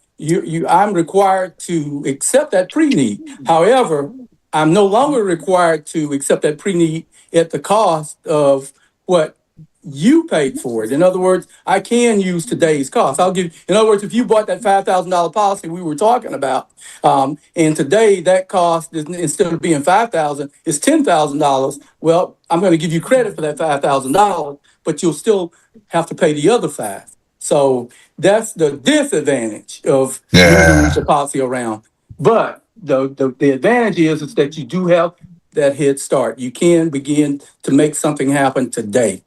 I'm required to accept that pre-need. However, I'm no longer required to accept that pre-need at the cost of what you paid for it. In other words, I can use today's cost. In other words, if you bought that $5,000 policy we were talking about, and today that cost is, instead of being $5,000, is $10,000. Well, I'm going to give you credit for that $5,000, but you'll still have to pay the other $5,000. So that's the disadvantage of moving the policy around. But the advantage is that you do have that head start. You can begin to make something happen today.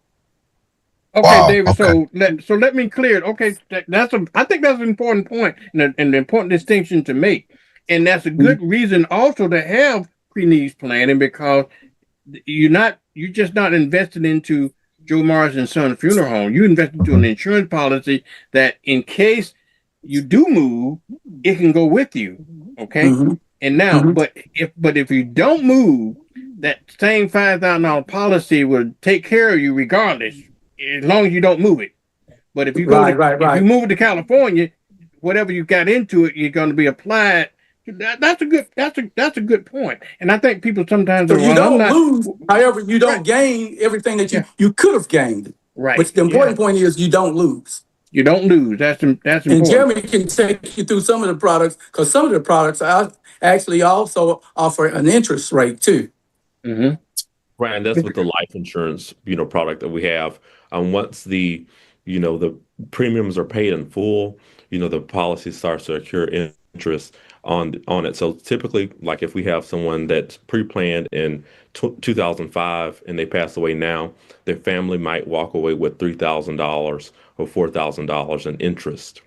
Okay, wow, David. Okay. So let me clear it. Okay, I think that's an important point and an important distinction to make, and that's a good reason also to have pre-needs planning, because you're just not investing into Joe Morrison Son Funeral Home. You invest into an insurance policy that in case you do move, it can go with you. Okay, and now, but if you don't move, that same $5,000 policy will take care of you regardless, as long as you don't move it. But if you go if you move it to California, whatever you got into it, you're going to be applied. That's a good point. And I think people sometimes you don't lose. However, you don't gain everything that you could have gained. Right. But the important point is you don't lose. You don't lose. That's important. And Jeremy can take you through some of the products, because some of the products actually also offer an interest rate too. Mm-hmm. Right, and that's with the life insurance, product that we have. Once the premiums are paid in full, the policy starts to accrue interest on it. So typically, like if we have someone that's pre-planned in 2005 and they pass away now, their family might walk away with $3,000 or $4,000 in interest.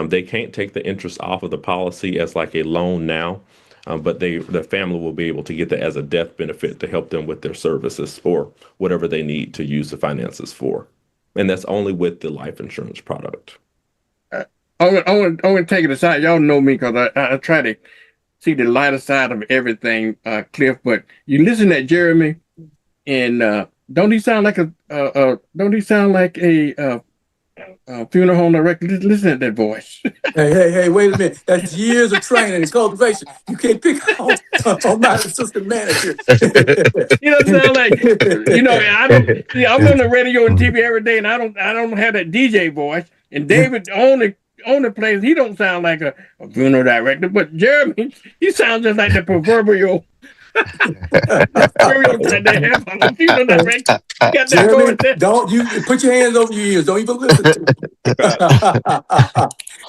They can't take the interest off of the policy as like a loan now. But the family will be able to get that as a death benefit to help them with their services or whatever they need to use the finances for. And that's only with the life insurance product. I want to take it aside. Y'all know me because I try to see the lighter side of everything, Cliff. But you listen to Jeremy, and don't he sound like a funeral home director. Listen to that voice. Hey, wait a minute. That's years of training and cultivation. You can't pick on my assistant manager. You don't sound like, I don't. See, I'm on the radio and TV every day, and I don't have that DJ voice. And David on the place, he don't sound like a funeral director, but Jeremy, he sounds just like the proverbial. Funeral director. Got that Jeremy, voice there. don't you put your hands over your ears. Don't even listen to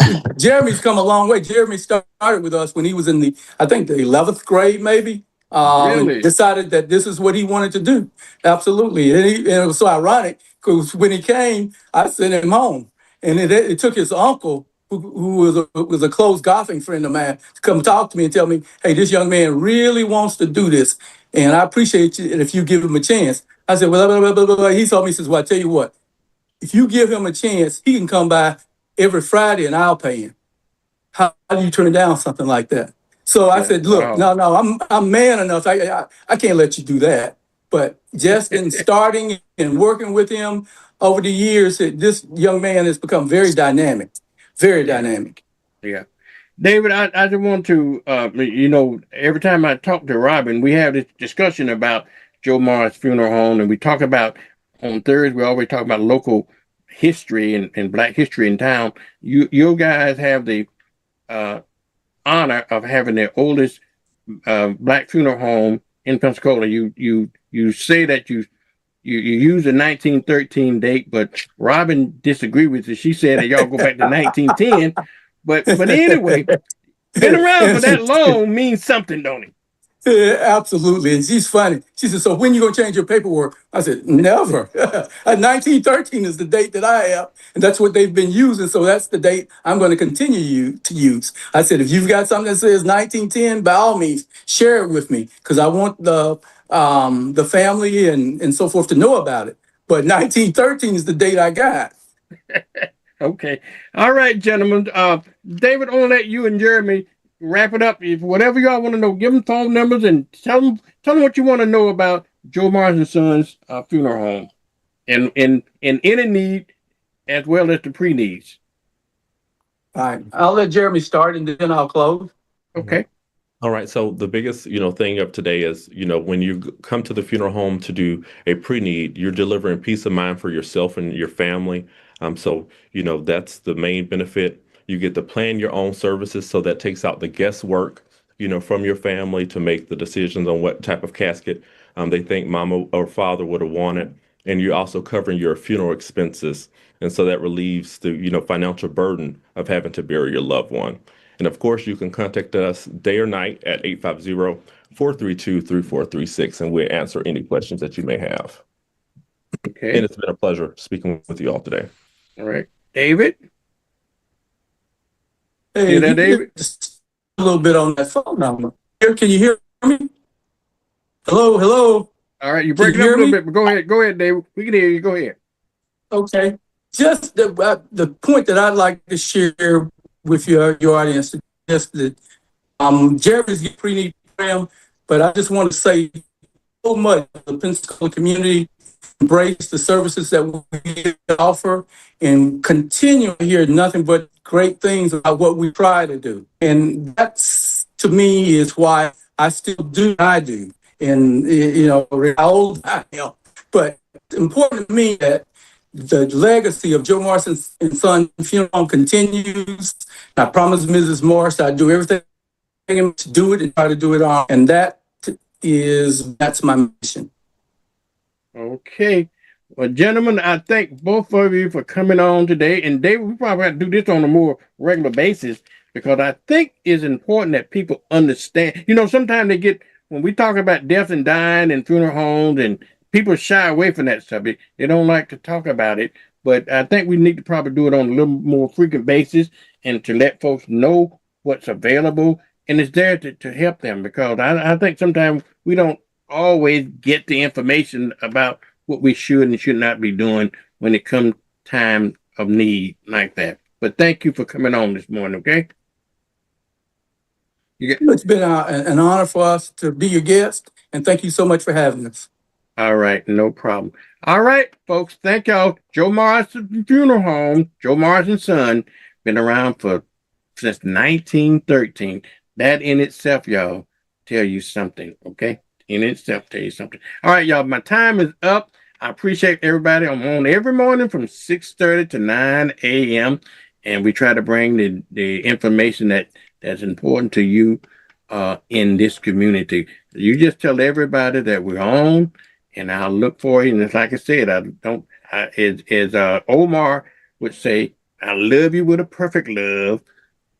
him. Jeremy's come a long way. Jeremy started with us when he was in I think the 11th grade, maybe. Really? And decided that this is what he wanted to do. Absolutely. And it was so ironic because when he came, I sent him home. And it took his uncle, who was a close golfing friend of mine, to come talk to me and tell me, hey, this young man really wants to do this. And I appreciate you if you give him a chance. I said, well, blah, blah, blah, blah, blah. He told me, he says, well, I tell you what, if you give him a chance, he can come by every Friday and I'll pay him. How do you turn down something like that? So I said, look, no, I'm man enough. I can't let you do that. But just in starting and working with him over the years, this young man has become very dynamic, very dynamic. Yeah. David, I just want to, every time I talk to Robin, we have this discussion about Joe Morris Funeral Home, and we talk about, on Thursday, we always talk about local history and Black history in town. You guys have the honor of having the oldest Black funeral home in Pensacola. You say that you use the 1913 date, but Robin disagreed with you. She said that y'all go back to 1910. But anyway, been around for that long means something, don't it? Yeah, absolutely. And she's funny. She said, so when you going to change your paperwork? I said, never. 1913 is the date that I have. And that's what they've been using. So that's the date I'm going to continue to use. I said, if you've got something that says 1910, by all means, share it with me. Because I want the family and so forth to know about it. But 1913 is the date I got. Okay. All right, gentlemen. David, I'm going to let you and Jeremy wrap it up. If whatever y'all want to know, give them phone numbers and tell them what you want to know about Joe Morris and Sons funeral home and any need as well as the pre-needs. All right. I'll let Jeremy start and then I'll close. Okay. All right. So the biggest, thing of today is, when you come to the funeral home to do a pre-need, you're delivering peace of mind for yourself and your family. So, that's the main benefit. You get to plan your own services, so that takes out the guesswork, from your family to make the decisions on what type of casket they think mama or father would have wanted. And you're also covering your funeral expenses. And so that relieves the, financial burden of having to bury your loved one. And of course, you can contact us day or night at 850-432-3436, and we'll answer any questions that you may have. Okay. And it's been a pleasure speaking with you all today. All right. David? Hey, You there, David? Just a little bit on that phone number. Can you hear me? Hello? All right, you breaking up a little bit, but go ahead, David. We can hear you. Go ahead. Okay. Just the point that I'd like to share with your audience is just that Jerry's getting pre-need program, but I just want to say so much the Pensacola community embrace the services that we offer and continue to hear nothing but great things about what we try to do. And that's, to me, is why I still do what I do. And, how old I am. But it's important to me that the legacy of Joe Morris and Son Funeral Home continues. I promise Mrs. Morris I'd do everything to do it and try to do it on. And that's my mission. Okay. Well, gentlemen, I thank both of you for coming on today. And David, we probably have to do this on a more regular basis because I think it's important that people understand. Sometimes when we talk about death and dying and funeral homes, and people shy away from that subject, they don't like to talk about it. But I think we need to probably do it on a little more frequent basis and to let folks know what's available. And it's there to help them, because I think sometimes we don't always get the information about what we should and should not be doing when it comes time of need like that. But thank you for coming on this morning, okay? It's been an honor for us to be your guest, and thank you so much for having us. All right, no problem. All right, folks, thank y'all. Joe Morrison Funeral Home, Joe Morrison Son, been around since 1913. That in itself, y'all, tell you something, okay? In itself, tell you something. All right, y'all, my time is up. I appreciate everybody. I'm on every morning from 6:30 to 9 a.m. And we try to bring the information that's important to you in this community. You just tell everybody that we're on, and I'll look for you. And it's like I said, as Omar would say, I love you with a perfect love.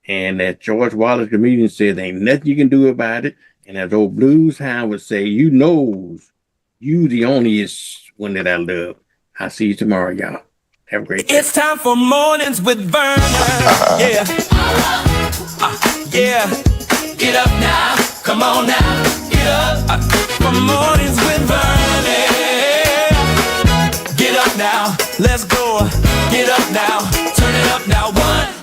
And as George Wallace, comedian, said, ain't nothing you can do about it. And as old Blues Hound would say, you knows you the onlyest one that I love. I'll see you tomorrow, y'all. Have a great day. It's time for Mornings with Vernon. Yeah. Yeah. Get up now. Come on now. Get up. For Mornings with Vernon. Get up now. Let's go. Get up now. Turn it up now. 1,